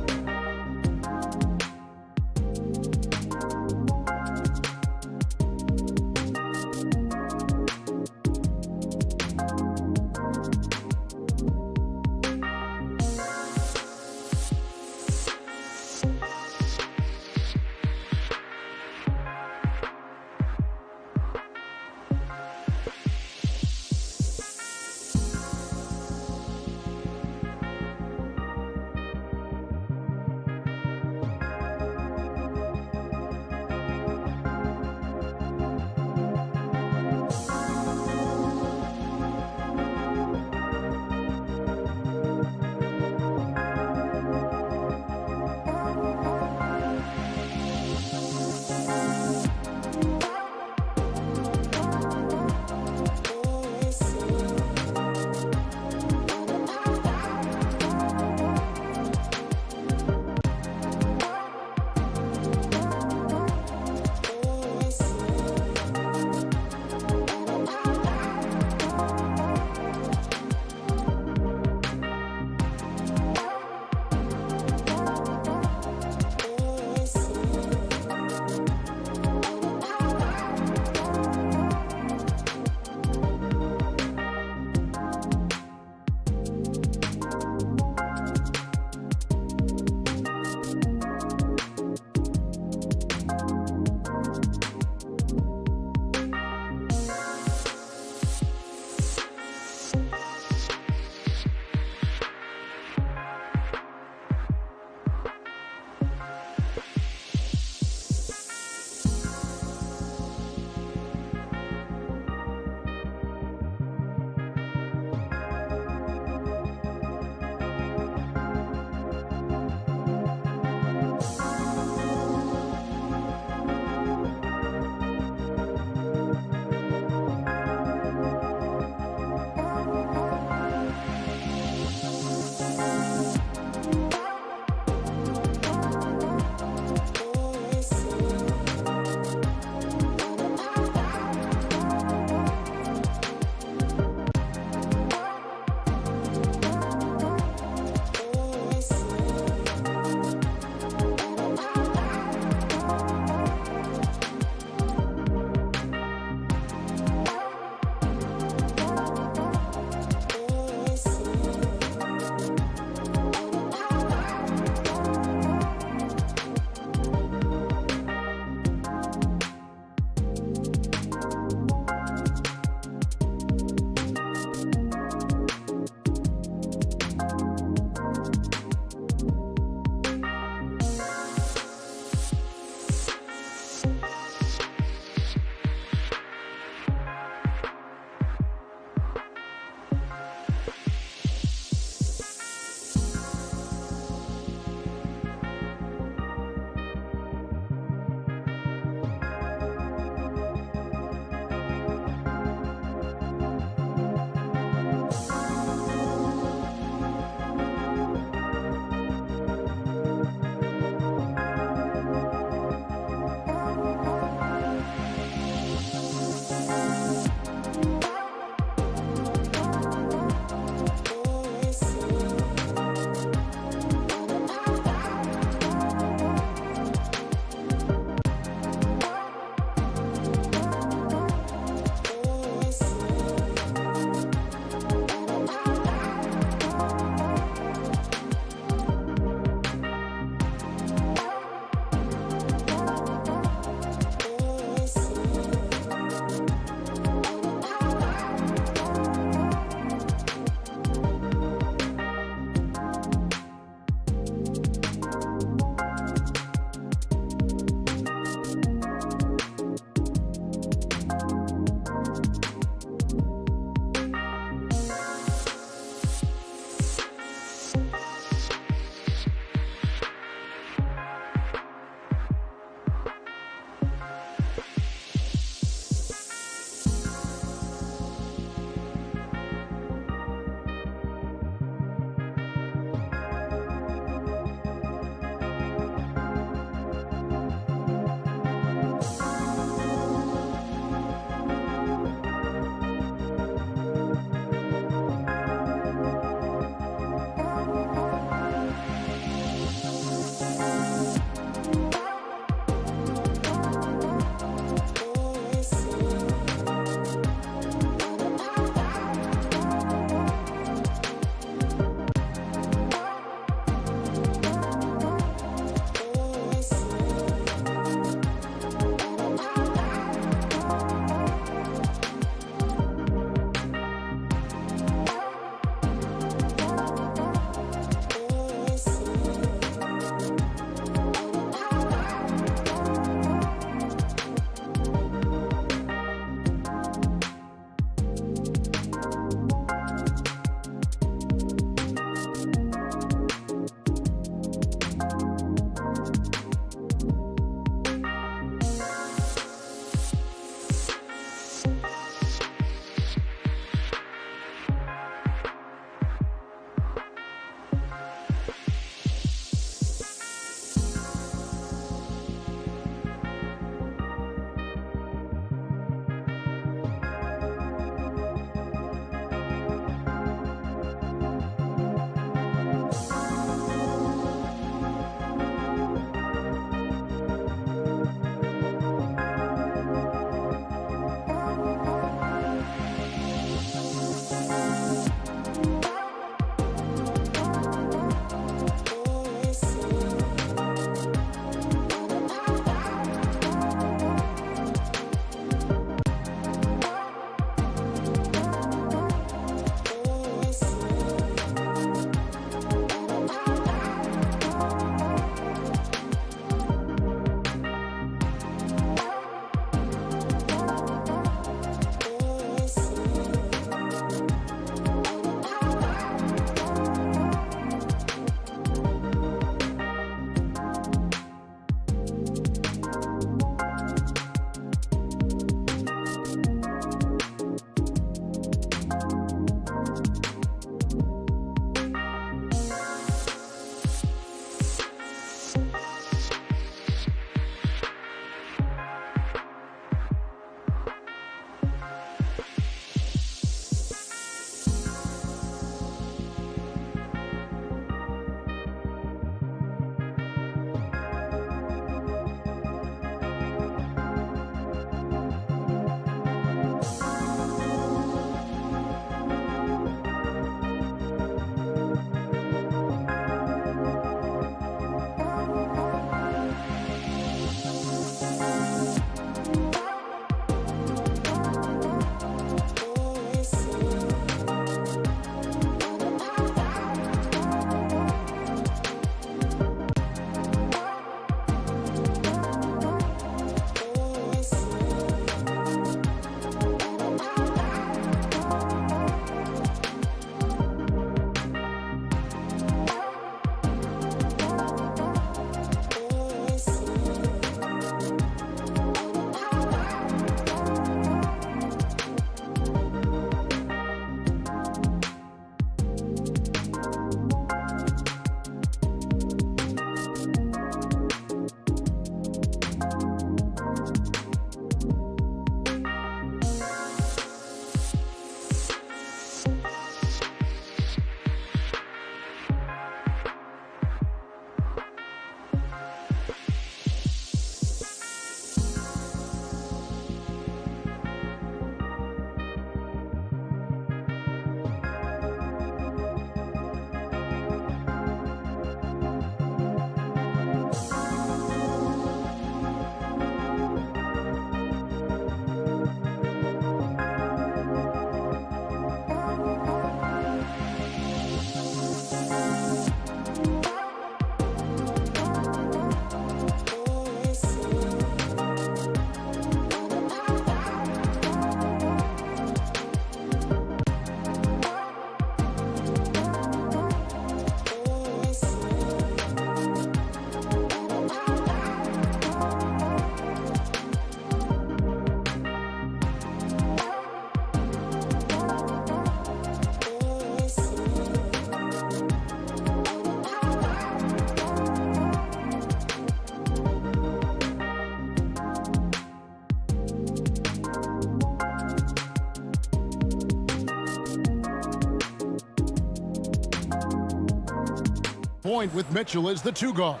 Point with Mitchell as the 2 guard.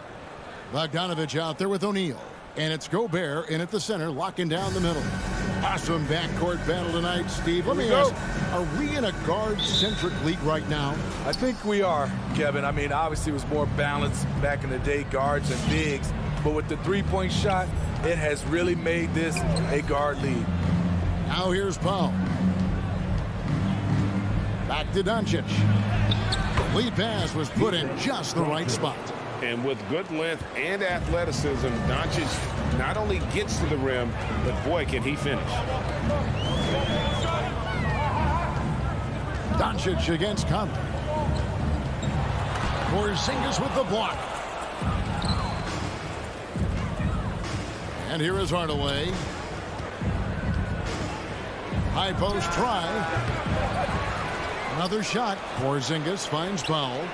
Bogdanovich out there with O'Neal. And it's Gobert in at the center, locking down the middle. Awesome backcourt battle tonight, Steve. Let me ask, are we in a guard-centric league right now? I think we are, Kevin. I mean, obviously it was more balanced back in the day, guards and bigs. But with the three-point shot, it has really made this a guard league. Now here's Powell. Back to Doncic. The lead pass was put in just the right spot. And with good length and athleticism, Doncic not only gets to the rim, but boy, can he finish. Doncic against Conley. Porzingis with the block. And here is Hardaway. High post try. Another shot. Porzingis finds Powell.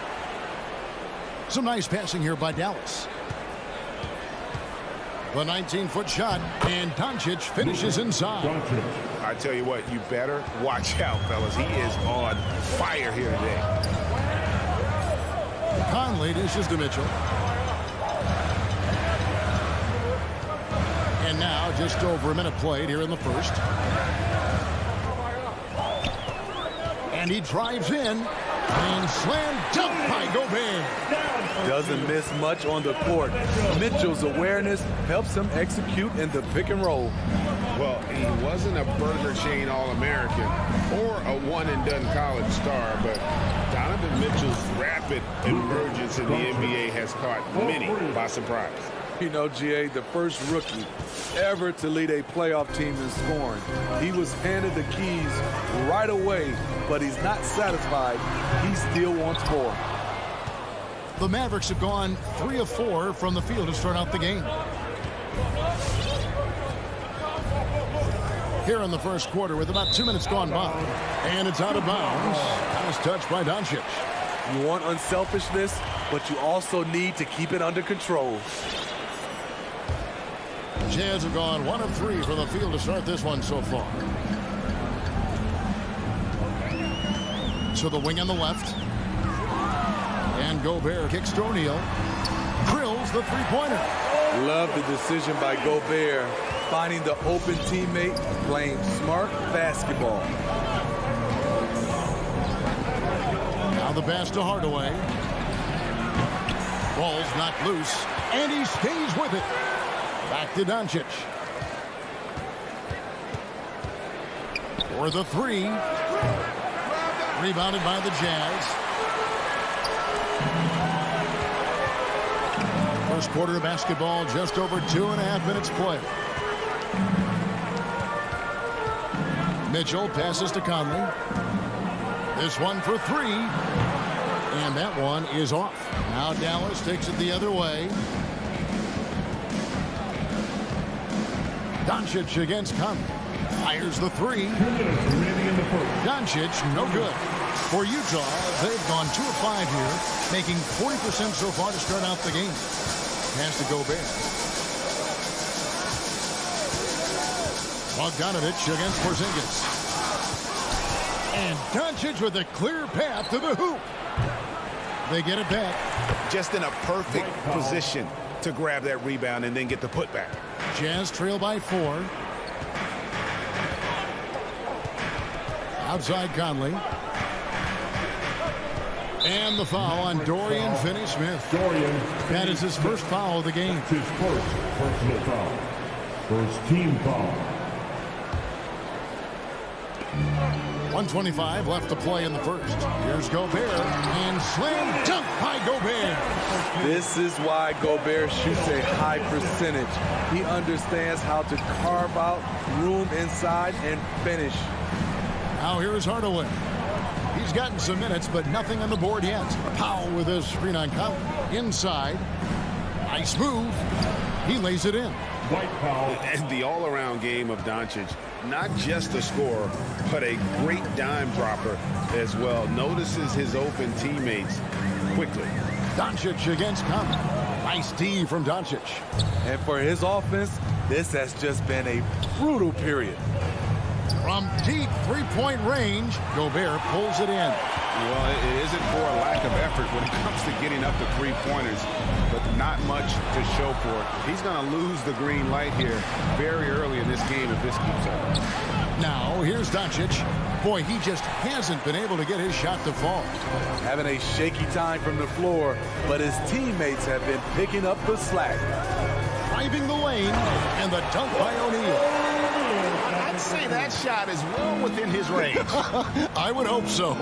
Some nice passing here by Dallas. The 19-foot shot, and Doncic finishes inside. I tell you what, you better watch out, fellas. He is on fire here today. Conley dishes to Mitchell. And now just over a minute played here in the first. And he drives in. And slam dunk by Gobert. Doesn't miss much on the court. Mitchell's awareness helps him execute in the pick and roll. Well, he wasn't a Burger Chain All-American or a one-and-done college star, but Donovan Mitchell's rapid emergence in the NBA has caught many by surprise. You know, GA, the first rookie ever to lead a playoff team in scoring. He was handed the keys right away, but he's not satisfied. He still wants more. The Mavericks have gone 3 of 4 from the field to start out the game. Here in the first quarter with about 2 minutes gone by. And it's out of bounds. Nice touch by Doncic. You want unselfishness, but you also need to keep it under control. Jazz have gone 1 of 3 from the field to start this one so far. So the wing on the left. And Gobert kicks to O'Neal. Drills the three-pointer. Love the decision by Gobert. Finding the open teammate, playing smart basketball. Now the pass to Hardaway. Ball's knocked loose. And he stays with it. Back to Doncic. For the 3. Rebounded by the Jazz. First quarter of basketball, just over 2.5 minutes played. Mitchell passes to Conley. This one for 3. And that one is off. Now Dallas takes it the other way. Doncic against Conley. Fires the 3. Doncic, no good. For Utah, they've gone 2 of 5 here, making 40% so far to start out the game. Pass to Gobert. Bogdanovich against Porzingis. And Doncic with a clear path to the hoop. They get it back. Just in a perfect position to grab that rebound and then get the putback. Jazz trail by 4. Outside Conley. And the foul on Dorian Finney-Smith. That is his first foul of the game. His first personal foul. First team foul. 1:25 left to play in the first. Here's Gobert. And slam dunk by Gobert. This is why Gobert shoots a high percentage. He understands how to carve out room inside and finish. Now here is Hardaway. He's gotten some minutes, but nothing on the board yet. Powell with his screen on Conley. Inside. Nice move. He lays it in. White foul. And the all-around game of Doncic, not just a scorer, but a great dime dropper as well. Notices his open teammates quickly. Doncic against Conley. Nice D from Doncic. And for his offense, this has just been a brutal period. From deep three-point range, Gobert pulls it in. Well, it isn't for a lack of effort when it comes to getting up to three-pointers, but not much to show for it. He's going to lose the green light here very early in this game if this keeps up. Now, here's Doncic. Boy, he just hasn't been able to get his shot to fall. Having a shaky time from the floor, but his teammates have been picking up the slack. Driving the lane, and the dunk by O'Neal. I'd say that shot is well within his range. I would hope so.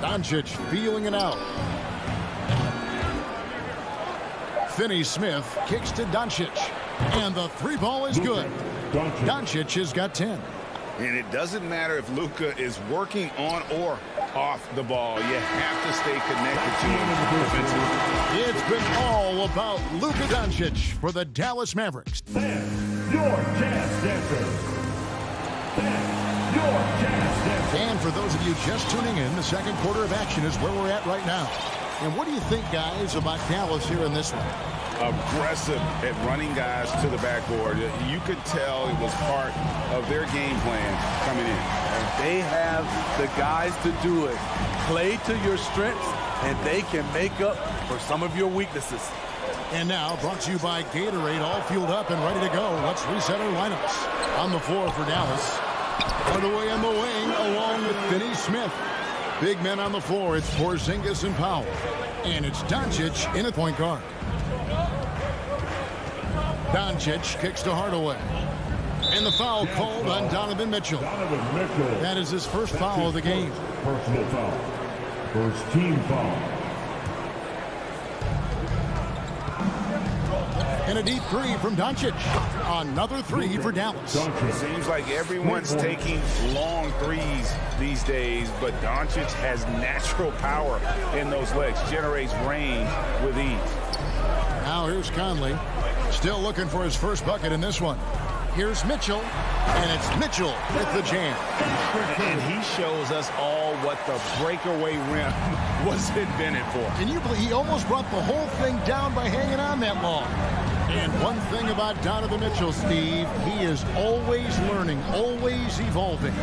Doncic feeling it out. Finney-Smith kicks to Doncic. And the three ball is good. Doncic has got 10. And it doesn't matter if Luka is working on or off the ball. You have to stay connected to him defensively. It's been all about Luka Doncic for the Dallas Mavericks. Then, your Jazz Dancer. Then, your Jazz Dancer. And for those of you just tuning in, the second quarter of action is where we're at right now. And what do you think, guys, about Dallas here in this one? Aggressive at running guys to the backboard. You could tell it was part of their game plan coming in. And they have the guys to do it. Play to your strengths, and they can make up for some of your weaknesses. And now, brought to you by Gatorade, all fueled up and ready to go. Let's reset our lineups. On the floor for Dallas. Hardaway in the wing, along with Finney-Smith. Big men on the floor, it's Porzingis and Powell. And it's Doncic in at point guard. Doncic kicks to Hardaway. And the foul called on Donovan Mitchell. That is his first foul of the game. Personal foul. First team foul. And a deep three from Doncic. Another three for Dallas. It seems like everyone's taking long threes these days, but Doncic has natural power in those legs, generates range with ease. Now here's Conley. Still looking for his first bucket in this one. Here's Mitchell, and it's Mitchell with the jam. And he shows us all what the breakaway rim was invented for. Can you believe he almost brought the whole thing down by hanging on that long? And one thing about Donovan Mitchell, Steve, he is always learning, always evolving.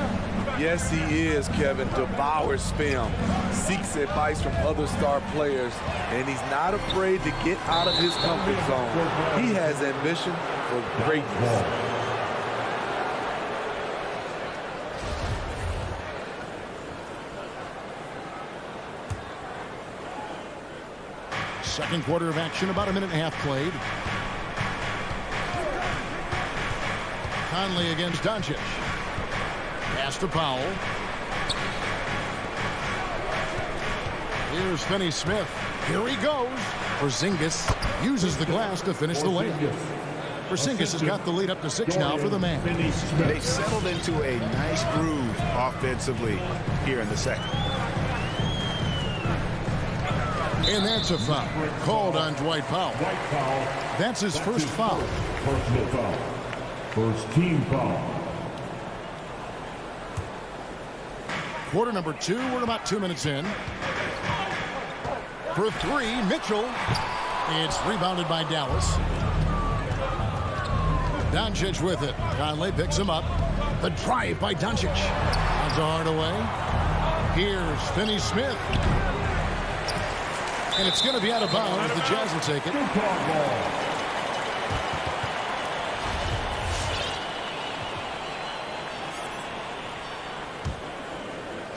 Yes, he is, Kevin. Devours film, seeks advice from other star players, and he's not afraid to get out of his comfort zone. He has ambition for greatness. Second quarter of action, about a minute and a half played. Conley against Doncic. Pass to Powell. Here's Finney-Smith. Here he goes. Porzingis uses the glass to finish the layup. Porzingis has got the lead up to 6 now for the man. They've settled into a nice groove offensively here in the second. And that's a foul called on Dwight Powell. That's his first foul. Personal foul. First team foul. Quarter number 2, we're about 2 minutes in. For three, Mitchell. It's rebounded by Dallas. Doncic with it. Conley picks him up. The drive by Doncic. On to Hardaway. Here's Finney-Smith. And it's going to be out of bounds. The Jazz will take it.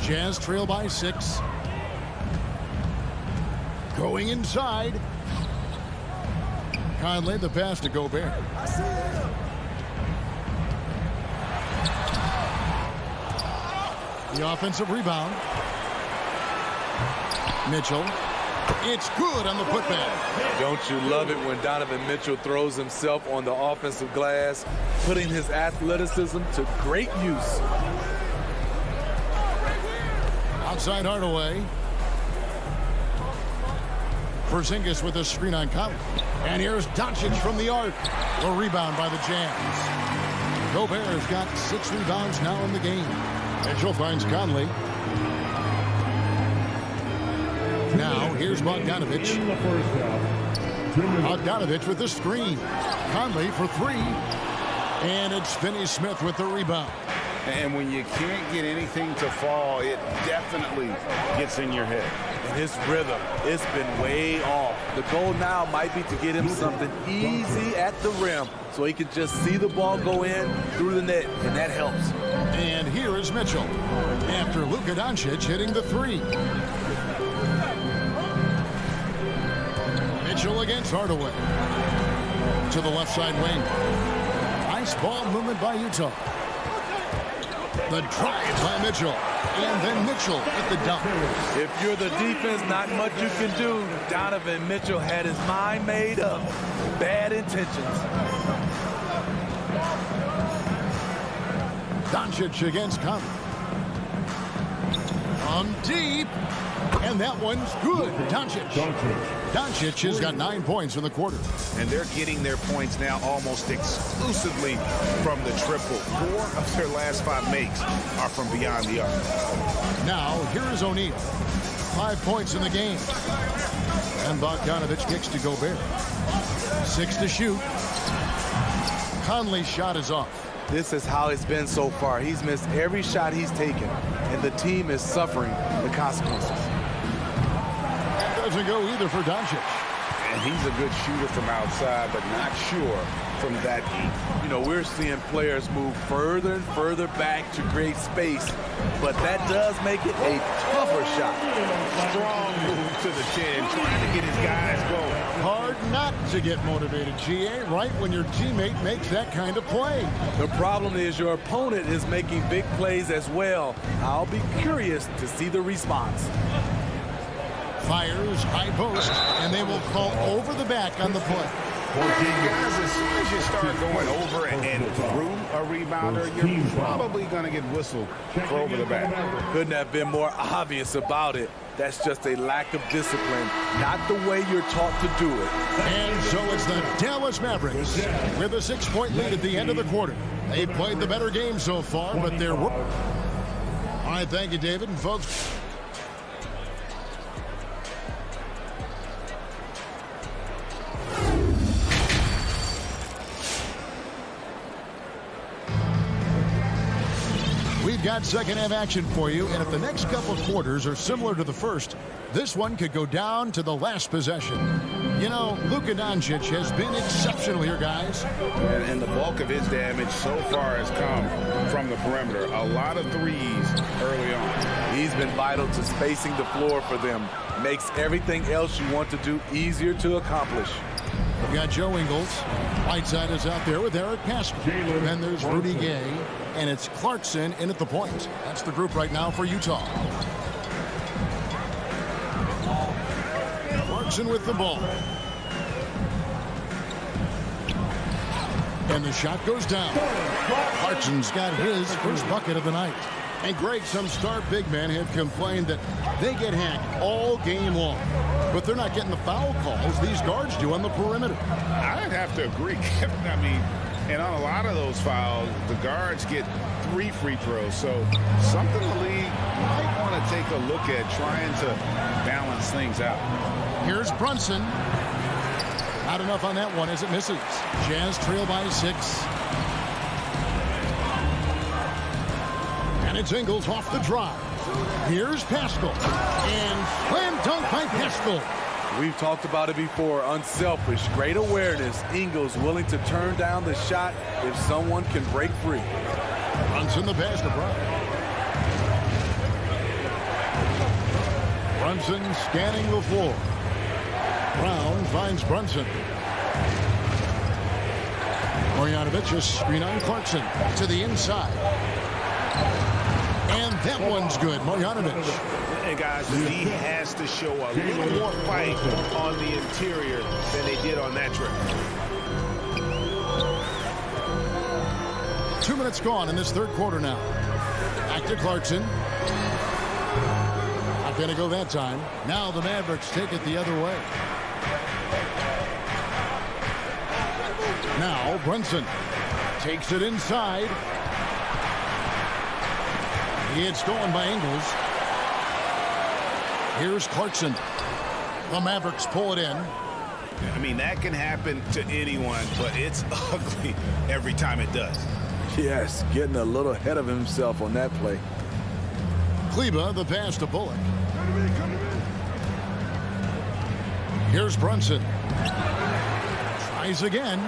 Jazz trail by 6. Going inside. Conley, the pass to Gobert. The offensive rebound. Mitchell. It's good on the putback. Don't you love it when Donovan Mitchell throws himself on the offensive glass, putting his athleticism to great use. Outside Hardaway. Porzingis with a screen on Conley. And here's Doncic from the arc. The rebound by the Jazz. Gobert's got 6 rebounds now in the game. Mitchell finds Conley. Now here's Bogdanovich. Bogdanovich with the screen. Conley for 3. And it's Finney-Smith with the rebound. And when you can't get anything to fall, it definitely gets in your head. And his rhythm, it's been way off. The goal now might be to get him something easy at the rim so he can just see the ball go in through the net, and that helps. And here is Mitchell after Luka Doncic hitting the three. Mitchell against Hardaway. To the left side wing. Nice ball movement by Utah. The drive by Mitchell. And then Mitchell at the dunk. If you're the defense, not much you can do. Donovan Mitchell had his mind made up. Bad intentions. Doncic against Conley. From deep. And that one's good. Doncic has got 9 points in the quarter. And they're getting their points now almost exclusively from the triple. 4 of their last 5 makes are from beyond the arc. Now, here is O'Neal. 5 points in the game. And Bogdanovic kicks to Gobert. 6 to shoot. Conley's shot is off. This is how it's been so far. He's missed every shot he's taken, and the team is suffering the consequences. Doesn't go either for Doncic. And he's a good shooter from outside, but not sure from that deep. You know, we're seeing players move further and further back to create space, but that does make it a tougher shot. Strong move to the 10, trying to get his guys going. Hard not to get motivated, GA, right when your teammate makes that kind of play. The problem is your opponent is making big plays as well. I'll be curious to see the response. Fires high post, and they will call over the back on the play. Guys, as soon as you start going over and through a rebounder, you're probably going to get whistled for over the back. Couldn't have been more obvious about it. That's just a lack of discipline, not the way you're taught to do it. And so it's the Dallas Mavericks with a 6-point lead at the end of the quarter. They played the better game so far, but they're... All right, thank you, David. And folks... We've got second half action for you, and if the next couple of quarters are similar to the first, this one could go down to the last possession. You know, Luka Doncic has been exceptional here, guys. And the bulk of his damage so far has come from the perimeter. A lot of threes early on. He's been vital to spacing the floor for them. Makes everything else you want to do easier to accomplish. We've got Joe Ingles. Whiteside is out there with Eric Pascal. Then there's Rudy Gay. And it's Clarkson in at the point. That's the group right now for Utah. Clarkson with the ball. And the shot goes down. Clarkson's got his first bucket of the night. And Greg, some star big men have complained that they get hacked all game long. But they're not getting the foul calls these guards do on the perimeter. I'd have to agree, Kevin. I mean, and on a lot of those fouls, the guards get 3 free throws. So something the league might want to take a look at, trying to balance things out. Here's Brunson. Not enough on that one as it misses. Jazz trail by 6. And it's Ingles off the drive. Here's Pascal. And slam dunk by Pascal. We've talked about it before. Unselfish, great awareness. Ingles willing to turn down the shot if someone can break free. Brunson the pass to Brown. Brunson scanning the floor. Brown finds Brunson. Marjanovic is screen on Clarkson to the inside. And that one's good. Marjanovic. And guys, the D has to show a little more fight on the interior than they did on that trip. 2 minutes gone in this third quarter now. Back to Clarkson. Not going to go that time. Now the Mavericks take it the other way. Now Brunson takes it inside. It's stolen by Ingles. Here's Clarkson. The Mavericks pull it in. I mean, that can happen to anyone, but it's ugly every time it does. Yes, getting a little ahead of himself on that play. Kleba, the pass to Bullock. Here's Brunson. Tries again.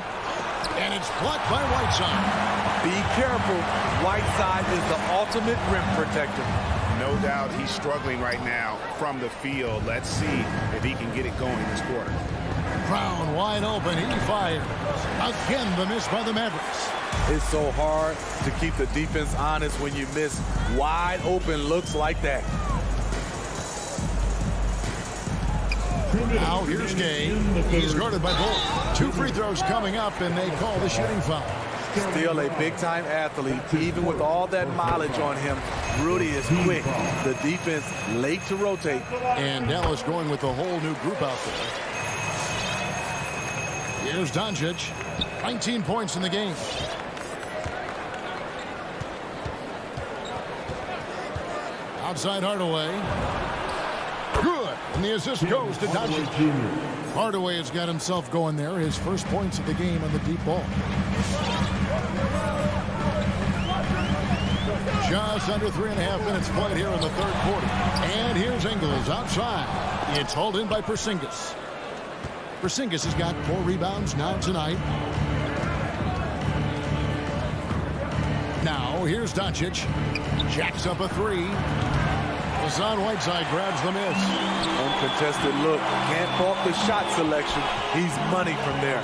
And it's blocked by Whiteside. Be careful. Whiteside is the ultimate rim protector. No doubt he's struggling right now from the field. Let's see if he can get it going this quarter. Brown wide open. He fires. Again, the miss by the Mavericks. It's so hard to keep the defense honest when you miss wide open looks like that. Now here's Gay. He's guarded by Bull. 2 free throws coming up, and they call the shooting foul. Still a big-time athlete. Even with all that mileage on him, Rudy is quick. The defense late to rotate. And Dallas going with a whole new group out there. Here's Doncic. 19 points in the game. Outside Hardaway. Good. And the assist goes to Doncic. Hardaway has got himself going there. His first points of the game on the deep ball. Just under 3.5 minutes played here in the third quarter. And here's Ingles outside. It's hauled in by Porzingis. Porzingis has got 4 rebounds now tonight. Now here's Doncic. Jacks up a 3. Hassan Whiteside grabs the miss. Uncontested look. Can't fault the shot selection. He's money from there.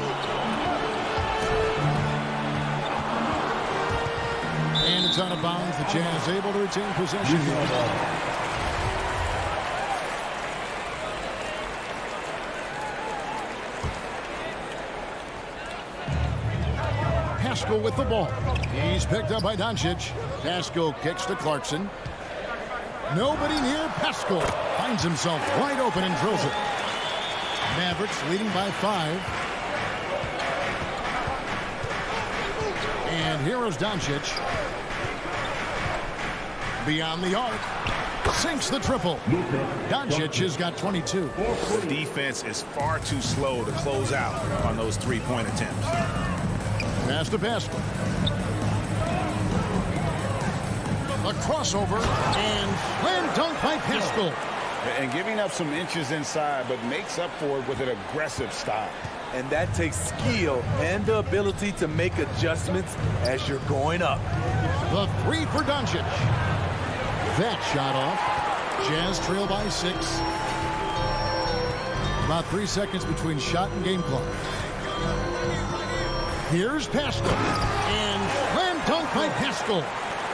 And it's out of bounds. The Jazz able to retain possession. Pascal with the ball. He's picked up by Doncic. Pascal kicks to Clarkson. Nobody near Pascal. Finds himself wide open and drills it. Mavericks leading by 5. And here is Doncic. Beyond the arc. Sinks the triple. Doncic has got 22. The defense is far too slow to close out on those 3-point attempts. Pass to Pascal. A crossover and slam dunk by Pascal. And giving up some inches inside, but makes up for it with an aggressive style. And that takes skill and the ability to make adjustments as you're going up. The 3 for Doncic. That shot off. Jazz trail by 6. About 3 seconds between shot and game clock. Here's Pascal. And slam dunk by Pascal.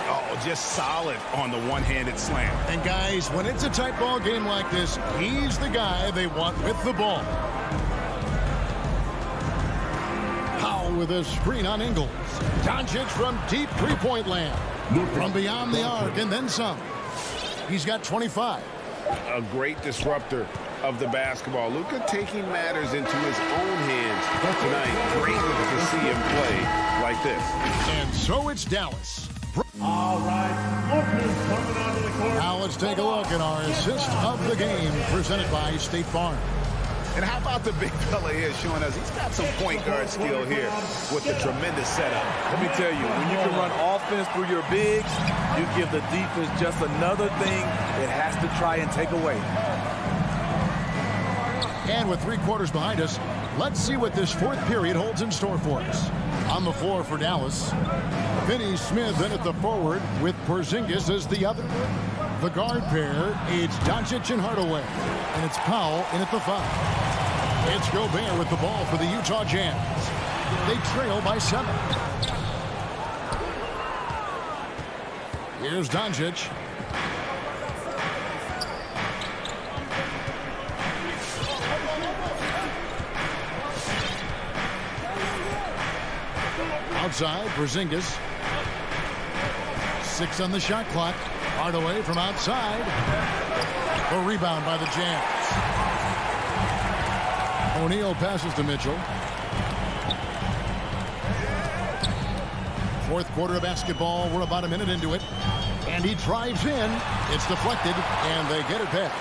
Oh, just solid on the one-handed slam. And guys, when it's a tight ball game like this, he's the guy they want with the ball. Powell with a screen on Ingles. Doncic from deep 3-point land. From beyond the arc and then some. He's got 25. A great disruptor of the basketball. Luka taking matters into his own hands tonight. Great to see him play like this. And so it's Dallas. All right, Lucas coming onto the court. Now let's take a look at our assist of the game presented by State Farm. And how about the big fella here showing us he's got some point guard skill here with the tremendous setup. Let me tell you, when you can run offense through your bigs, you give the defense just another thing it has to try and take away. And with 3 quarters behind us, let's see what this 4th period holds in store for us. On the floor for Dallas, Finney Smith in at the forward with Porzingis as the other. The guard pair, it's Doncic and Hardaway. And it's Powell in at the 5. It's Gobert with the ball for the Utah Jazz. They trail by 7. Here's Doncic. Outside, Porzingis. 6 on the shot clock. Hardaway from outside. A rebound by the Jazz. O'Neal passes to Mitchell. 4th quarter of basketball. We're about a minute into it. And he drives in. It's deflected, and they get it back.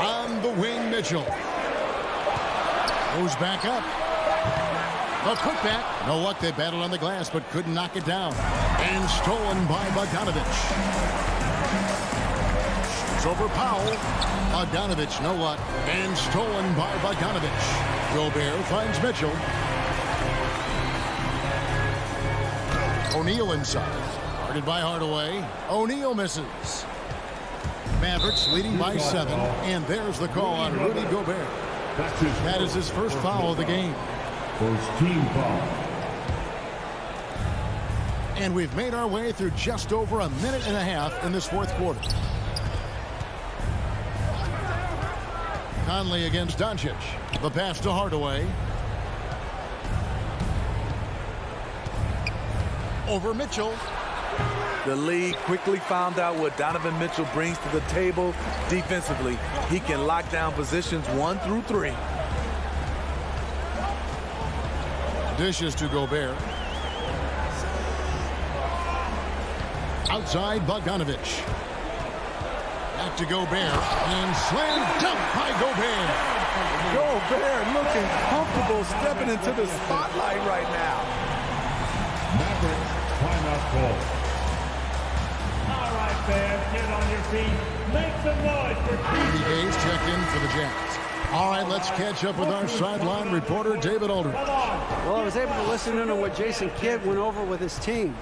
On the wing, Mitchell. Goes back up. The putback. No luck. They battled on the glass but couldn't knock it down. And stolen by Bogdanovich. It's over Powell. Bogdanovich, no luck. And stolen by Bogdanovich. Gobert finds Mitchell. O'Neal inside. Guarded by Hardaway. O'Neal misses. Mavericks leading by 7. And there's the call on Rudy Gobert. That is his first foul of the game. First team foul. And we've made our way through just over a minute and a half in this fourth quarter. Conley against Doncic. The pass to Hardaway. Over Mitchell. The league quickly found out what Donovan Mitchell brings to the table defensively. He can lock down positions 1 through 3. Dishes to Gobert. Outside Bogdanovich. Back to Gobert. And slam dunk by Gobert. Gobert looking comfortable stepping into the spotlight right now. Mavericks timeout call. All right, fans, get on your feet. Make some noise for Andy Hayes checked in for the Jazz. All right, let's catch up with our sideline reporter, David Aldridge. Well, I was able to listen in on what Jason Kidd went over with his team.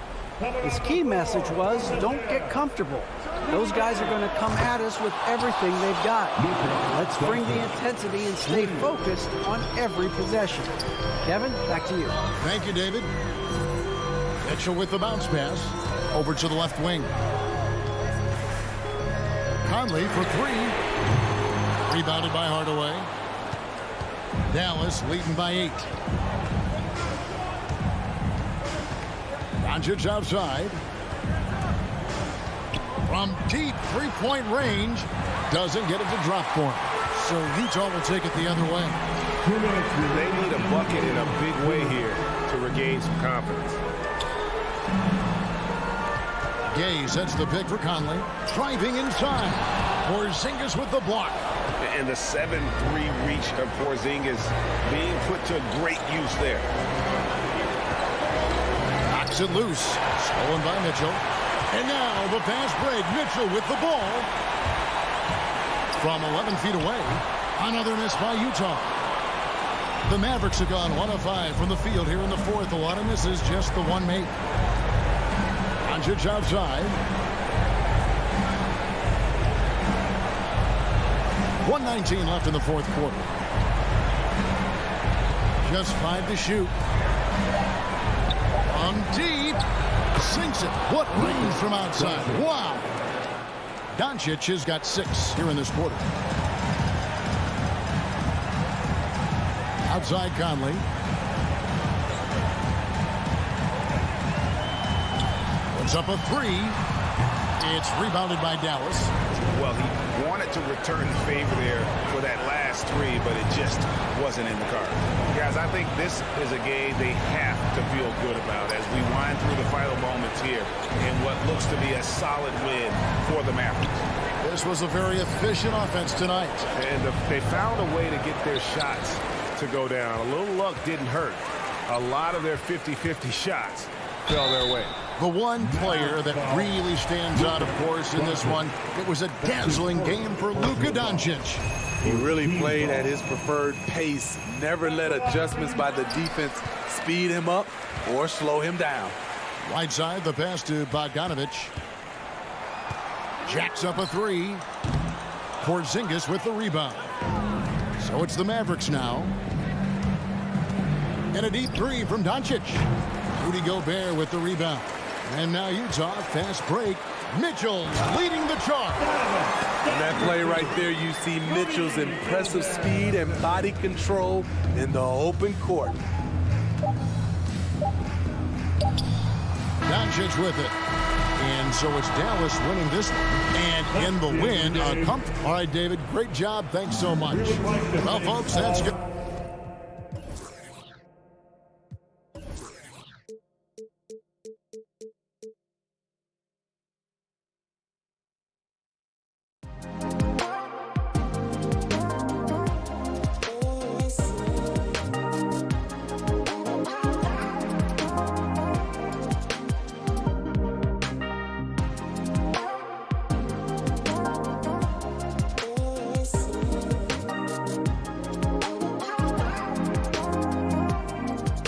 His key message was, don't get comfortable. Those guys are going to come at us with everything they've got. Let's bring the intensity and stay focused on every possession. Kevin, back to you. Thank you, David. Mitchell with the bounce pass. Over to the left wing. Conley for 3. Rebounded by Hardaway. Dallas leading by 8. Doncic outside. From deep three-point range. Doesn't get it to drop for him. So Utah will take it the other way. They need a bucket in a big way here to regain some confidence. Gay sets the pick for Conley. Driving inside. Porzingis with the block. And the 7-3 reach of Porzingis being put to great use there. Knocks it loose. Stolen by Mitchell. And now the fast break. Mitchell with the ball. From 11 feet away. Another miss by Utah. The Mavericks have gone 1 of 5 from the field here in the fourth. A lot of misses, just the one made. Doncic outside. 1:19 left in the fourth quarter. Just 5 to shoot. On deep. Sinks it. What range from outside. Wow. Doncic has got 6 here in this quarter. Outside Conley. Puts up a 3. It's rebounded by Dallas. Well, he wanted to return the favor there for that last 3, but it just wasn't in the cards. Guys, I think this is a game they have to feel good about as we wind through the final moments here in what looks to be a solid win for the Mavericks. This was a very efficient offense tonight. And they found a way to get their shots to go down. A little luck didn't hurt. A lot of their 50-50 shots fell their way. The one player that really stands out, of course, in this one, it was a dazzling game for Luka Doncic. He really played at his preferred pace, never let adjustments by the defense speed him up or slow him down. Right side, the pass to Bogdanovich. Jacks up a 3. Porzingis with the rebound. So it's the Mavericks now. And a deep 3 from Doncic. Rudy Gobert with the rebound. And now Utah, fast break. Mitchell leading the charge. In that play right there, you see Mitchell's impressive speed and body control in the open court. Doncic with it. And so it's Dallas winning this one. And in the win, all right, David, great job. Thanks so much. Well, folks, that's good.